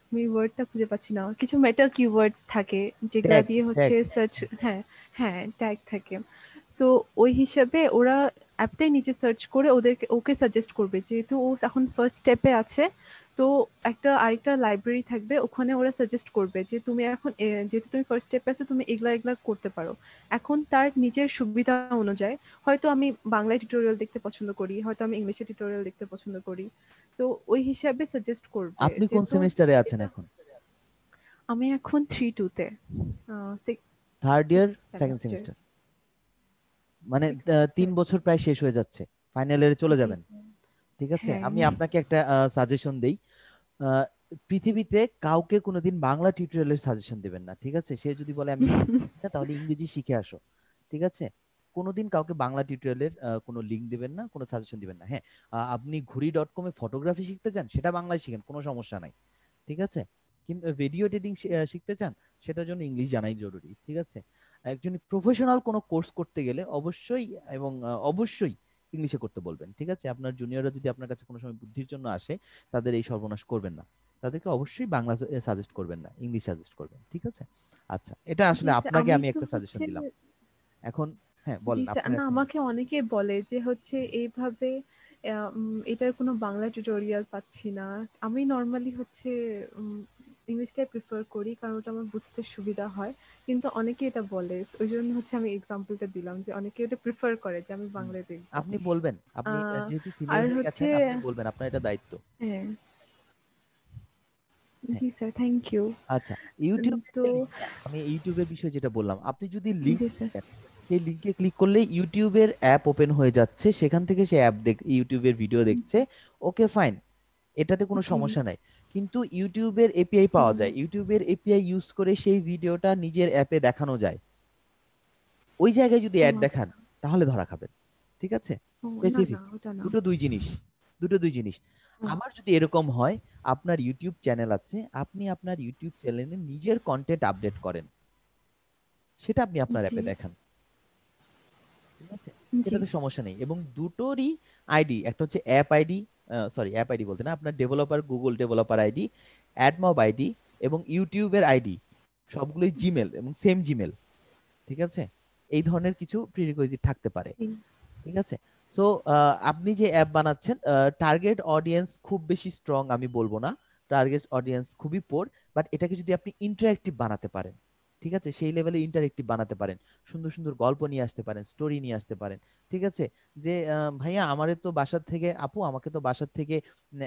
আমি ওয়ার্ডটা খুঁজে পাচ্ছি না, কিছু মেটা কিওয়ার্ডস থাকে যেগুলা ট্যাগ, দিয়ে হচ্ছে সার্চ। হ্যাঁ হ্যাঁ, ট্যাগ থাকে। সো ওই হিসাবে ওরা অ্যাপটাই নিচে সার্চ করে ওকে সাজেস্ট করবে, যেহেতু ও এখন ফার্স্ট স্টেপে আছে। তো আরেকটা লাইব্রেরি থাকবে, ওখানে ওরা সাজেস্ট করবে যে তুমি এখন যেহেতু তুমি ফার্স্ট স্টেপে আছো তুমি এগুলা করতে পারো। এখন তার নিজের সুবিধা অনুযায়ী, হয়তো আমি বাংলায় টিউটোরিয়াল দেখতে পছন্দ করি, হয়তো আমি ইংলিশে টিউটোরিয়াল দেখতে পছন্দ করি, তো ওই হিসাবে সাজেস্ট করবে। আপনি কোন যেহেতু সেমিস্টারে আছেন এখন? আমি এখন 3-2 তে, third year, second semester. Semester, মানে 3 বছর প্রায় শেষ হয়ে যাচ্ছে, ফাইনাল ইয়ারে চলে জি যাবেন। ঠিক আছে, হ্যাঁ। আমি আপনাকে একটা সাজেশন দেই। আহ, পৃথিবীতে কাউকে কোনোদিন বাংলা টিউটোরিয়ালের সাজেশন দিবেন না। ঠিক আছে, সে যদি বলে আমি ইংরেজি শিখি না, তাহলে ইংরেজি শিখে আসো। ঠিক আছে, কোনোদিন কাউকে বাংলা টিউটোরিয়ালের কোনো লিঙ্ক দিবেন না, কোনো সাজেশন দিবেন না। হ্যাঁ, আপনি ঘুরি.com এ ফটোগ্রাফি শিখতে চান, সেটা বাংলায় শিখেন, কোনো সমস্যা নাই। ঠিক আছে, কিন্তু ভিডিও এডিটিং শিখতে চান, সেটার জন্য ইংলিশ জানাই জরুরি। ঠিক আছে, একজন প্রফেশনাল কোনো কোর্স করতে গেলে অবশ্যই এবং অবশ্যই ইংলিশে করতে বলবেন। ঠিক আছে, আপনার জুনিয়ররা যদি আপনার কাছে কোনো সময় বুদ্ধির জন্য আসে, তাদের এই সর্বনাশ করবেন না, তাদেরকে অবশ্যই বাংলা সাজেস্ট করবেন না, ইংলিশ সাজেস্ট করবেন। ঠিক আছে, আচ্ছা, এটা আসলে জি স্যার, আপনাকে আমি তো একটা সাজেশন হচ্ছে, দিলাম। এখন হ্যাঁ জি বলেন, স্যার, আপনার না এখন আমাকে অনেকে বলে যে হচ্ছে এইভাবে এটার কোনো বাংলা টিউটোরিয়াল পাচ্ছি না। আমি নর্মালি হচ্ছে ইংলিশটাই প্রিফার করি, কারণ ওটা আমার বুঝতে সুবিধা হয়। কিন্তু অনেকে এটা বলে, ওই জন্য হচ্ছে আমি এক্সাম্পলটা দিলাম যে অনেকে এটা প্রিফার করে যে আমি বাংলায় দেখবো। আপনি বলবেন, আপনি যেহেতু আর সিনিয়র হয়ে হচ্ছে গেছেন, আপনি বলবেন, আপনার এটা দায়িত্ব। হ্যাঁ, হ্যাঁ, জি স্যার, থ্যাংক ইউ। আচ্ছা, ইউটিউব তো আমি ইউটিউবের বিষয়ে যেটা বললাম, আপনি যদি জি লিঙ্ক স্যার। দেখেন, সেই লিঙ্কে ক্লিক করলে ইউটিউবের অ্যাপ ওপেন হয়ে যাচ্ছে, সেখান থেকে সে ইউটিউবের ভিডিও দেখছে। ওকে ফাইন, এটাতে কোনো জি সমস্যা নাই। কিন্তু ইউটিউবের এপিআই পাওয়া যায়, ইউটিউবের এপিআই ইউজ করে সেই ভিডিওটা নিজের অ্যাপে দেখানো যায়। ওই জায়গায় যদি ও অ্যাড আচ্ছা। দেখান তাহলে ধরা খাবেন। ঠিক আছে, ও না স্পেসিফিক, না ওটা না। দুই জিনিস, দুই জিনিস। ও, আবার যদি এরকম হয়, আপনার ইউটিউব চ্যানেল আছে, আপনি আপনার ইউটিউব চ্যানেলে নিজের কন্টেন্ট আপডেট করেন, সেটা আপনি আপনার জি অ্যাপে দেখান। ঠিক আছে, জি সেটাতে সমস্যা নেই। এবং দুটোরই আইডি, একটা হচ্ছে অ্যাপ আইডি, অ্যাপ আইডি বলতে না, আপনার developer, Google developer ID, AdMob ID এবং ইউটিউবের আইডি সবগুলোই জিমেল এবং সেম জিমেল। ঠিক আছে, এই ধরনের কিছু প্রিরিকুইজিট থাকতে পারে। জি ঠিক আছে, সো আপনি যে অ্যাপ বানাচ্ছেন, টার্গেট অডিয়েন্স খুব বেশি স্ট্রং আমি বলবো না, টার্গেট অডিয়েন্স খুবই পোর, বাট এটাকে যদি আপনি ইন্টারেক্টিভ বানাতে পারেন, ঠিক আছে, সেই লেভেলে ইন্টারেক্টিভ বানাতে পারেন, সুন্দর সুন্দর গল্প নিয়ে আসতে পারেন, স্টোরি নিয়ে আসতে পারেন। ঠিক আছে, যে ভাইয়া আমারে তো বাসার থেকে, আপু আমাকে তো বাসার থেকে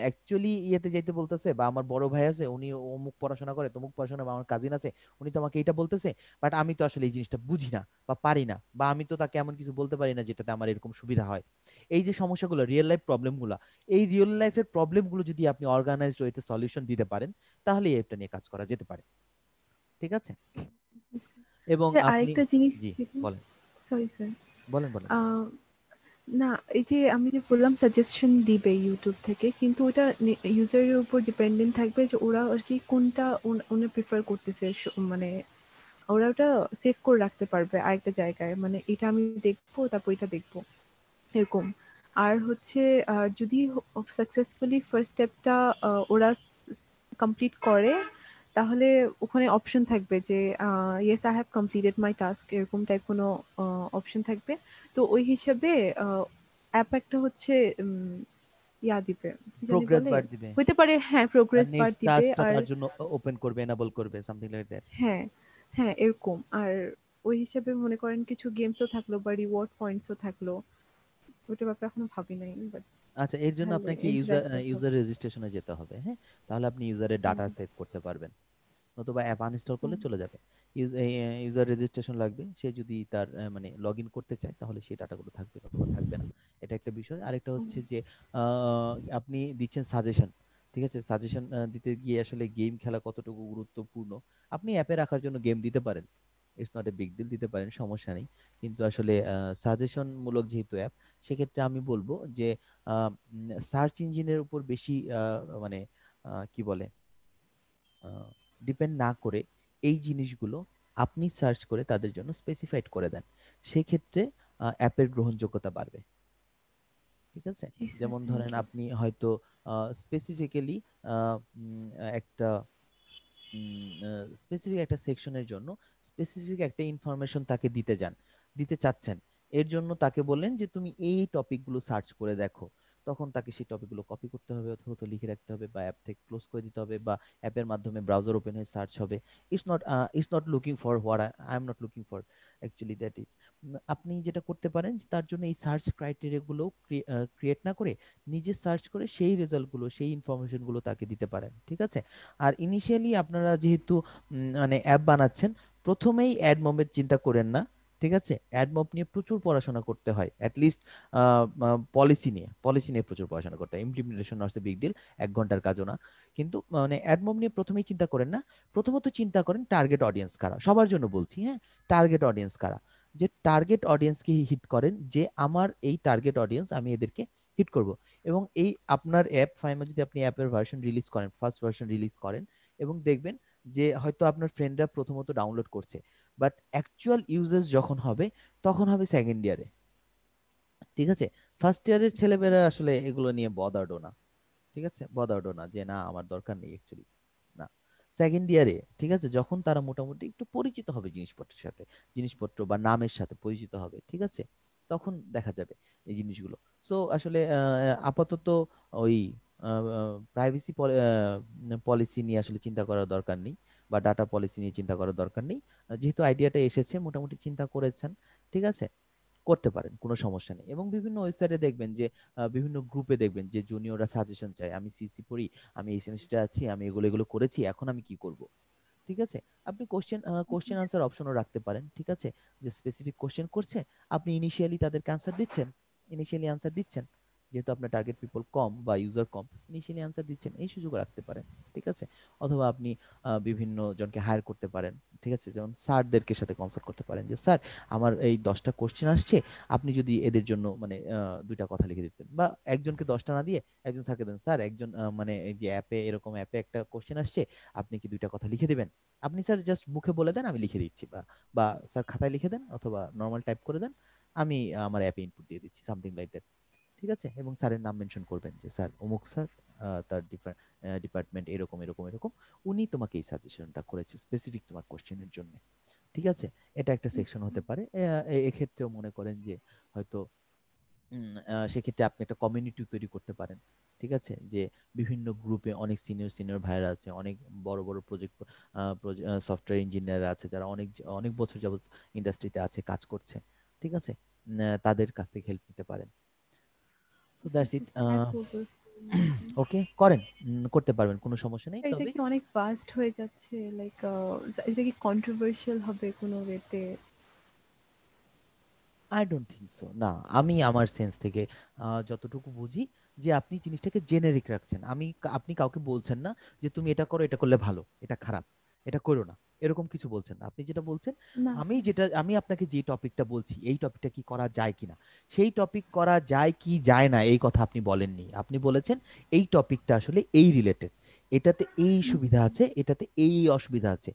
অ্যাকচুয়ালি ইয়েতে যাইতে বলতেছে, বা আমার বড় ভাই আছে উনি অমুক পড়াশোনা করে, তমুক পড়াশোনা, বা আমার কাজিন আছে উনি তো আমাকে এটা বলতেছে, বাট আমি তো আসলে এই জিনিসটা বুঝি না বা পারি না, বা আমি তো তাকে এমন কিছু বলতে পারি না যেটাতে আমার এরকম সুবিধা হয়। এই যে সমস্যাগুলো, রিয়েল লাইফ প্রবলেমগুলো, এই রিয়েল লাইফের প্রবলেমগুলো যদি আপনি অর্গানাইজড ওয়েতে সলিউশন দিতে পারেন, তাহলে এই অ্যাপটা নিয়ে কাজ করা যেতে পারে। ঠিক আছে, এবং স্যার আপনি, আরেকটা জিনিস জি ছিল, বলেন, সরি স্যার, বলেন বলেন। না এই যে আমি যে বললাম সাজেশন দিবে ইউটিউব থেকে, কিন্তু ওটা ইউজারের উপর ডিপেন্ডেন্ট থাকবে যে ওরা আর কি কোনটা উনি প্রিফার করতেছে, মানে ওরা ওটা সেভ করে রাখতে পারবে আরেকটা জায়গায়, মানে এটা আমি দেখবো তারপর এটা দেখবো এরকম। আর হচ্ছে যদি সাকসেসফুলি ফার্স্ট স্টেপটা ওরা কমপ্লিট করে, তাহলে ওখানে অপশন থাকবে যে yes I have completed my task, এরকম টাইপ কোনো অপশন থাকবে। তো ওই হিসাবে অ্যাপ একটা হচ্ছে ইয়া দিবে, কি জানি প্রোগ্রেস বলে, বার দিবে, হইতে পারে হ্যাঁ প্রোগ্রেস বার নেক্সট দিবে। টাস্কটা আর তার জন্য ওপেন করবে, এনাবল করবে, সামথিং লাইক দ্যাট। হ্যাঁ হ্যাঁ এরকম। আর ওই হিসাবে মনে করেন কিছু গেমসও থাকলো বা রিওয়ার্ড পয়েন্টসও থাকলো, ওইটার ব্যাপারে এখনো ভাবি নাই, বাট আচ্ছা, এর জন্য ভালো আপনাকে ইন্টারেক্ট করতে হবে। ইউজার রেজিস্ট্রেশনে যেতে হবে। হ্যাঁ, তাহলে আপনি ইউজারের ডাটা সেভ করতে পারবেন, নতুবা অ্যাপ আনইনস্টল করলে চলে যাবে। ইউজার রেজিস্ট্রেশন লাগবে, সে যদি তার মানে লগ ইন করতে চায় তাহলে সেই ডাটাগুলো থাকবে, অথবা থাকবে না, এটা একটা বিষয়। আরেকটা হচ্ছে যে আপনি দিচ্ছেন সাজেশন, ঠিক আছে, সাজেশন দিতে গিয়ে আসলে গেম খেলা কতটুকু গুরুত্বপূর্ণ, আপনি অ্যাপে রাখার জন্য গেম দিতে পারেন, it's not a big deal, দিতে পারেন, সমস্যা নেই। কিন্তু আসলে সাজেশন মূলক যেহেতু অ্যাপ, সেক্ষেত্রে আমি বলবো যে সার্চ ইঞ্জিনের উপর বেশি মানে কি বলে ডিপেন্ড না করে এই জিনিসগুলো আপনি সার্চ করে তাদের জন্য স্পেসিফাইড করে দেন, সেক্ষেত্রে অ্যাপের গ্রহণযোগ্যতা বাড়বে। ঠিক আছে, জি স্যার, যেমন থ্যাংক ধরেন ইউ। আপনি হয়তো স্পেসিফিক্যালি একটা স্পেসিফিক একটা সেকশনের জন্য স্পেসিফিক একটা ইনফরমেশন তাকে দিতে চাচ্ছেন, এর জন্য তাকে বললেন যে তুমি এই টপিকগুলো সার্চ করে দেখো, তখন তাকে সেই টপিকগুলো কপি করতে হবে, অথবা তো লিখে রাখতে হবে, বা অ্যাপ থেকে ক্লোজ করে দিতে হবে, বা অ্যাপের মাধ্যমে ব্রাউজার ওপেন হয়ে সার্চ হবে। It's not looking for what I am not looking for, actually that is, আপনি যেটা করতে পারেন যে তার জন্য এই সার্চ ক্রাইটেরিয়াগুলো ক্রিয়েট না করে নিজে সার্চ করে সেই রেজাল্টগুলো, সেই ইনফরমেশনগুলো তাকে দিতে পারেন। ঠিক আছে, আর ইনিশিয়ালি আপনারা যেহেতু মানে অ্যাপ বানাচ্ছেন, প্রথমেই অ্যাড মবের চিন্তা করেন না। ঠিক আছে, অ্যাড মব নিয়ে প্রচুর পড়াশোনা করতে হয়, অ্যাটলিস্ট পলিসি নিয়ে প্রচুর পড়াশোনা করতে হয়, implementation not a big deal, 1 ঘন্টার কাজও না। কিন্তু মানে অ্যাড মব নিয়ে প্রথমেই চিন্তা করেন না, প্রথমত চিন্তা করেন টার্গেট অডিয়েন্স কারা, সবার জন্য বলছি, হ্যাঁ, টার্গেট অডিয়েন্স কারা, যে টার্গেট অডিয়েন্সকে হিট করেন, যে আমার এই টার্গেট অডিয়েন্স, আমি এদেরকে হিট করব। এবং এই আপনার অ্যাপ ফাইমা যদি আপনি অ্যাপের ভার্সন রিলিজ করেন, ফার্স্ট ভার্সন রিলিজ করেন, এবং দেখবেন যে হয়তো আপনার ফ্রেন্ডরা প্রথমত ডাউনলোড করছে, বাট অ্যাকচুয়াল ইউজেস যখন হবে তখন হবে সেকেন্ড ইয়ারে। ঠিক আছে, ফার্স্ট ইয়ারের ছেলেমেয়েরা আসলে এগুলো নিয়ে বদার্ডও না। ঠিক আছে, বদার্ডও না, যে না আমার দরকার নেই অ্যাকচুয়ালি, না। সেকেন্ড ইয়ারে, ঠিক আছে, যখন তারা মোটামুটি একটু পরিচিত হবে জিনিসপত্রের সাথে, জিনিসপত্র বা নামের সাথে পরিচিত হবে, ঠিক আছে, তখন দেখা যাবে এই জিনিসগুলো। সো আসলে আপাতত ওই প্রাইভেসি পলিসি নিয়ে আসলে চিন্তা করার দরকার নেই, বা ডাটা পলিসি নিয়ে চিন্তা করার দরকার নেই। যেহেতু আইডিয়াটা এসেছে, মোটামুটি চিন্তা করেছেন, ঠিক আছে, করতে পারেন, কোনো সমস্যা নেই। এবং বিভিন্ন ওয়েবসাইটে দেখবেন যে বিভিন্ন গ্রুপে দেখবেন যে জুনিয়ররা সাজেশন চায়, আমি সিসি পড়ি, আমি এই সেমিস্টারে আছি, আমি এগুলো এগুলো করেছি, এখন আমি কি করব। ঠিক আছে? আপনি কোশ্চেন আনসার অপশনও রাখতে পারেন, ঠিক আছে? যে স্পেসিফিক কোশ্চেন করছে, আপনি ইনিশিয়ালি তাদেরকে আনসার দিচ্ছেন, যেহেতু আপনার টার্গেট পিপল কম বা ইউজার কম, ইনিশিয়ালি আনসার দিচ্ছেন, এই সুযোগ রাখতে পারেন, ঠিক আছে? অথবা আপনি বিভিন্ন জনকে হায়ার করতে পারেন, ঠিক আছে? যেমন স্যারদেরকে সাথে কনসাল্ট করতে পারেন যে স্যার আমার এই 10টা কোশ্চেন আসছে, আপনি যদি এদের জন্য মানে 2টা কথা লিখে দিতেন, বা একজনকে 10টা না দিয়ে একজন স্যারকে দেন, স্যার একজন মানে এই যে এরকম অ্যাপে একটা কোশ্চেন আসছে, আপনি কি 2টা কথা লিখে দিবেন? আপনি স্যার জাস্ট মুখে বলে দেন, আমি লিখে দিচ্ছি, বা স্যার খাতায় লিখে দেন অথবা নর্মাল টাইপ করে দেন, আমি আমার অ্যাপে ইনপুট দিয়ে দিচ্ছি, সামথিং লাইক দ্যাট, ঠিক আছে? এবং স্যারের নাম মেনশন করবেন যে স্যার অমুক স্যার, তার ডিপার্টমেন্ট এরকম এরকম এরকম, উনি তোমাকে এই সাজেশনটা করেছে স্পেসিফিক তোমার কোশ্চেনের জন্য, ঠিক আছে? এটা একটা সেকশন হতে পারে। এক্ষেত্রেও মনে করেন যে হয়তো সেক্ষেত্রে আপনি একটা কমিউনিটি তৈরি করতে পারেন, ঠিক আছে? যে বিভিন্ন গ্রুপে অনেক সিনিয়র ভাইরা আছে, অনেক বড় বড় প্রজেক্ট সফটওয়্যার ইঞ্জিনিয়ার আছে যারা অনেক অনেক বছর যাবত ইন্ডাস্ট্রিতে আছে, কাজ করছে, ঠিক আছে? তাদের কাছ থেকে হেল্প নিতে পারেন। So that's it. ওকে, করেন, করতে পারবেন, কোনো সমস্যা নেই। এটা তবে কি অনেক ফাস্ট হয়ে যাচ্ছে, লাইক এটা কি কন্ট্রোভার্সিয়াল হবে কোনো ওয়েতে? I don't think so. না, আমি আমার সেন্স থেকে যতটুকু বুঝি যে আপনি জিনিসটাকে জেনেরিক রাখছেন। আপনি কাউকে বলছেন না যে তুমি এটা করো, এটা করলে ভালো, এটা খারাপ, এটা করো না, এরকম কিছু বলছেন না। আপনি যেটা বলছেন, না আমি আপনাকে যে টপিকটা বলছি, এই টপিকটা কি করা যায় কিনা, সেই টপিক করা যায় কি যায় না এই কথা আপনি বলেননি। আপনি বলেছেন এই টপিকটা আসলে এই রিলেটেড, এটাতে এই সুবিধা আছে, এটাতে এই অসুবিধা আছে,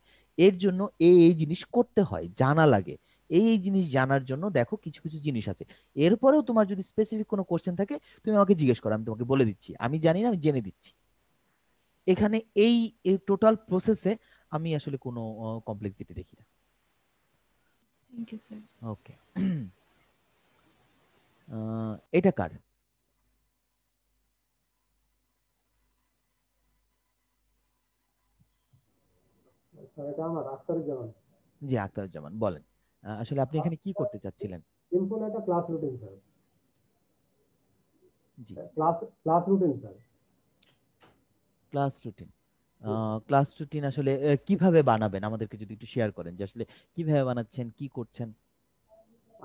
এর জন্য এই জিনিস করতে হয়, জানা লাগে, এই জিনিস জানার জন্য দেখো কিছু কিছু জিনিস আছে। এরপরেও তোমার যদি স্পেসিফিক কোনো কোশ্চেন থাকে, তুমি আমাকে জিজ্ঞেস করো, আমি তোমাকে বলে দিচ্ছি। আমি জানি না, আমি জেনে দিচ্ছি। এখানে এই টোটাল প্রসেসে আমি আসলে কোনো কমপ্লেক্সিটি দেখি না। Thank you sir. ওকে, এটা কার? স্যার এটা আমার আখতারুজ্জামান। জি, আখতারুজ্জামান বলেন, আসলে আপনি এখানে কি করতে চাচ্ছিলেন? সিম্পল একটা ক্লাস রুটিন স্যার। জি, class routine sir. Class routine আসলে কিভাবে বানাবেন আমাদেরকে যদি একটু শেয়ার করেন, যে আসলে কিভাবে বানাচ্ছেন, কি করছেন?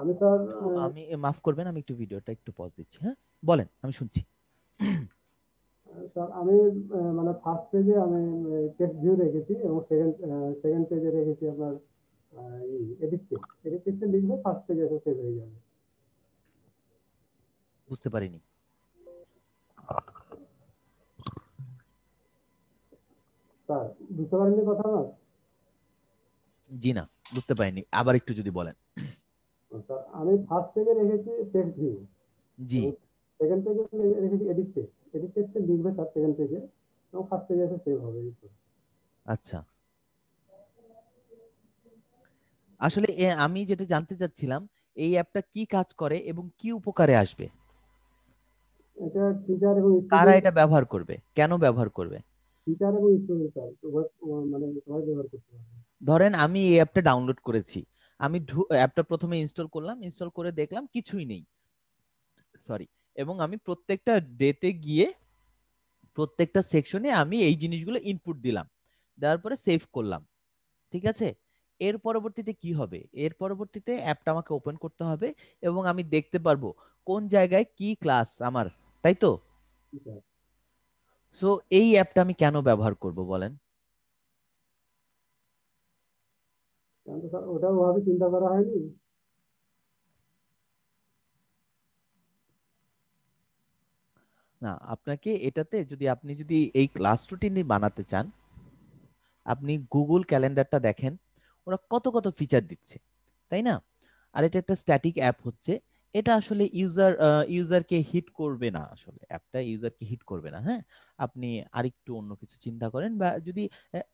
আমি স্যার আমি মাফ করবেন, আমি একটু ভিডিওটা একটু পজ দিচ্ছি, হ্যাঁ বলেন, আমি শুনছি। স্যার আমি মানে ফার্স্ট পেজে আমি টেক্সট ভিউ রেখেছি এবং সেকেন্ড পেজে রেখেছি আপনার এডিট টেক্সটে লিখবে, ফার্স্ট পেজে এসে সেভ হয়ে যাবে। বুঝতে পারিনি। স্যার বুঝতে পারেননি কথা আমার? জি না, বুঝতে পারিনি, আবার একটু যদি বলেন। স্যার আমি ফার্স্ট পেজে রেখেছি টেক্সট ভিউ, জি, সেকেন্ড পেজে রেখেছি এডিট টেক্সটে লিখবে স্যার সেকেন্ড পেজে, এবং ফার্স্ট পেজে এসে সেভ হবে। আচ্ছা, আসলে আমি যেটা জানতে চাচ্ছিলাম, এই অ্যাপটা কি কাজ করে এবং কি উপকারে আসবে, এটা টিচার এবং কারা এটা ব্যবহার করবে, কেন ব্যবহার করবে? টিচার এবং স্টুডেন্ট স্যার মানে সবাই ব্যবহার করতে পারবে। ধরেন আমি এই অ্যাপটা ডাউনলোড করেছি, আমি অ্যাপটা প্রথমে ইনস্টল করলাম, ইনস্টল করে দেখলাম কিছুই নেই, সরি, এবং আমি প্রত্যেকটা ডেতে গিয়ে প্রত্যেকটা সেকশনে আমি এই জিনিসগুলো ইনপুট দিলাম, দেওয়ার পরে সেভ করলাম, ঠিক আছে? এর পরবর্তীতে কি হবে? এর পরবর্তীতে অ্যাপটা আমাকে ওপেন করতে হবে এবং আমি দেখতে পারবো কোন জায়গায় কি ক্লাস আমার, তাই তো? সো এই অ্যাপটা আমি কেন ব্যবহার করব বলেন? স্যার ওটা ওভাবে চিন্তা করা হয়নি। না, আপনাকে এটাতে আপনি যদি এই ক্লাস রুটিনই বানাতে চান, আপনি গুগল ক্যালেন্ডারটা দেখেন, ওরা কত কত ফিচার দিচ্ছে, তাই না? আর এটা একটা স্ট্যাটিক অ্যাপ হচ্ছে, এটা আসলে ইউজারকে হিট করবে না, আসলে অ্যাপটা ইউজারকে হিট করবে না। হ্যাঁ, আপনি আরেকটু অন্য কিছু চিন্তা করেন, বা যদি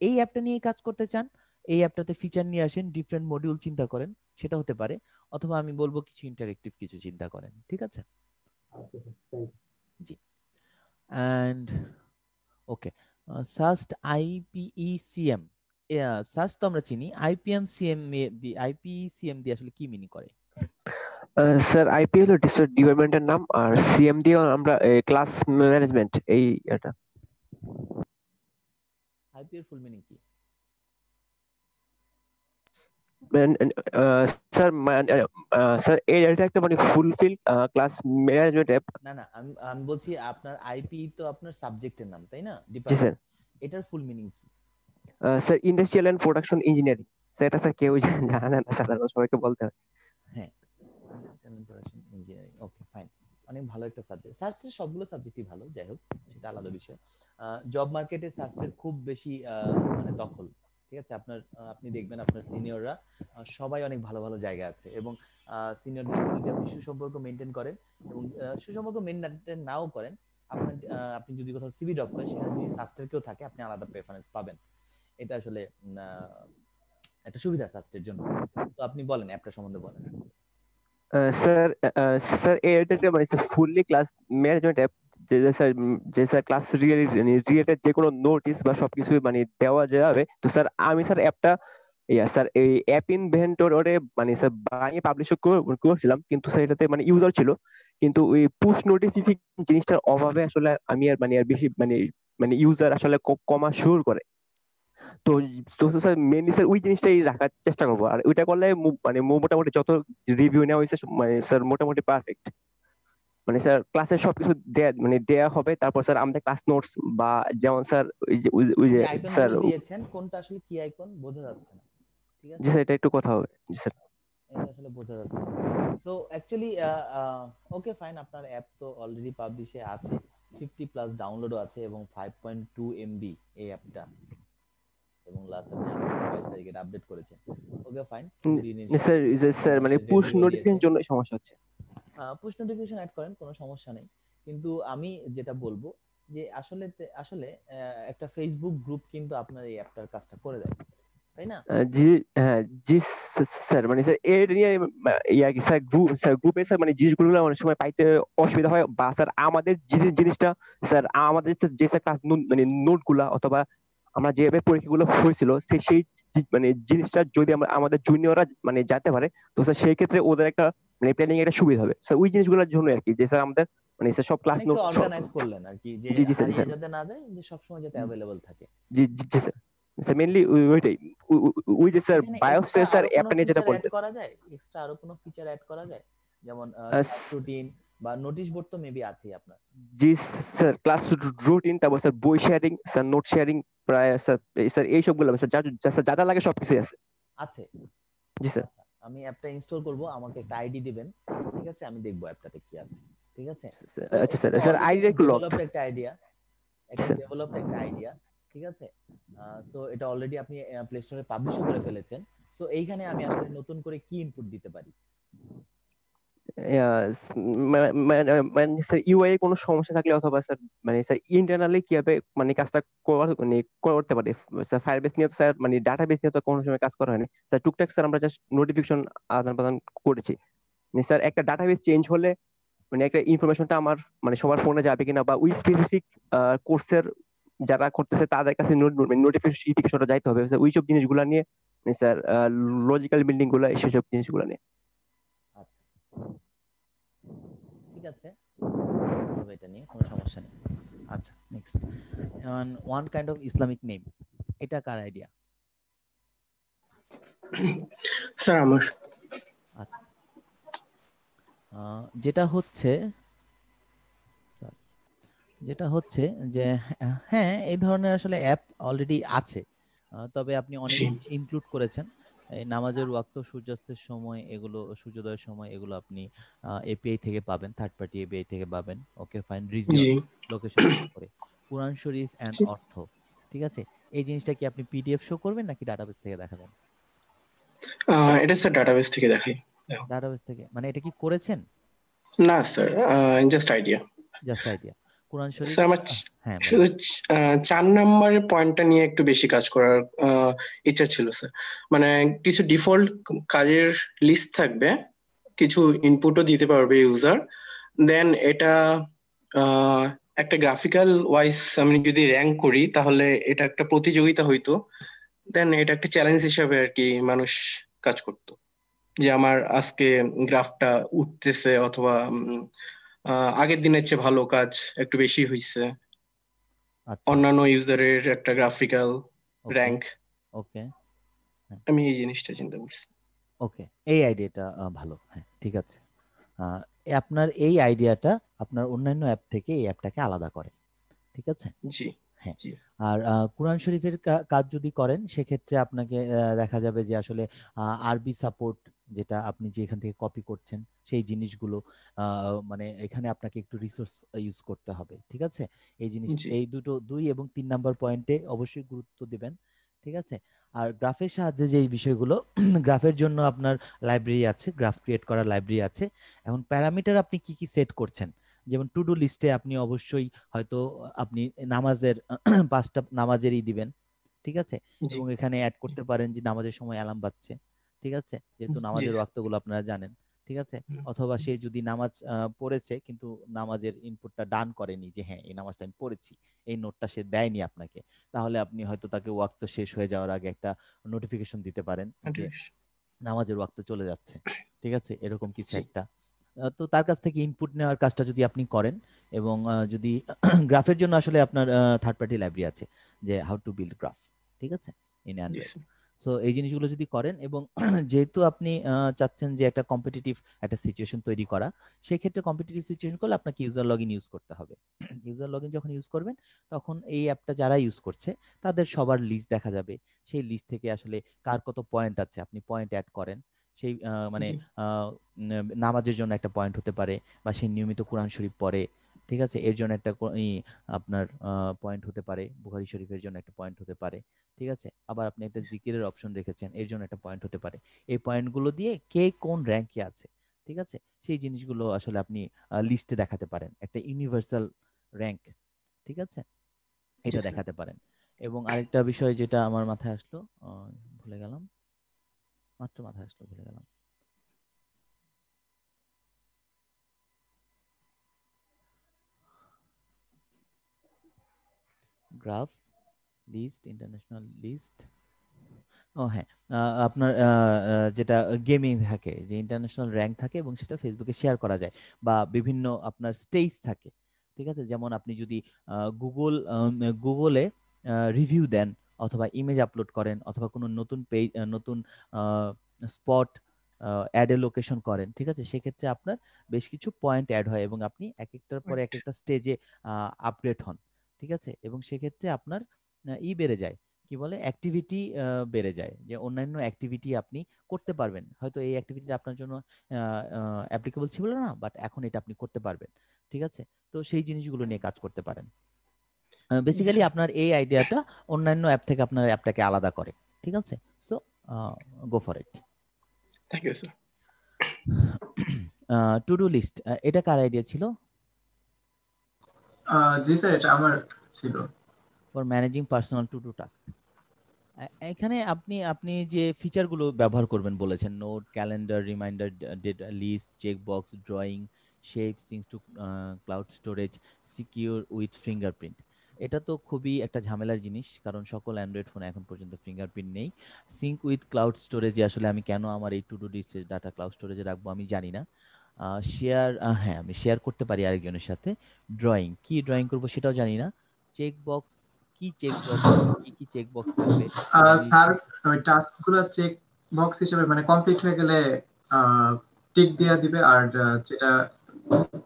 এই অ্যাপটা নিয়ে কাজ করতে চান, এই অ্যাপটাতে ফিচার নিয়ে আসেন, ডিফারেন্ট মডিউল চিন্তা করেন, সেটা হতে পারে। অথবা আমি বলবো কিছু ইন্টারেক্টিভ কিছু চিন্তা করেন, ঠিক আছে? জি, অ্যান্ড ওকে, সাস্ট আইপিইসিএম, সাস্ট তো আমরা চিনি, আইপিইসিএম দিয়ে আসলে কি মিনিং করে? স্যার আইপি হলো ডিপার্টমেন্টের নাম, আর সিএম দিয়ে আমরা ক্লাস ম্যানেজমেন্ট, এই এটা। আইপি এর ফুল মিনিং কি? স্যার স্যার এটা একটা মানে ফুলফিল ক্লাস ম্যানেজমেন্ট অ্যাপ। না না, আমি আমি বলছি আপনার আইপি তো আপনার সাবজেক্টের নাম, তাই না? জি স্যার। ডিপার্টমেন্ট, এটার ফুল মিনিং কি? Sir industrial and production engineering. Sir এটা স্যার কেউ জানে না, সাধারণ সবাইকে বলতে হয়। হ্যাঁ, industrial and production engineering, okay fine. অনেক ভালো একটা সাবজেক্ট। সার্চের সবগুলো সাবজেক্টই ভালো, যাই হোক সেটা আলাদা বিষয়। জব মার্কেটে সার্চের খুব বেশি মানে দখল, ঠিক আছে? আপনার আপনি দেখবেন আপনার সিনিয়ররা সবাই অনেক ভালো ভালো জায়গা আছে, এবং সিনিয়রদের সাথে যদি আপনি সুসম্পর্ক মেনটেন করেন এবং সুসম্পর্ক মেনটেন নাও করেন, আপনার আপনি যদি কোথাও সিভি ড্রপ করেন, সেখানে যদি সাস্টের কেউ থাকে, আপনি আলাদা প্রেফারেন্স পাবেন। এটা আসলে একটা সুবিধা সাস্টের জন্য। তো আপনি বলেন অ্যাপটা সম্বন্ধে বলেন। স্যার স্যার এটা মানে ফুললি ক্লাস ম্যানেজমেন্ট অ্যাপ, যে স্যার ক্লাস রিলেটেড যে কোনো নোটিস বা সবকিছু মানে দেওয়া যাবে। তো স্যার আমি স্যার অ্যাপটা স্যার এই অ্যাপ ইনভেন্টরে মানে স্যার বানিয়ে পাবলিশ করেছিলাম, কিন্তু স্যার এটাতে মানে ইউজার ছিল, কিন্তু ওই পুশ নোটিফিকেশন জিনিসটার অভাবে আসলে আমি আর মানে আর বেশি মানে মানে ইউজার আসলে কমা শুরু করে। তো তো স্যার মেনলি স্যার ওই জিনিসটাই রাখার চেষ্টা করবো, আর ওইটা করলে মানে মোটামুটি যত রিভিউ নেওয়া হয়েছে মানে স্যার মোটামুটি পারফেক্ট। মানে স্যার ক্লাসের সবকিছু মানে দেয়া হবে, তারপর স্যার আমাদের ক্লাস নোটস বা যেমন স্যার ওই যে যে স্যার আইকনগুলো দিয়েছেন কোনটা আসলে কি আইকন বোঝা যাচ্ছে না, ঠিক আছে? জি স্যার এটা একটু কথা হবে। জি স্যার এটা আসলে বোঝা যাচ্ছে না। সো অ্যাকচুয়ালি ওকে ফাইন, আপনার অ্যাপ তো অলরেডি পাবলিশে আছে, 50 প্লাস ডাউনলোডও আছে, এবং 5.2 এমবি এই অ্যাপটা, এবং লাস্ট আপনি 22 তারিখে আপডেট করেছেন। ওকে ফাইন, স্যার মানে পুশ নোটিফিকেশন জন্য সমস্যা হচ্ছে। পুশ নোটিফিকেশন অ্যাড করেন, কোনো সমস্যা নেই, কিন্তু আমি যেটা বলবো যে আসলে আসলে একটা ফেসবুক গ্রুপ কিন্তু আপনার এই অ্যাপটার কাজটা করে দেয়, তাই না? জি হ্যাঁ জি স্যার, মানে স্যার এর নিয়ে কি স্যার গ্রুপে স্যার মানে জিনিসগুলো অনেক সময় পাইতে অসুবিধা হয়, বা স্যার আমাদের জিনিসটা স্যার আমাদের যে স্যার ক্লাস মানে নোটগুলা অথবা আমরা যেভাবে পরীক্ষাগুলো হয়েছিল সেই মানে জিনিসটা যদি আমরা আমাদের জুনিয়ররা মানে জানতে পারে, তো স্যার সেই ক্ষেত্রে ওদের একটা মানে প্ল্যানিং একটা সুবিধা হবে স্যার ওই জিনিসগুলোর জন্য আর কি, যে স্যার আমাদের মানে স্যার সব ক্লাস নোট একটু অর্গানাইজ করলেন আর কি, যে জি জি স্যার হারিয়ে যাতে না যায়, যে সব সময় যাতে अवेलेबल থাকে। জি জি স্যার, স্যার মেইনলি ওইটাই ওই যে স্যার বায়োসে স্যার অ্যাপ নিয়ে যেটা বলতে করা যায়, এক্সট্রা আরো কোনো ফিচার অ্যাড করা যায়, যেমন ক্লাস রুটিন বা নোটিশ বোর্ড তো মেবি আছেই আপনার। জি স্যার ক্লাস রুটিন, তারপর স্যার বই শেয়ারিং, স্যার নোট শেয়ারিং, প্রায় স্যার এই সবগুলো স্যার যা যা লাগে সবকিছু আছে। আছে জি স্যার। আমি অ্যাপটা ইনস্টল করব, আমাকে একটা আইডি দিবেন, ঠিক আছে? আমি দেখবো অ্যাপটাতে কি আছে, ঠিক আছে? আচ্ছা স্যার, স্যার আইডি একটু লক একটা আইডিয়া, একটা ডেভেলপড একটা আইডিয়া, ঠিক আছে? সো এটা অলরেডি আপনি প্লে স্টোরে পাবলিশও করে ফেলেছেন। সো এইখানে আমি আসলে নতুন করে কি ইনপুট দিতে পারি? মানে স্যার ইউআই কোনো সমস্যা থাকলে অথবা স্যার মানে স্যার ইন্টারনালি কিভাবে মানে কাজটা মানে করতে পারে স্যার, ফায়ারবেস নিয়ে তো স্যার মানে ডাটাবেস নিয়ে তো কোনো সময় কাজ করা হয়নি স্যার, টুকটাক স্যার আমরা জাস্ট নোটিফিকেশন আদান প্রদান করেছি। মানে স্যার একটা ডাটাবেস চেঞ্জ হলে মানে একটা ইনফরমেশনটা আমার মানে সবার ফোনে যাবে কিনা, বা ওই স্পেসিফিক কোর্সের যারা করতেছে তাদের কাছে নোটিফিকেশনটা যাইতে হবে স্যার, ওইসব জিনিসগুলো নিয়ে স্যার লজিক্যাল বিল্ডিং গুলো সেসব জিনিসগুলো নিয়ে। ঠিক আছে, হবে এটা নিয়ে কোনো সমস্যা নেই। আচ্ছা next, one kind of Islamic name, এটা কার আইডিয়া? স্যার আমার। আচ্ছা, যেটা হচ্ছে যে হ্যাঁ এই ধরনের আসলে অ্যাপ অলরেডি আছে, তবে আপনি অনেক ইনক্লুড করেছেন। এই নামাজের ওয়াক্ত, সূর্যাস্তের সময়, এগুলো সূর্যোদয়ের সময়, এগুলো আপনি এপিআই থেকে পাবেন, থার্ড পার্টি এপিআই থেকে পাবেন। ওকে ফাইন, রিজিয়ন, লোকেশন করে কুরআন শরীফ এন্ড অর্থ, ঠিক আছে? এই জিনিসটা কি আপনি পিডিএফ শো করবেন নাকি ডাটাবেস থেকে দেখাবেন? এটা স্যার ডাটাবেস থেকে দেখাই। ডাটাবেস থেকে, মানে এটা কি করেছেন? না sir, just idea. Just idea. Quran Sharif, sir আমার হ্যাঁ শুধু 4 নম্বরের পয়েন্টটা নিয়ে একটু বেশি কাজ করার ইচ্ছা ছিল স্যার। মানে কিছু ডিফল্ট কাজের লিস্ট থাকবে, কিছু ইনপুটও দিতে পারবে ইউজার, দেন এটা একটা গ্রাফিক্যাল ওয়াইজ আমি যদি র্যাঙ্ক করি তাহলে এটা একটা প্রতিযোগিতা হইতো, দেন এটা একটা চ্যালেঞ্জ হিসাবে আর কি মানুষ কাজ করতো, যে আমার আজকে গ্রাফটা উঠতেছে অথবা আগের দিনের চেয়ে ভালো কাজ একটু বেশি হইছে, অন্যান্য ইউজারের একটা গ্রাফিক্যাল র্যাঙ্ক। ওকে আমি এই জিনিসটা চিন্তা করছি। ওকে, এই আইডিয়াটা ভালো। হ্যাঁ, ঠিক আছে। আপনার এই আইডিয়াটা আপনার অন্যান্য অ্যাপ থেকে এই অ্যাপটাকে আলাদা করে। ঠিক আছে? জি হ্যাঁ। জি আর কোরআন শরীফের কাজ যদি করেন সেক্ষেত্রে আপনাকে দেখা যাবে যে আসলে আরবি সাপোর্ট, যেটা আপনি যে এখান থেকে কপি করছেন সেই জিনিসগুলো মানে এখানে আপনাকে একটু রিসোর্স ইউজ করতে হবে। ঠিক আছে? এই জিনিস, জি এই দুটো 2 এবং 3 নাম্বার পয়েন্টে অবশ্যই গুরুত্ব দিবেন। ঠিক আছে? আর গ্রাফের সাহায্যে যে এই বিষয়গুলো গ্রাফের জন্য আপনার লাইব্রেরি আছে, গ্রাফ ক্রিয়েট করার লাইব্রেরি আছে। এখন প্যারামিটার আপনি কি কি সেট করছেন, যেমন টু ডু লিস্টে আপনি অবশ্যই হয়তো আপনি নামাজের 5টা নামাজেরই দিবেন। ঠিক আছে? জি এবং এখানে অ্যাড করতে পারেন যে নামাজের সময় অ্যালার্ম বাজছে। ঠিক আছে? যেহেতু জি নামাজের ওয়াক্তগুলো আপনারা জানেন। ঠিক আছে? অথবা সে যদি নামাজ পড়েছে কিন্তু নামাজের ইনপুটটা ডান করেনি যে হ্যাঁ এই নামাজটা আমি পড়েছি, এই নোটটা সে দেয়নি আপনাকে, তাহলে আপনি হয়তো তাকে ওয়াক্ত শেষ হয়ে যাওয়ার আগে একটা নোটিফিকেশন দিতে পারেন যে নামাজের ওয়াক্ত চলে যাচ্ছে। ঠিক আছে? এরকম কিছু জি একটা। তো তার কাছ থেকে ইনপুট নেওয়ার কাজটা যদি আপনি করেন, এবং যদি গ্রাফের জন্য আসলে আপনার থার্ড পার্টি লাইব্রেরি আছে যে হাউ টু বিল্ড গ্রাফ। ঠিক আছে? In G Android. Sir so এই জিনিসগুলো যদি করেন, এবং যেহেতু আপনি চাচ্ছেন যে একটা কম্পিটিটিভ একটা সিচুয়েশন তৈরি করা, সেই ক্ষেত্রে কম্পিটিটিভ সিচুয়েশন করলে আপনাকে ইউজার লগইন ইউজ করতে হবে। ইউজার লগইন যখন ইউজ করবেন তখন এই অ্যাপটা যারা ইউজ করছে তাদের সবার লিস্ট দেখা যাবে। সেই লিস্ট থেকে আসলে কার কত পয়েন্ট আছে আপনি পয়েন্ট অ্যাড করেন। সেই মানে জি নামাজের জন্য একটা পয়েন্ট হতে পারে, বা সে নিয়মিত কোরআন শরীফ পড়ে। ঠিক আছে? এর জন্য একটা আপনার পয়েন্ট হতে পারে, বুখারী শরীফের জন্য একটা পয়েন্ট হতে পারে। ঠিক আছে? আবার আপনি একটা জিকিরের অপশন রেখেছেন, এর জন্য একটা পয়েন্ট হতে পারে। এই পয়েন্টগুলো দিয়ে কে কোন র্যাঙ্কে আছে, ঠিক আছে, সেই জিনিসগুলো আসলে আপনি লিস্টে দেখাতে পারেন, একটা ইউনিভার্সাল র্যাঙ্ক। ঠিক আছে? জি এটা স্যার দেখাতে পারেন। এবং আরেকটা বিষয় যেটা আমার মাথায় আসলো, ভুলে গেলাম, মাত্র মাথায় আসলো, ভুলে গেলাম। Graph list, international list. ও হ্যাঁ, আপনার যেটা গেমিং থাকে, যে ইন্টারন্যাশনাল র্যাঙ্ক থাকে এবং সেটা ফেসবুকে শেয়ার করা যায়, বা বিভিন্ন আপনার স্টেজ থাকে। ঠিক আছে? যেমন আপনি যদি গুগলে রিভিউ দেন, অথবা ইমেজ আপলোড করেন, অথবা কোনো নতুন পেজ, নতুন স্পট অ্যাডে লোকেশন করেন। ঠিক আছে? সেক্ষেত্রে আপনার বেশ কিছু পয়েন্ট অ্যাড হয় এবং আপনি এক একটার পরে এক একটা স্টেজে আপগ্রেড হন। ঠিক আছে? এবং সেক্ষেত্রে আপনার বেড়ে যায়, কি বলে, অ্যাক্টিভিটি বেড়ে যায়, যে অন্যান্য অ্যাক্টিভিটি আপনি করতে পারবেন। হয়তো এই অ্যাক্টিভিটিটা আপনার জন্য অ্যাপ্লিকেবল ছিল না, বাট এখন এটা আপনি করতে পারবেন। ঠিক আছে? তো সেই জিনিসগুলো নিয়ে কাজ করতে পারেন। বেসিক্যালি আপনার এই আইডিয়াটা অন্যান্য অ্যাপ থেকে আপনার অ্যাপটাকে আলাদা করে। ঠিক আছে? So go for it. Thank you sir. To do list, এটা কার আইডিয়া ছিল? জি স্যার, এটা আমার ছিল। For managing personal to do task. এখানে আপনি আপনি যে ফিচারগুলো ব্যবহার করবেন বলেছেন, note, calendar, reminder, list, check box, drawing, shape, syncs to cloud storage, secure with fingerprint. এটা তো খুবই একটা ঝামেলার জিনিস, কারণ সকল অ্যান্ড্রয়েড ফোনে এখন পর্যন্ত ফিঙ্গারপ্রিন্ট নেই। সিঙ্ক উইথ ক্লাউড স্টোরেজে আসলে আমি কেন আমার এই টু ডু লিস্টের ডাটা ক্লাউড স্টোরেজে রাখবো আমি জানি না। শেয়ার, হ্যাঁ আমি শেয়ার করতে পারি আরেকজনের সাথে। ড্রয়িং, কি ড্রয়িং করবো সেটাও জানি না। চেক বক্স, কি চেক বক্স, কি কি চেক বক্স থাকবে আমি। স্যার, ওই টাস্ক গুলো চেক বক্স হিসেবে মানে কমপ্লিট হয়ে গেলে টিক দিয়ে দিবে, আর যেটা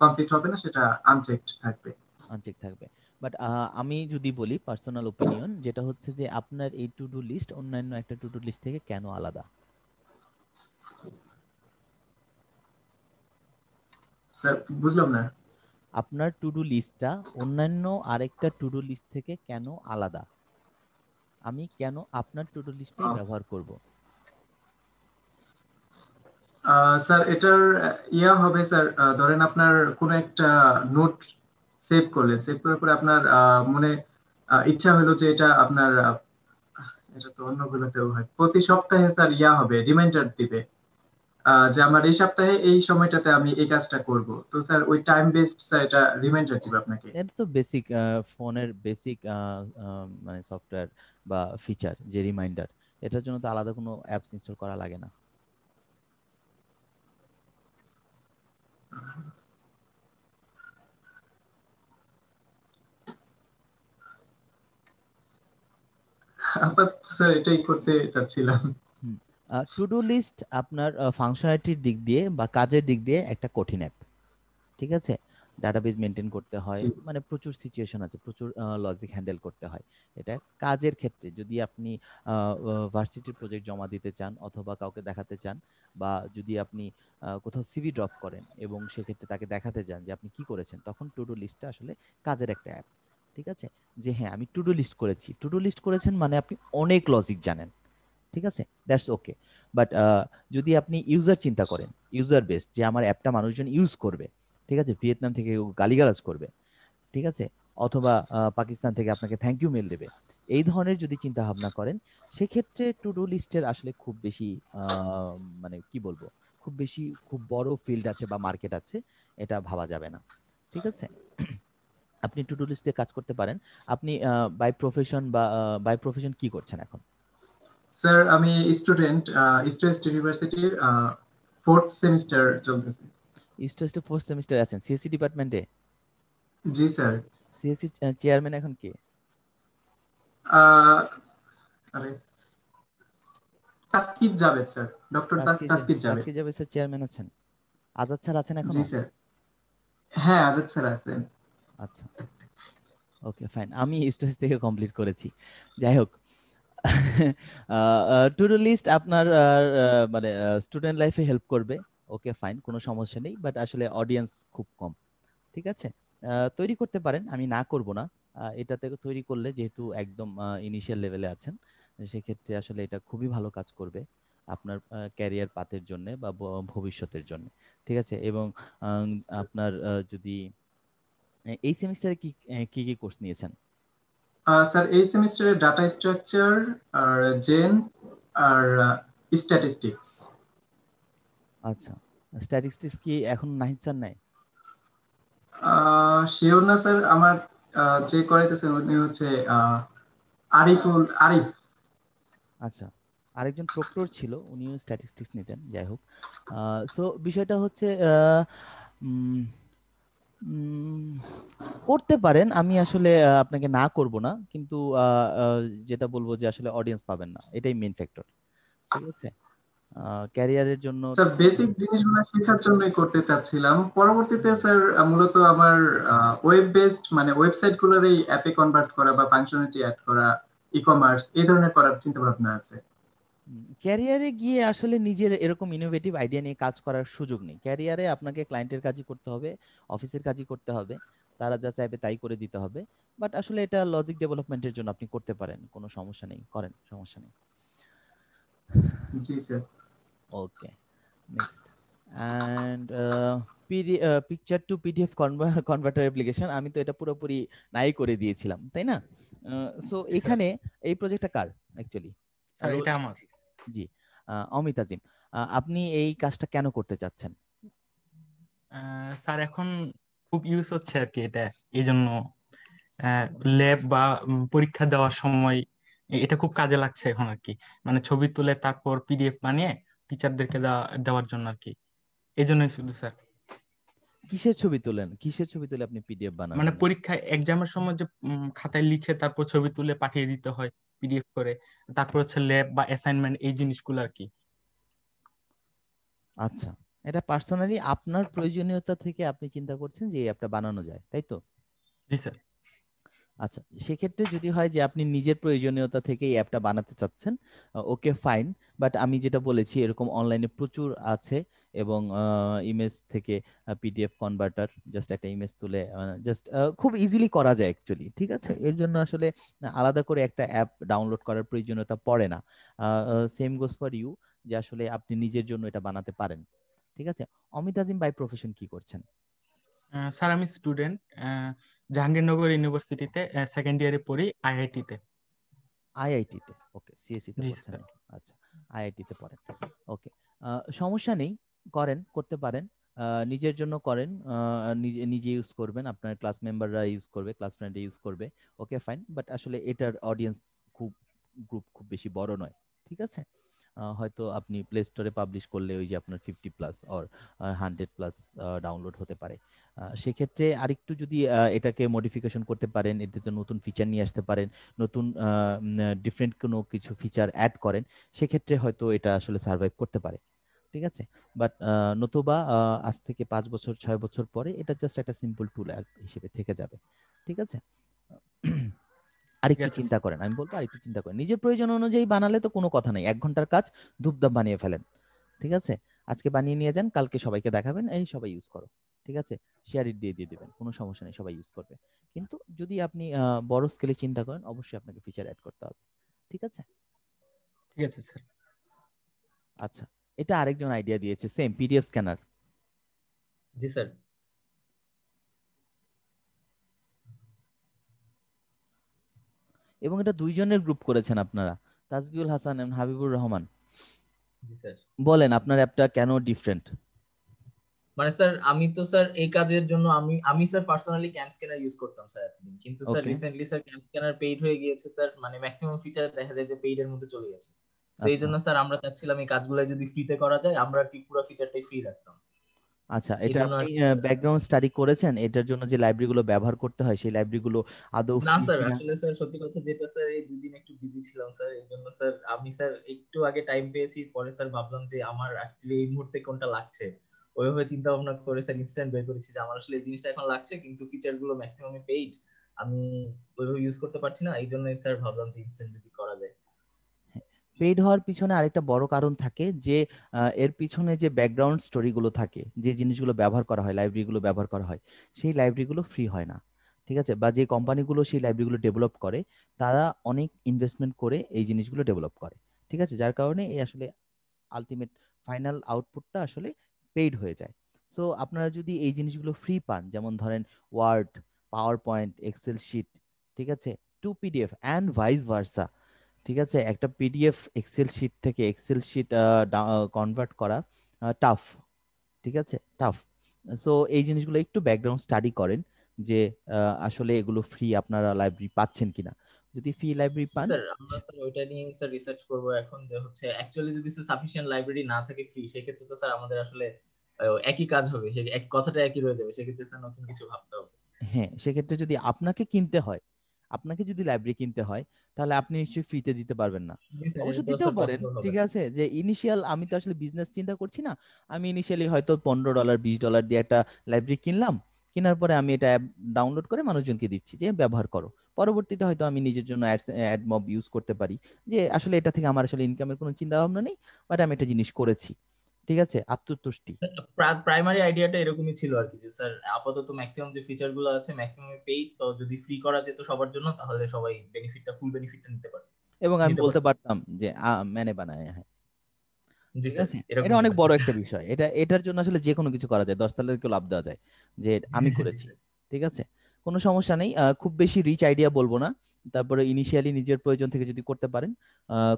কমপ্লিট হবে না সেটা আনচেকড থাকবে। আনচেক থাকবে। বাট আমি যদি বলি পার্সোনাল ওপিনিয়ন, যেটা হচ্ছে যে আপনার এই টু ডু লিস্ট অন্যান্য একটা টু ডু লিস্ট থেকে কেন আলাদা? স্যার বুঝলাম না। আপনার টু ডু লিস্টটা অন্যান্য আরেকটা টু ডু লিস্ট থেকে কেন আলাদা? আমি কেন আপনার টু ডু লিস্টটাই ব্যবহার করব? স্যার এটার হবে স্যার, ধরেন আপনার কোনো একটা নোট সেভ করলেন, সেভ করার পরে আপনার মনে ইচ্ছা হলো যে এটা আপনার এটা তো অন্যগুলোতেও হয়, প্রতি সপ্তাহে স্যার হবে, রিমাইন্ডার দিবে যে আমার এই সপ্তাহে এই সময়টাতে আমি এই কাজটা করব, তো স্যার ওই টাইম বেসড স্যার এটা রিমাইন্ডার দিবে আপনাকে। এটা তো বেসিক ফোনের বেসিক মানে সফটওয়্যার বা ফিচার, যে রিমাইন্ডার, এটার জন্য তো আলাদা কোনো অ্যাপস ইনস্টল করা লাগে না। আপাতত স্যার এটাই করতে চাচ্ছিলাম। টু ডু লিস্ট আপনার ফাংশনালিটির দিক দিয়ে বা কাজের দিক দিয়ে একটা কঠিন অ্যাপ, ঠিক আছে। ডাটাবেজ মেনটেন করতে হয়, জি মানে প্রচুর সিচুয়েশন আছে, প্রচুর লজিক হ্যান্ডেল করতে হয়। এটা কাজের ক্ষেত্রে যদি আপনি ভার্সিটির প্রজেক্ট জমা দিতে চান অথবা কাউকে দেখাতে চান, বা যদি আপনি কোথাও সিভি ড্রপ করেন এবং সেক্ষেত্রে তাকে দেখাতে চান যে আপনি কি করেছেন, তখন টু ডু লিস্টটা আসলে কাজের একটা অ্যাপ, ঠিক আছে। যে হ্যাঁ আমি টু ডু লিস্ট করেছি, টু ডু লিস্ট করেছেন মানে আপনি অনেক লজিক জানেন, ঠিক আছে, দ্যাটস ওকে। বাট যদি আপনি ইউজার চিন্তা করেন, ইউজার বেস, যে আমার অ্যাপটা মানুষজন ইউজ করবে, ঠিক আছে, ভিয়েতনাম থেকে কেউ গালিগালাজ করবে, ঠিক আছে, অথবা পাকিস্তান থেকে আপনাকে থ্যাংক ইউ মেল দেবে, এই ধরনের যদি চিন্তা ভাবনা করেন, সেক্ষেত্রে টু ডু লিস্টের আসলে খুব বেশি মানে কি বলবো, খুব বেশি খুব বড় ফিল্ড আছে বা মার্কেট আছে, এটা ভাবা যাবে না, ঠিক আছে। আপনি টু ডু লিস্ট দিয়ে কাজ করতে পারেন। আপনি বাই প্রফেশন কি করছেন এখন? স্যার আমি স্টুডেন্ট, ইস্ট ওয়েস্ট ইউনিভার্সিটির 4th সেমিস্টার চলতেছে। ইস্ট ওয়েস্টে 4th সেমিস্টার আছেন, সিএসসি ডিপার্টমেন্টে? জি স্যার। সিএসসি চেয়ারম্যান এখন কে? আরে Taskid Javed sir, doctor Taskid Javed. Taskid Javed sir chairman আছেন। আজাদ স্যার আছেন জি এখনো? স্যার। হ্যাঁ আজাদ স্যার আছেন। আচ্ছা, ওকে ফাইন। আমি ইস্ট ওয়েস্ট থেকে কমপ্লিট করেছি। যাই হোক, টু ডু লিস্ট আপনার মানে স্টুডেন্ট লাইফে হেল্প করবে, ওকে ফাইন, কোনো সমস্যা নেই, বাট আসলে অডিয়েন্স খুব কম, ঠিক আছে। তৈরি করতে পারেন, আমি না করব না। এটাতে তৈরি করলে যেহেতু একদম ইনিশিয়াল লেভেলে আছেন, সেক্ষেত্রে আসলে এটা খুবই ভালো কাজ করবে আপনার ক্যারিয়ার পাথের জন্য বা ভবিষ্যতের জন্য, ঠিক আছে। এবং আপনার যদি এই সেমিস্টারে কি কি কি কোর্স নিয়েছেন? স্যার এই সেমিস্টারে ডাটা স্ট্রাকচার আর জেন আর স্ট্যাটিস্টিক্স। আচ্ছা, স্ট্যাটিস্টিক্স কি এখন নাহিদ স্যার নাই? শিওর না স্যার, আমার যে করাইতেছেন উনি হচ্ছে আরিফ। আচ্ছা, আরেকজন প্রক্টর ছিল, উনিও স্ট্যাটিস্টিক্স নিতেন। যাই হোক, সো বিষয়টা হচ্ছে উম, উম, করতে পারেন, আমি আসলে আপনাকে না করব না, কিন্তু যেটা বলবো যে আসলে অডিয়েন্স পাবেন না, এটাই মেইন ফ্যাক্টর, ঠিক আছে। ক্যারিয়ারের জন্য স্যার বেসিক জিনিসগুলো শেখার জন্যই করতে চাচ্ছিলাম, পরবর্তীতে স্যার মূলত আমার ওয়েব বেসড মানে ওয়েবসাইট গুলোর এই অ্যাপে কনভার্ট করা বা ফাংশনালিটি অ্যাড করা, ই কমার্স এই ধরনের করার চিন্তা ভাবনা আছে। ক্যারিয়ারে গিয়ে আসলে নিজের এরকম ইনোভেটিভ আইডিয়া নিয়ে কাজ করার সুযোগ নেই। ক্যারিয়ারে আপনাকে ক্লায়েন্টের কাজই করতে হবে, অফিসের কাজই করতে হবে, তারা যা চাইবে তাই করে দিতে হবে। বাট আসলে এটা লজিক ডেভেলপমেন্টের জন্য আপনি করতে পারেন, কোনো সমস্যা নেই, করেন, সমস্যা নেই। জি sir. Okay, next. And picture to PDF converter application, আমি তো এটা পুরোপুরি নাই করে দিয়েছিলাম, তাই না? সো এখানে এই প্রজেক্টটা কার অ্যাকচুয়ালি? স্যার এটা আমার। জি, অমিত আজিম, আপনি এই কাজটা কেন করতে চাচ্ছেন? স্যার এখন খুব ইউজ হচ্ছে আর কি এটা, এই জন্য ল্যাব বা পরীক্ষা দেওয়ার সময় এটা খুব কাজে লাগছে এখন আর কি। মানে ছবি তুলে তারপর পিডিএফ বানিয়ে টিচারদেরকে দেওয়ার জন্য আর কি, এই জন্যই শুধু স্যার। কিসের ছবি তোলেন, কিসের ছবি তুলে আপনি পিডিএফ বানান? মানে পরীক্ষায় এক্সামের সময় যে খাতায় লিখে তারপর ছবি তুলে পাঠিয়ে দিতে হয় পিডিএফ করে, তারপর হচ্ছে ল্যাব বা অ্যাসাইনমেন্ট এই জিনিসগুলো আর কি। আচ্ছা, এটা পার্সোনালি আপনার প্রয়োজনীয়তা থেকে আপনি চিন্তা করছেন যে এই অ্যাপটা বানানো যায়, তাই তো? জি স্যার। আচ্ছা, সেক্ষেত্রে যদি হয় যে আপনি নিজের প্রয়োজনীয়তা থেকে এই অ্যাপটা বানাতে চাচ্ছেন, ওকে ফাইন, বাট আমি যেটা বলেছি এরকম অনলাইনে প্রচুর আছে, এবং ইমেজ থেকে পিডিএফ কনভার্টার, জাস্ট একটা ইমেজ তুলে জাস্ট খুব ইজিলি করা যায় অ্যাকচুয়ালি, ঠিক আছে। এর জন্য আসলে আলাদা করে একটা অ্যাপ ডাউনলোড করার প্রয়োজনীয়তা পড়ে না। সেম গোস ফর ইউ, যে আসলে আপনি নিজের জন্য এটা বানাতে পারেন, ঠিক আছে। অমিত আজিম বাই প্রফেশন কি করছেন? স্যার আমি স্টুডেন্ট, জাহাঙ্গীরনগর ইউনিভার্সিটিতে সেকেন্ড ইয়ারে পড়ি, আইআইটিতে। আইআইটিতে, ওকে, সিএসসি তে পড়ছেন? আচ্ছা, আইআইটিতে পড়েন, ওকে, সমস্যা নেই, করেন, করতে পারেন, নিজের জন্য করেন, নিজে নিজে ইউজ করবেন, আপনার ক্লাস মেম্বাররা ইউজ করবে, ক্লাস ফ্রেন্ডরা ইউজ করবে, ওকে ফাইন, বাট আসলে এটার অডিয়েন্স গ্রুপ খুব বেশি বড় নয়, ঠিক আছে। হয়তো আপনি প্লে স্টোরে পাবলিশ করলে ওই যে আপনার 50+ অর 100+ ডাউনলোড হতে পারে। সেক্ষেত্রে আরেকটু যদি এটাকে মডিফিকেশন করতে পারেন, এটাতে নতুন ফিচার নিয়ে আসতে পারেন, নতুন ডিফারেন্ট কোনো কিছু ফিচার অ্যাড করেন, সেক্ষেত্রে হয়তো এটা আসলে সার্ভাইভ করতে পারে। ঠিক আছে, বাট নতুবা আজ থেকে 5 বছর 6 বছর পরে এটা জাস্ট একটা সিম্পল টুল হিসেবে থেকে যাবে। ঠিক আছে, আরেকটু চিন্তা করেন, আমি বলবো আরেকটু চিন্তা করেন, নিজের প্রয়োজন অনুযায়ী বানালে তো কোনো কথা নেই, 1 ঘন্টার কাজ ধূপধাপ বানিয়ে ফেলেন। ঠিক আছে, আজকে বানিয়ে নিয়ে যান, কালকে সবাইকে দেখাবেন, এই সবাই ইউজ করো। ঠিক আছে, শেয়ার ইট দিয়ে দিবেন, কোনো সমস্যা নেই, সবাই ইউজ করবে। কিন্তু যদি আপনি বড় স্কেলে চিন্তা করেন, অবশ্যই আপনাকে ফিচার অ্যাড করতে হবে। ঠিক আছে, ঠিক আছে স্যার। আচ্ছা, এটা আরেকজন আইডিয়া দিয়েছে, সেম পিডিএফ স্ক্যানার। জি স্যার। এবং এটা 2 জনের গ্রুপ করেছেন আপনারা, তাজবিউল হাসান এবং হাবিবুর রহমান। জি স্যার। বলেন আপনার অ্যাপটা কেন ডিফারেন্ট? মানে স্যার আমি তো স্যার এই কাজের জন্য আমি sir personally cam scanner use করতাম স্যার এতদিন, কিন্তু sir okay, recently sir cam scanner paid হয়ে গিয়েছে স্যার, মানে ম্যাক্সিমাম ফিচার দেখা যায় যে পেইড এর মধ্যে চলে গেছে। তো এই আচ্ছা জন্য স্যার আমরা চাচ্ছিলাম এই কাজগুলো যদি ফ্রিতে করা যায়, আমরা কি পুরো ফিচারটাই ফ্রি রাখতাম। আচ্ছা, এই এটা জন্য আপনি আর কি ব্যাকগ্রাউন্ড স্টাডি করেছেন, এটার জন্য যে লাইব্রেরিগুলো ব্যবহার করতে হয় সেই লাইব্রেরিগুলো আদৌ না ফ্রি স্যার, কিনা? আসলে স্যার সত্যি কথা যেটা স্যার এই 2 দিন একটু বিজি ছিলাম স্যার, এই জন্য স্যার আমি স্যার একটু আগে টাইম পেয়েছি, পরে স্যার ভাবলাম যে আমার অ্যাকচুয়ালি এই মুহূর্তে কোনটা লাগছে, ওইভাবে চিন্তা ভাবনা করে স্যার ইনস্ট্যান্ট বের করেছি যে আমার আসলে এই জিনিসটা এখন লাগছে, কিন্তু ফিচার গুলো ম্যাক্সিমামই পেইড, আমি ওইভাবে ইউজ করতে পারছি না, এই জন্য স্যার ভাবলাম যে ইনস্ট্যান্ট যদি করা যায়। পেইড হওয়ার পিছনে আরেকটা বড় কারণ থাকে যে এর পিছনে যে ব্যাকগ্রাউন্ড স্টোরিগুলো থাকে, যে জিনিসগুলো ব্যবহার করা হয়, লাইব্রেরিগুলো ব্যবহার করা হয়, সেই লাইব্রেরিগুলো ফ্রি হয় না। ঠিক আছে, বা যে কোম্পানিগুলো সেই লাইব্রেরিগুলো ডেভেলপ করে তারা অনেক ইনভেস্টমেন্ট করে এই জিনিসগুলো ডেভেলপ করে। ঠিক আছে, যার কারণে এই আসলে আলটিমেট ফাইনাল আউটপুটটা আসলে পেইড হয়ে যায়। সো আপনারা যদি এই জিনিসগুলো ফ্রি পান, যেমন ধরেন Word, PowerPoint, Excel sheet, ঠিক আছে, to PDF and vice versa. ঠিক আছে, একটা পিডিএফ এক্সেল শিট থেকে এক্সেল শিট কনভার্ট করা টাফ। ঠিক আছে, টাফ। সো এই জিনিসগুলো একটু ব্যাকগ্রাউন্ড স্টাডি করেন যে আসলে এগুলো ফ্রি আপনারা লাইব্রেরি পাচ্ছেন কিনা। যদি ফ্রি লাইব্রেরি পান, স্যার আমরা স্যার ওইটা নিয়ে স্যার রিসার্চ করব এখন, যে হচ্ছে অ্যাকচুয়ালি যদি স্যার সাফিসিয়েন্ট লাইব্রেরি না থাকে ফ্রি, সেক্ষেত্রে তো স্যার আমাদের আসলে একই কাজ হবে, সে এক কথাটা একই রয়ে যাবে, সেক্ষেত্রে স্যার নতুন কিছু ভাবতে হবে। হ্যাঁ, সেক্ষেত্রে যদি আপনাকে কিনতে হয়, আপনাকে যদি লাইব্রেরি কিনতে হয়, তাহলে আপনি নিশ্চয়ই ফ্রিতে দিতে পারবেন না। জি স্যার, অবশ্য এটা তো দিতেও স্যার পারেন, পসিবল হবে ঠিক না। আছে, যে ইনিশিয়াল আমি তো আসলে বিজনেস চিন্তা করছি না, আমি ইনিশিয়ালি হয়তো $15 $20 দিয়ে একটা লাইব্রেরি কিনলাম, কেনার পরে আমি এটা অ্যাপ ডাউনলোড করে মানুষজনকে দিচ্ছি যে ব্যবহার করো। পরবর্তীতে হয়তো আমি নিজের জন্য অ্যাড মব ইউজ করতে পারি, যে আসলে এটা থেকে আমার আসলে ইনকামের কোনো চিন্তা ভাবনা নেই, বাট আমি একটা জিনিস করেছি। ঠিক আছে, আত্মতুষ্টি। প্রাইমারি আইডিয়াটা এরকমই ছিল আর কি, যে স্যার আপাতত ম্যাক্সিমাম যে ফিচার গুলো আছে ম্যাক্সিমাম পেইড, তো যদি ফ্রি করা যেত সবার জন্য, তাহলে সবাই ফুল বেনিফিটটা নিতে পারে, এবং আমি নিতে বলতে পারতো। পারতাম যে মেনে বানায়, হ্যাঁ। জি ঠিক স্যার, আছে, এরকম এটা অনেক আর কি বড় স্যার। একটা বিষয়, এটার জন্য আসলে যে কোনো কিছু করা যায়, 10 তালেরকেও লাভ দেওয়া যায় যে আমি জি করেছি। স্যার। ঠিক আছে, কোনো সমস্যা নেই, খুব বেশি রিচ আইডিয়া বলবো না, তারপরে ইনিশিয়ালি নিজের প্রয়োজন থেকে যদি করতে পারেন,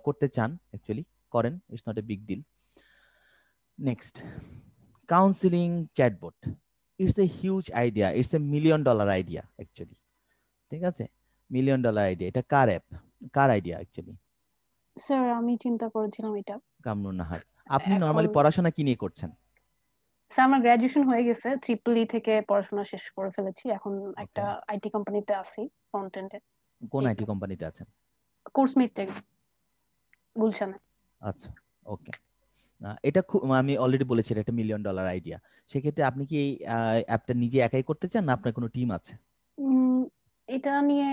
করতে চান, অ্যাকচুয়ালি করেন, it's not a big deal. Next, counselling chatbot. It's a huge idea, it's a $1 million idea actually. ঠিক আছে, $1 মিলিয়ন আইডিয়া, এটা কার অ্যাপ, কার আইডিয়া অ্যাকচুয়ালি? স্যার আমি চিন্তা করেছিলাম এটা। কামরুন নাহার। আপনি এখন নরমালি পড়াশোনা কি নিয়ে করছেন? স্যার আমার গ্রাজুয়েশন হয়ে গেছে, ট্রিপল থেকে পড়াশোনা শেষ করে ফেলেছি, এখন একটা ওকে, আইটি কোম্পানিতে আছি ফ্রন্ট এন্ডে। কোন এই আইটি তো কোম্পানিতে আছেন? কোর্সমেট টেক গুলশানে। আচ্ছা, ওকে। এটা খুব, আমি অলরেডি বলেছি এটা একটা $1 মিলিয়ন আইডিয়া। সেক্ষেত্রে আপনি কি এই অ্যাপটা নিজে একাই করতে চান, না আপনার কোনো টিম আছে? এটা নিয়ে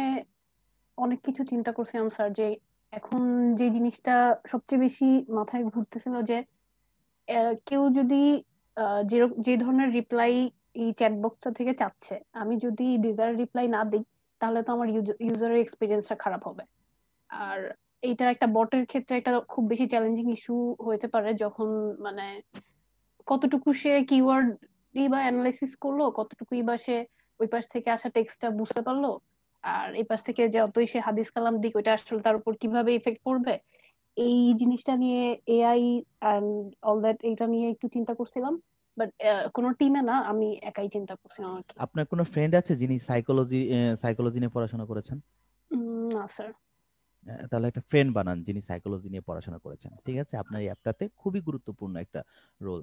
অনেক কিছু চিন্তা করছিলাম স্যার, যে এখন যে জিনিসটা সবচেয়ে বেশি মাথায় ঘুরতেছিল যে কেউ যদি যে ধরনের রিপ্লাই এই চ্যাট বক্সটা থেকে চাচ্ছে, আমি যদি ডিজায়ার রিপ্লাই না দিই, তাহলে তো আমার ইউজারের এক্সপিরিয়েন্সটা খারাপ হবে। আর এইটা একটা বটের ক্ষেত্রে একটা খুব বেশি চ্যালেঞ্জিং ইস্যু হতে পারে, যখন মানে কতটুকু সে কিওয়ার্ড বা অ্যানালাইসিস করলো, কতটুকুই বা সে ওই পাশ থেকে আসা টেক্সটটা বুঝতে পারলো, আর এই পাশ থেকে যতই সে হাদিস কালাম দিক, ওইটা আসলে তার উপর কিভাবে ইফেক্ট পড়বে। এই জিনিসটা নিয়ে এআই এন্ড অল দ্যাট, এটা নিয়ে একটু চিন্তা করছিলাম, বাট কোনো টিমে না, আমি একাই চিন্তা করছিলাম আর কি। আপনার কোনো ফ্রেন্ড আছে যিনি সাইকোলজি নিয়ে পড়াশোনা করেছেন? না স্যার। তাহলে একটা ফ্রেন্ড বানান যিনি সাইকোলজি নিয়ে পড়াশোনা করেছেন, ঠিক আছে? আপনার এই অ্যাপটাতে খুবই গুরুত্বপূর্ণ একটা রোল,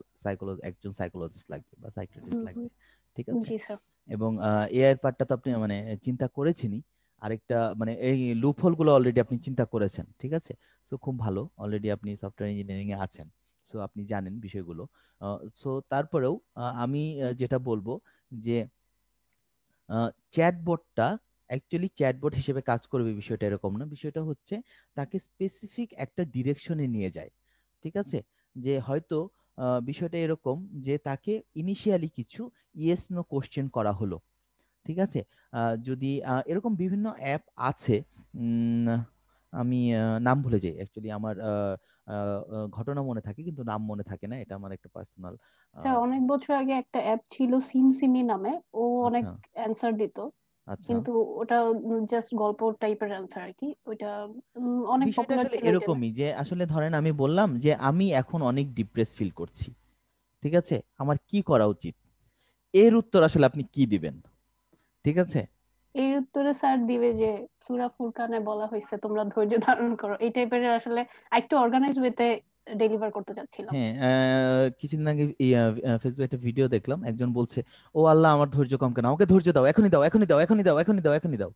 একজন সাইকোলজিস্ট লাগবে বা সাইকিয়াট্রিস্ট লাগবে, ঠিক আছে? জি স্যার। এবং এআই এর পার্টটা তো আপনি মানে চিন্তা করেছেনই, আরেকটা মানে এই লুপ হোল গুলো অলরেডি আপনি চিন্তা করেছেন, ঠিক আছে? সো খুব ভালো, অলরেডি আপনি সফটওয়্যার ইঞ্জিনিয়ারিং এ আছেন, সো আপনি জানেন বিষয়গুলো। সো তারপরেও আমি যেটা বলবো যে চ্যাটবটটা অ্যাকচুয়ালি চ্যাটবট হিসেবে কাজ করবে বিষয়টা এরকম না, বিষয়টা হচ্ছে তাকে স্পেসিফিক একটা ডিরেকশনে নিয়ে যায়, ঠিক আছে? যে হয়তো বিষয়টা এরকম যে তাকে ইনিশিয়ালি কিছু ইয়েস নো কোশ্চেন করা হলো, ঠিক আছে? যদি এরকম বিভিন্ন অ্যাপ আছে, আমি নাম ভুলে যাই অ্যাকচুয়ালি, আমার ঘটনা মনে থাকে কিন্তু নাম মনে থাকে না, এটা আমার একটা পার্সোনাল। স্যার অনেক বছর আগে একটা অ্যাপ ছিল সিমসিমি নামে, ও অনেক আচ্ছা অ্যান্সার দিত, আচ্ছা, কিন্তু ওটা জাস্ট গল্প টাইপের অ্যান্সার আর কি। ওইটা অনেক বিষয়টা পপুলার আসলে ছিল এটা। এরকমই যে আসলে ধরেন আমি বললাম যে আমি এখন অনেক ডিপ্রেস ফিল করছি, ঠিক আছে? আমার কি করা উচিত, এর উত্তর আসলে আপনি কি দিবেন, ঠিক আছে? এর উত্তরে স্যার দিবে যে সূরা ফুরকানে বলা হয়েছে তোমরা ধৈর্য ধারণ করো, এই টাইপের আসলে একটু অর্গানাইজ ওয়েতে ডেলিভার করতে চাচ্ছিলাম। হ্যাঁ, কিছুদিন আগে ফেসবুকে একটা ভিডিও দেখলাম, একজন বলছে ও আল্লাহ আমার ধৈর্য কম কেন, আমাকে ধৈর্য দাও, এখনই দাও, এখনই দাও, এখনই দাও, এখনই দাও, এখনই দাও,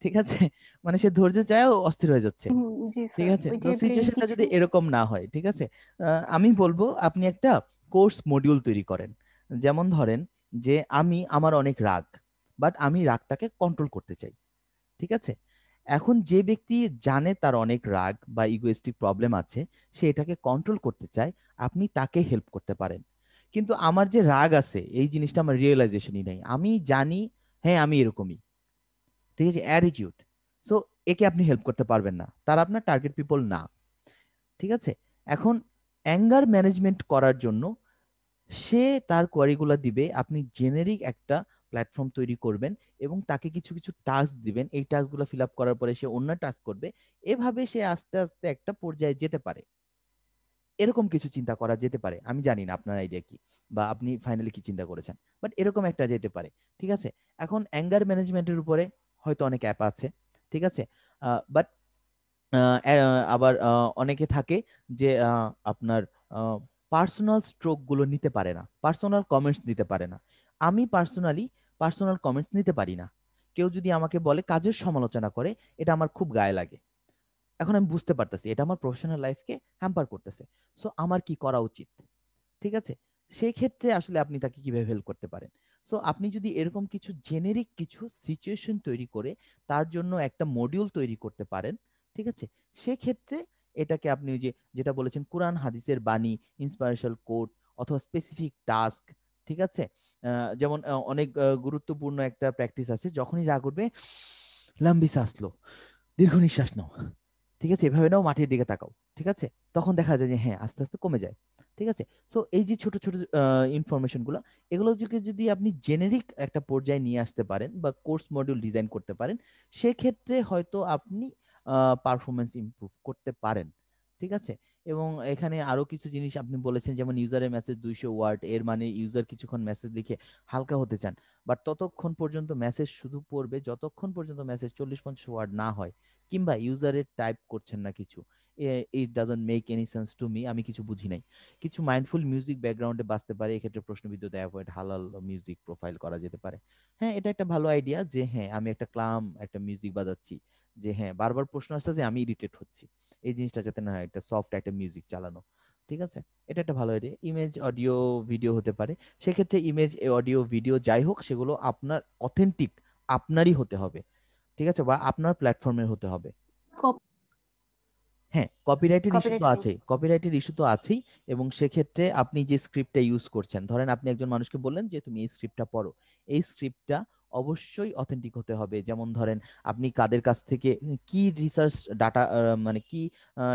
ঠিক আছে? মানে সে ধৈর্য চায়, ও অস্থির হয়ে যাচ্ছে, জি ঠিক স্যার, আছে? ওই তো টাইপের সিচুয়েশনটা কিছু। যদি এরকম না হয়, ঠিক আছে, আমি বলবো আপনি একটা কোর্স মডিউল তৈরি করেন। যেমন ধরেন যে আমি আমার অনেক রাগ, বাট আমি রাগটাকে কন্ট্রোল করতে চাই, ঠিক আছে? এখন যে ব্যক্তি জানে তার অনেক রাগ বা ইগোইস্টিক প্রবলেম আছে, সে এটাকে কন্ট্রোল করতে চায়, আপনি তাকে হেল্প করতে পারেন। কিন্তু আমার যে রাগ আছে এই জিনিসটা আমার রিয়েলাইজেশনই নাই, আমি জানি হ্যাঁ আমি এরকমই, ঠিক আছে, অ্যাটিটিউড। সো একে আপনি হেল্প করতে পারবেন না, তার আপনার টার্গেট পিপল না, ঠিক আছে? এখন অ্যাঙ্গার ম্যানেজমেন্ট করার জন্য সে তার কোয়ারিগুলো দিবে, আপনি জেনেরিক একটা প্ল্যাটফর্ম তৈরি করবেন এবং তাকে কিছু কিছু টাস্ক দিবেন, এই টাস্কগুলো ফিল আপ করার পরে সে অন্য টাস্ক করবে, এভাবে সে আস্তে আস্তে একটা পর্যায়ে যেতে পারে। এরকম কিছু চিন্তা করা যেতে পারে, আমি জানি না আপনার আইডিয়া কি বা আপনি ফাইনালি কি চিন্তা করেছেন, বাট এরকম একটা যেতে পারে, ঠিক আছে? এখন অ্যাঙ্গার ম্যানেজমেন্টের উপরে হয়তো অনেক অ্যাপ আছে, ঠিক আছে, বাট আবার অনেকে থাকে যে আপনার পার্সোনাল স্ট্রোক গুলো নিতে পারে না, পার্সোনাল কমেন্টস দিতে পারে না। আমি পার্সোনালি পার্সোনাল কমেন্টস নিতে পারি না, কেউ যদি আমাকে বলে কাজের সমালোচনা করে, এটা আমার খুব গায়ে লাগে। এখন আমি বুঝতে পারতেছি এটা আমার প্রফেশনাল লাইফকে হ্যাম্পার করতেছে, সো আমার কি করা উচিত, ঠিক আছে? সেই ক্ষেত্রে আসলে আপনি তাকে কিভাবে হেল্প করতে পারেন। সো আপনি যদি এরকম কিছু জেনেরিক কিছু সিচুয়েশন তৈরি করে তার জন্য একটা মডিউল তৈরি করতে পারেন, ঠিক আছে, সেক্ষেত্রে এটাকে আপনি ওই যে যেটা বলেছেন কোরআন হাদিসের বাণী, ইন্সপিরেশনাল কোট অথবা স্পেসিফিক টাস্ক, ঠিক আছে? যেমন অনেক গুরুত্বপূর্ণ একটা প্র্যাকটিস আছে, যখনই রাগ উঠবে লম্বি শ্বাস লো, দীর্ঘ নিঃশ্বাস নাও, ঠিক আছে, এভাবে নাও, মাটির দিকে তাকাও, ঠিক আছে, তখন দেখা যায় যে হ্যাঁ আস্তে আস্তে কমে যায়, ঠিক আছে? সো এই যে ছোট ছোট ইনফরমেশন গুলো, এগুলো যদি আপনি জেনেরিক একটা পর্যায়ে নিয়ে আসতে পারেন বা কোর্স মডিউল ডিজাইন করতে পারেন, সেক্ষেত্রে হয়তো আপনি পারফরমেন্স ইমপ্রুভ করতে পারেন, ঠিক আছে? এবং এখানে আরো কিছু জিনিস আপনি বলেছেন, যেমন ইউজারের মেসেজ 200 ওয়ার্ড, এর মানে ইউজার কিছুক্ষণ মেসেজ লিখে হালকা হতে চান, বাট ততক্ষণ পর্যন্ত মেসেজ শুধু পড়বে যতক্ষণ পর্যন্ত মেসেজ 40-50 ওয়ার্ড না হয়, কিংবা ইউজারের টাইপ করছেন না কিছু। It doesn't make any sense to me, আমি কিছু বুঝি নাই। কিছু মাইন্ডফুল মিউজিক ব্যাকগ্রাউন্ডে বাজতে পারে, এক্ষেত্রে প্রশ্নবিদ্ধ অ্যাভয়েড হালাল মিউজিক প্রোফাইল করা যেতে পারে। হ্যাঁ, এটা একটা ভালো আইডিয়া যে হ্যাঁ আমি একটা একটা মিউজিক বাজাচ্ছি, যে হ্যাঁ বারবার প্রশ্ন আসছে যে আমি ইরিটেট হচ্ছি, এই জিনিসটা যাতে না হয়, একটা সফট একটা মিউজিক চালানো, ঠিক আছে? এটা একটা ভালো আইডিয়া। ইমেজ অডিও ভিডিও হতে পারে, সেক্ষেত্রে ইমেজ অডিও ভিডিও যাই হোক সেগুলো আপনার অথেন্টিক, আপনারই হতে হবে, ঠিক আছে, বা আপনার প্ল্যাটফর্মের হতে হবে। হ্যাঁ, কপিরাইটের ইস্যু কপিরাইট তো ফ্রি। আছেই, কপিরাইটের ইস্যু তো আছেই। এবং সেক্ষেত্রে আপনি যে স্ক্রিপ্টটা ইউজ করছেন, ধরেন আপনি একজন মানুষকে বললেন যে তুমি এই স্ক্রিপ্টটা পড়ো, এই স্ক্রিপ্টটা অবশ্যই অথেন্টিক হতে হবে। যেমন ধরেন আপনি কাদের কাছ থেকে কি রিসার্চ ডাটা, মানে কি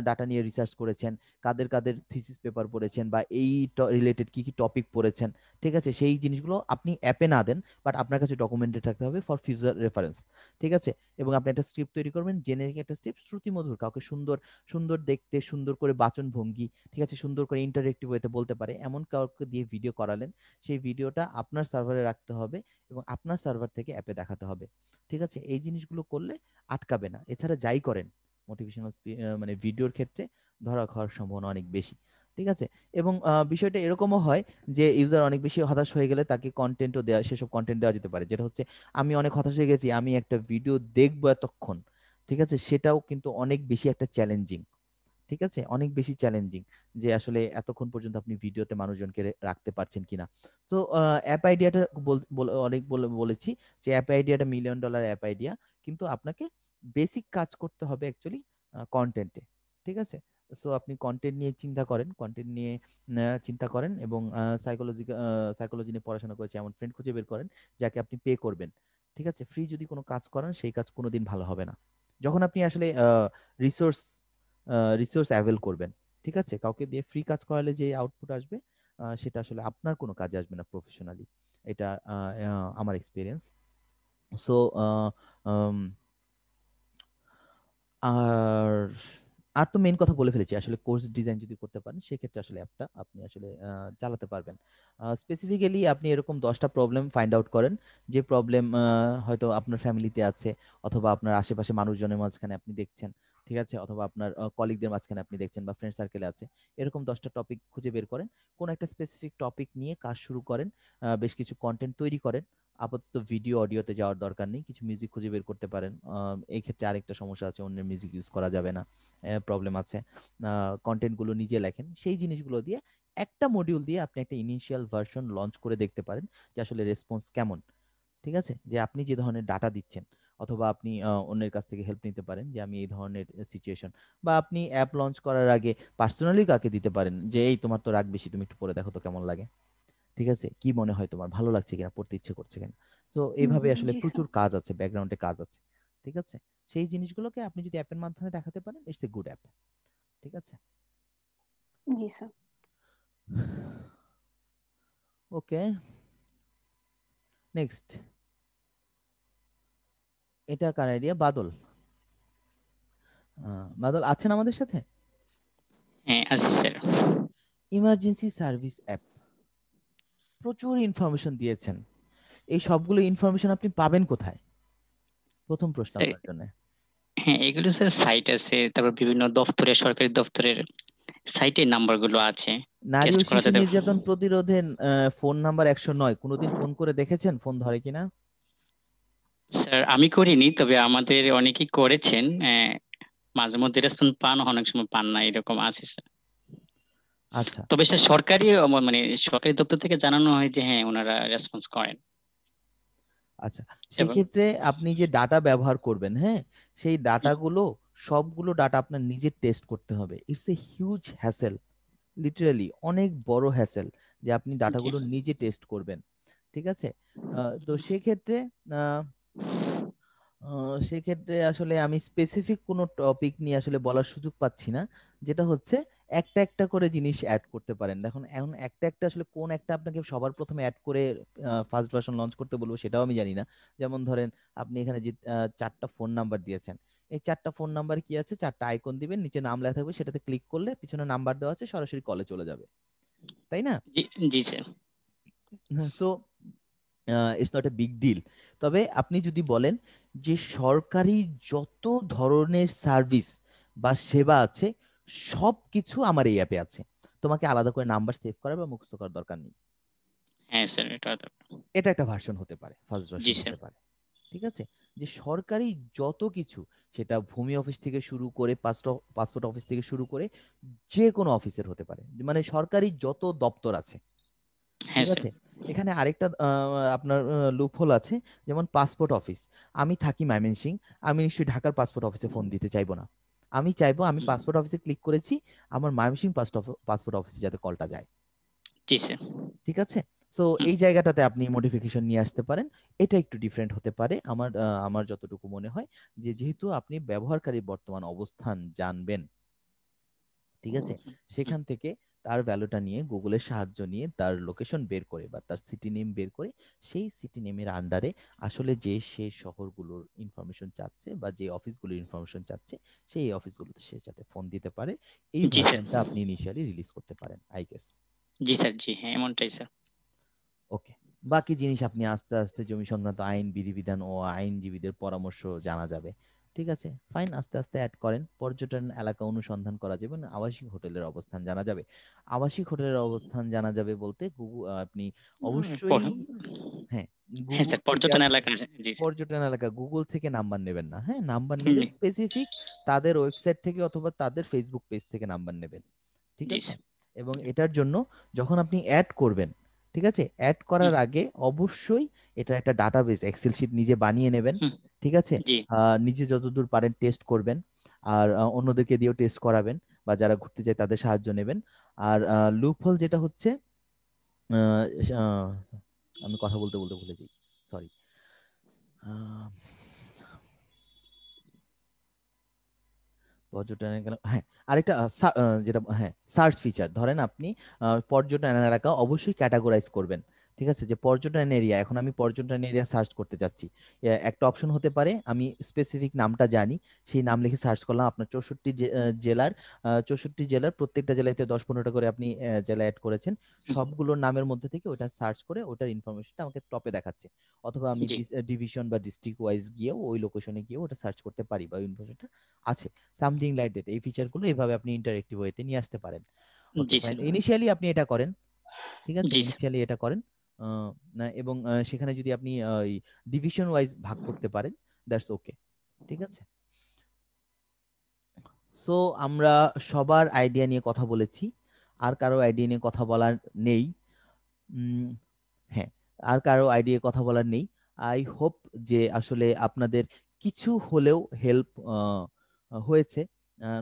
ডাটা নিয়ে রিসার্চ করেছেন, কাদের কাদের থিসিস পেপার পড়েছেন, বা এই রিলেটেড কি কি টপিক পড়েছেন, ঠিক আছে, সেই জিনিসগুলো আপনি অ্যাপে না দেন, বাট আপনার কাছে ডকুমেন্টেড থাকতে হবে ফর ফিউচার রেফারেন্স, ঠিক আছে? এবং আপনি একটা স্ক্রিপ্ট তৈরি করবেন, জেনেরিক একটা স্ক্রিপ্ট, শ্রুতিমধুর, কাউকে সুন্দর সুন্দর দেখতে, সুন্দর করে বাচন ভঙ্গি, ঠিক আছে, সুন্দর করে ইন্টারেক্টিভ ওয়েতে বলতে পারে এমন কাউকে দিয়ে ভিডিও করালেন, সেই ভিডিওটা আপনার সার্ভারে রাখতে হবে এবং আপনার সার্ভারে সার্ভার থেকে অ্যাপে দেখাতে হবে। ঠিক আছে, এই জিনিসগুলো করলে আটকাবে না। এছাড়া যাই করেন মোটিভেশনাল মানে ভিডিওর ক্ষেত্রে ধরা খাওয়ার সম্ভাবনা অনেক বেশি। ঠিক আছে, এবং বিষয়টা এরকমও হয় যে ইউজার অনেক বেশি হতাশ হয়ে গেলে তাকে কন্টেন্টও দেওয়া, সেসব কন্টেন্ট দেওয়া যেতে পারে, যেটা হচ্ছে আমি অনেক হতাশ হয়ে গেছি, আমি একটা ভিডিও দেখবো এতক্ষণ। ঠিক আছে, সেটাও কিন্তু অনেক বেশি একটা চ্যালেঞ্জিং। ঠিক আছে, অনেক বেশি চ্যালেঞ্জিং যে আসলে এতক্ষণ পর্যন্ত আপনি ভিডিওতে মানুষজনকে রাখতে পারছেন কিনা। তো অ্যাপ আইডিয়াটা অনেক বলেছি যে অ্যাপ আইডিয়াটা $1 মিলিয়ন অ্যাপ আইডিয়া, কিন্তু আপনাকে বেসিক কাজ করতে হবে অ্যাকচুয়ালি কন্টেন্টে। ঠিক আছে, সো আপনি কন্টেন্ট নিয়ে চিন্তা করেন, কন্টেন্ট নিয়ে চিন্তা করেন, এবং সাইকোলজি নিয়ে পড়াশোনা করেছে এমন ফ্রেন্ড খুঁজে বের করেন যাকে আপনি পে করবেন। ঠিক আছে, ফ্রি যদি কোনো কাজ করেন সেই কাজ কোনোদিন ভালো হবে না। যখন আপনি আসলে রিসোর্স অ্যাভেল করবেন, ঠিক আছে, কাউকে দিয়ে ফ্রি কাজ করালে যে আউটপুট আসবে সেটা আসলে আপনার কোনো কাজে আসবে না প্রফেশনালি। এটা আমার এক্সপিরিয়েন্স। সো আর আর তো মেইন কথা বলে ফেলেছি, আসলে কোর্স ডিজাইন যদি করতে পারেন সেক্ষেত্রে আসলে অ্যাপটা আপনি আসলে চালাতে পারবেন। স্পেসিফিক্যালি আপনি এরকম 10টা প্রবলেম ফাইন্ড আউট করেন, যে প্রবলেম হয়তো আপনার ফ্যামিলিতে আছে, অথবা আপনার আশেপাশে মানুষজনের মাঝখানে আপনি দেখছেন, ঠিক আছে, অথবা আপনার কলিগদের মাঝখানে আপনি দেখছেন, বা ফ্রেন্ড সার্কেলে আছে। এরকম 10টা টপিক খুঁজে বের করেন, কোন একটা স্পেসিফিক টপিক নিয়ে কাজ শুরু করেন, বেশ কিছু কন্টেন্ট তৈরি করেন। আপাতত ভিডিও অডিওতে যাওয়ার দরকার নেই, কিছু মিউজিক খুঁজে বের করতে পারেন। এই ক্ষেত্রে আরেকটা সমস্যা আছে, অন্যের মিউজিক ইউজ করা যাবে না, প্রবলেম আছে। কন্টেন্ট গুলো নিজে লেখেন, সেই জিনিসগুলো দিয়ে একটা মডিউল দিয়ে আপনি একটা ইনিশিয়াল ভার্সন লঞ্চ করে দেখতে পারেন যে আসলে রেসপন্স কেমন। ঠিক আছে, যে আপনি যে ধরনের ডাটা দিচ্ছেন, অথবা আপনি অন্যের কাছ থেকে হেল্প নিতে পারেন যে আমি এই ধরনের সিচুয়েশন, বা আপনি অ্যাপ লঞ্চ করার আগে পার্সোনালি কাকে দিতে পারেন যে এই তোমার তো রাগ বেশি, তুমি একটু পড়ে দেখো তো কেমন লাগে। ঠিক আছে, কি মনে হয় তোমার, ভালো লাগছে কিনা, পড়তে ইচ্ছে করছে কিনা। তো এইভাবে আসলে জি স্যার। প্রচুর কাজ আছে, ব্যাকগ্রাউন্ডে কাজ আছে। ঠিক আছে, সেই জিনিসগুলোকে আপনি যদি অ্যাপের মাধ্যমে দেখাতে পারেন, ইটস এ গুড অ্যাপ। ঠিক আছে, জি স্যার। Okay, next. এটা কার আইডিয়া? বাদল। বাদল আছেন আমাদের সাথে? হ্যাঁ আছে স্যার। ইমার্জেন্সি সার্ভিস অ্যাপ, প্রচুর ইনফরমেশন দিয়েছেন। এই সবগুলো ইনফরমেশন আপনি পাবেন কোথায়? প্রথম প্রশ্ন আপনার জন্য। হ্যাঁ এগুলো স্যার সাইট আছে, তারপর বিভিন্ন দপ্তরের, সরকারি দপ্তরের সাইটে নাম্বারগুলো আছে, নারী ও টেস্ট করা শিশু যাবে। নির্যাতন প্রতিরোধে ফোন নাম্বার 109 কোনোদিন ফোন করে দেখেছেন ফোন ধরে কিনা? স্যার আমি করিনি, তবে আমাদের অনেকেই করেছেন, মাঝে মধ্যে রেসপন্স পান, অনেক সময় পান না, এরকম আছে স্যার। আচ্ছা, তবে স্যার সরকারি মানে সরকারি দপ্তর থেকে জানানো হয় যে হ্যাঁ ওনারা রেসপন্স করেন। আচ্ছা, এবং সেক্ষেত্রে আপনি যে ডাটা ব্যবহার করবেন, হ্যাঁ, সেই ডাটাগুলো সবগুলো ডাটা আপনার নিজে টেস্ট করতে হবে। It's a huge hassle, literally অনেক বড় হ্যাসেল যে আপনি ডাটাগুলো নিজে টেস্ট করবেন। ঠিক আছে, তো সেক্ষেত্রে সেক্ষেত্রে আসলে আমি স্পেসিফিক কোনো টপিক নিয়ে আসলে বলার সুযোগ পাচ্ছি না, যেটা হচ্ছে একটা একটা করে জিনিস অ্যাড করতে পারেন। দেখুন এখন একটা একটা আসলে কোন একটা আপনাকে সবার প্রথমে অ্যাড করে ফার্স্ট ভার্সন লঞ্চ করতে বলবো সেটাও আমি জানি না। যেমন ধরেন আপনি এখানে যে 4টা ফোন নাম্বার দিয়েছেন, এই 4টা ফোন নাম্বার কি আছে, 4টা আইকন দিবেন, নিচে নাম লেখা থাকবে, সেটাতে ক্লিক করলে পিছনে নাম্বার দেওয়া আছে, সরাসরি কলে চলে যাবে, তাই না? জি sir. So it's not a big deal. তবে আপনি যদি বলেন যে সরকারি যত ধরনের সার্ভিস বা সেবা আছে সব কিছু আমার এই অ্যাপে আছে, তোমাকে আলাদা করে নাম্বার সেভ করা বা মুখস্থ করার দরকার নেই। হ্যাঁ স্যার এটা একটা ভার্সন হতে পারে, ফার্স্ট জি ভার্সন স্যার। হতে পারে। ঠিক আছে, যে সরকারি যত কিছু, সেটা ভূমি অফিস থেকে শুরু করে পাসপোর্ট অফিস থেকে শুরু করে যে কোনো অফিসের হতে পারে, মানে সরকারি যত দপ্তর আছে। হ্যাঁ ঠিক স্যার। আছে, এখানে আরেকটা আপনার লুপহোল আছে, যেমন পাসপোর্ট অফিস। আমি থাকি ময়মনসিংহ, আমি নিশ্চয়ই ঢাকার পাসপোর্ট অফিসে ফোন দিতে চাইবো না। আমি চাইবো আমি পাসপোর্ট অফিসে ক্লিক করেছি, আমার ময়মনসিংহ পাসপোর্ট অফিসে যাতে কলটা যায়। জি স্যার। ঠিক আছে, সো এই জায়গাটাতে আপনি মডিফিকেশন নিয়ে আসতে পারেন। এটা একটু ডিফারেন্ট হতে পারে আমার যতটুকু মনে হয়, যে যেহেতু আপনি ব্যবহারকারীর বর্তমান অবস্থান জানবেন, ঠিক আছে, সেখান থেকে তার ভ্যালুটা নিয়ে গুগলের সাহায্য নিয়ে তার লোকেশন বের করে বা তার সিটি নেম বের করে সেই সিটি নেমের আন্ডারে আসলে যে সে শহরগুলোর ইনফরমেশন চাচ্ছে বা যে অফিসগুলোর ইনফরমেশন চাচ্ছে সেই অফিসগুলোতে সে যাতে ফোন দিতে পারে, এই জি স্যার। ভার্সনটা আপনি ইনিশিয়ালি রিলিজ করতে পারেন, আই গেস। জি স্যার, জি হ্যাঁ এমনটাই স্যার। ওকে, বাকি জিনিস আপনি আস্তে আস্তে জমি সংক্রান্ত আইন, বিধিবিধান ও আইনজীবীদের পরামর্শ জানা যাবে। ঠিক আছে, ফাইন, আস্তে আস্তে অ্যাড করেন। পর্যটন এলাকা অনুসন্ধান করা যাবে না, আবাসিক হোটেলের অবস্থান জানা যাবে। আবাসিক হোটেলের অবস্থান জানা যাবে বলতে আপনি অবশ্যই হ্যাঁ হ্যাঁ গুগল স্যার, থেকে পর্যটন আসলে এলাকা, জি স্যার। পর্যটন এলাকা গুগল থেকে নাম্বার নেবেন না। হ্যাঁ, নাম্বার নিলে স্পেসিফিক তাদের ওয়েবসাইট থেকে অথবা তাদের ফেসবুক পেজ থেকে নাম্বার নেবেন। ঠিক জি আছে, স্যার। এবং এটার জন্য যখন আপনি অ্যাড করবেন, ঠিক আছে, অ্যাড করার আগে অবশ্যই এটা একটা ডাটাবেস এক্সেল শিট নিজে বানিয়ে নেবেন। ঠিক আছে, জি নিজে যতদূর পারেন টেস্ট করবেন, আর অন্যদেরকে দিয়েও টেস্ট করাবেন, বা যারা ঘুরতে যায় তাদের সাহায্য নেবেন। আর লুপহোল যেটা হচ্ছে, আহ, আহ, আমি কথা বলতে বলতে ভুলে যাই, সরি। পর্যটন এলাকা, হ্যাঁ, আরেকটা যেটা, হ্যাঁ, সার্চ ফিচার। ধরেন আপনি পর্যটন এলাকা অবশ্যই ক্যাটাগরাইজ করবেন। ঠিক আছে, যে পর্যটন এরিয়া, এখন আমি পর্যটন এরিয়া সার্চ করতে চাচ্ছি, একটা অপশন হতে পারে আমি স্পেসিফিক নামটা জানি, সেই নাম লিখে সার্চ করলাম। আপনার 64 জেলার প্রত্যেকটা জেলাতে 10-15টা করে আপনি জেলা অ্যাড করেছেন, সবগুলোর নামের মধ্যে থেকে ওটা সার্চ করে ওটার ইনফরমেশনটা আমাকে টপে দেখাচ্ছে। অথবা আমি জি ডিভিশন বা ডিস্ট্রিক্ট ওয়াইজ গিয়েও ওই লোকেশনে গিয়ে ওটা সার্চ করতে পারি, বা ওই ইনফরমেশনটা আছে। Something like that. এই ফিচারগুলো এভাবে আপনি ইন্টারেক্টিভ ওয়েতে নিয়ে আসতে পারেন। ওকে জি ফাইন, স্যার। ইনিশিয়ালি আপনি এটা করেন। ঠিক আছে, জি স্যার। ইনিশিয়ালি এটা করেন। এবং সেখানে যদি আপনি ডিভিশন ওয়াইজ ভাগ করতে পারেন, দ্যাটস ওকে। ঠিক আছে, সো আমরা সবার আইডিয়া নিয়ে কথা বলেছি। আর কারো আইডিয়া নিয়ে কথা বলার নেই? হ্যাঁ, আর কারো আইডিয়া কথা বলার নেই? আই হোপ যে আসলে আপনাদের কিছু হলেও হেল্প হয়েছে।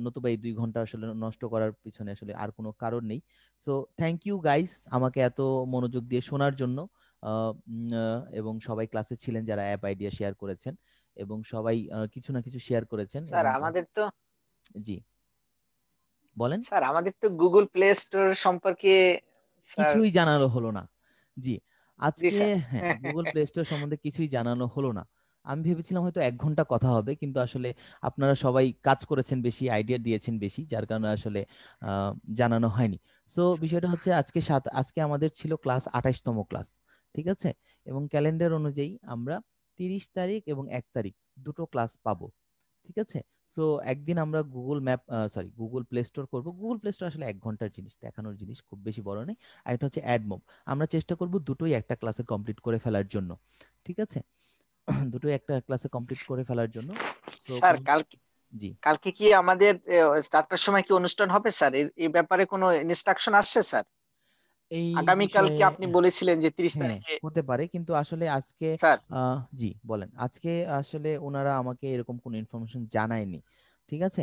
নতুবা এই 2 ঘন্টা আসলে নষ্ট করার পিছনে আসলে আর কোনো কারণ নেই। সো থ্যাংক ইউ গাইস, আমাকে এত মনোযোগ দিয়ে শোনার জন্য। এবং সবাই ক্লাসে ছিলেন যারা অ্যাপ আইডিয়া শেয়ার করেছেন, এবং সবাই কিছু না কিছু শেয়ার করেছেন। স্যার এবং আমাদের তো জি বলেন। স্যার আমাদের তো গুগল প্লে স্টোর সম্পর্কে স্যার কিছুই জানানো হলো না। জি, জি আজকে স্যার হ্যাঁ, গুগল প্লে স্টোর সম্বন্ধে কিছুই জানানো হলো না। আমি ভেবেছিলাম হয়তো 1 ঘন্টা কথা হবে, কিন্তু আসলে আপনারা সবাই কাজ করেছেন বেশি, আইডিয়া দিয়েছেন বেশি, যার কারণে আসলে জানানো হয়নি। সো বিষয়টা হচ্ছে আজকে আমাদের ছিল ক্লাস 28তম ক্লাস। ঠিক আছে, এবং ক্যালেন্ডার অনুযায়ী আমরা 30 তারিখ এবং 1 তারিখ দুটো ক্লাস পাবো। ঠিক আছে, সো একদিন আমরা গুগল প্লে স্টোর করবো। গুগল প্লে স্টোর আসলে 1 ঘন্টার জিনিস, দেখানোর জিনিস, খুব বেশি বড় নেই। আর এটা হচ্ছে অ্যাডমোব, আমরা চেষ্টা করব দুটোই একটা ক্লাসে কমপ্লিট করে ফেলার জন্য। ঠিক আছে, দুটোই একটা ক্লাসে কমপ্লিট করে ফেলার জন্য। তো স্যার কালকে জি, কালকে কি আমাদের 4টার সময় কি অনুষ্ঠান হবে স্যার? এই ব্যাপারে কোনো ইনস্ট্রাকশন আসছে স্যার? এই বিষয়ে আগামীকালকে আপনি বলেছিলেন যে 30 হ্যাঁ তারিখে হতে পারে, কিন্তু আসলে আজকে স্যার। জি বলেন। আজকে আসলে ওনারা আমাকে এরকম কোনো ইনফরমেশন জানায়নি। ঠিক আছে,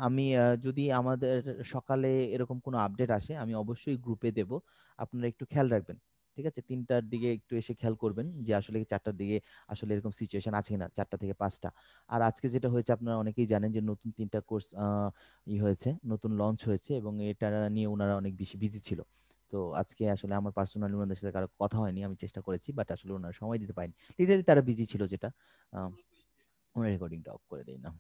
আমি যদি আমাদের সকালে এরকম কোনো আপডেট আসে আমি অবশ্যই গ্রুপে দেব, আপনারা একটু খেয়াল রাখবেন। ঠিক আছে, 3টার দিকে একটু এসে খেয়াল করবেন যে আসলে 4টার দিকে আসলে এরকম সিচুয়েশন আছে কিনা, 4টা থেকে 5টা। আর আজকে যেটা হয়েছে আপনারা অনেকেই জানেন যে নতুন 3টা কোর্স হয়েছে, নতুন লঞ্চ হয়েছে, এবং এটা নিয়ে ওনারা অনেক বেশি বিজি ছিল। তো আজকে আসলে আমার পার্সোনালি ওনাদের সাথে কারো কথা হয়নি, আমি চেষ্টা করেছি, বাট আসলে ওনারা সময় দিতে পারেনি, লিটারালি তারা বিজি ছিল, যেটা ওনার রেকর্ডিংটা অফ করে দেয় না।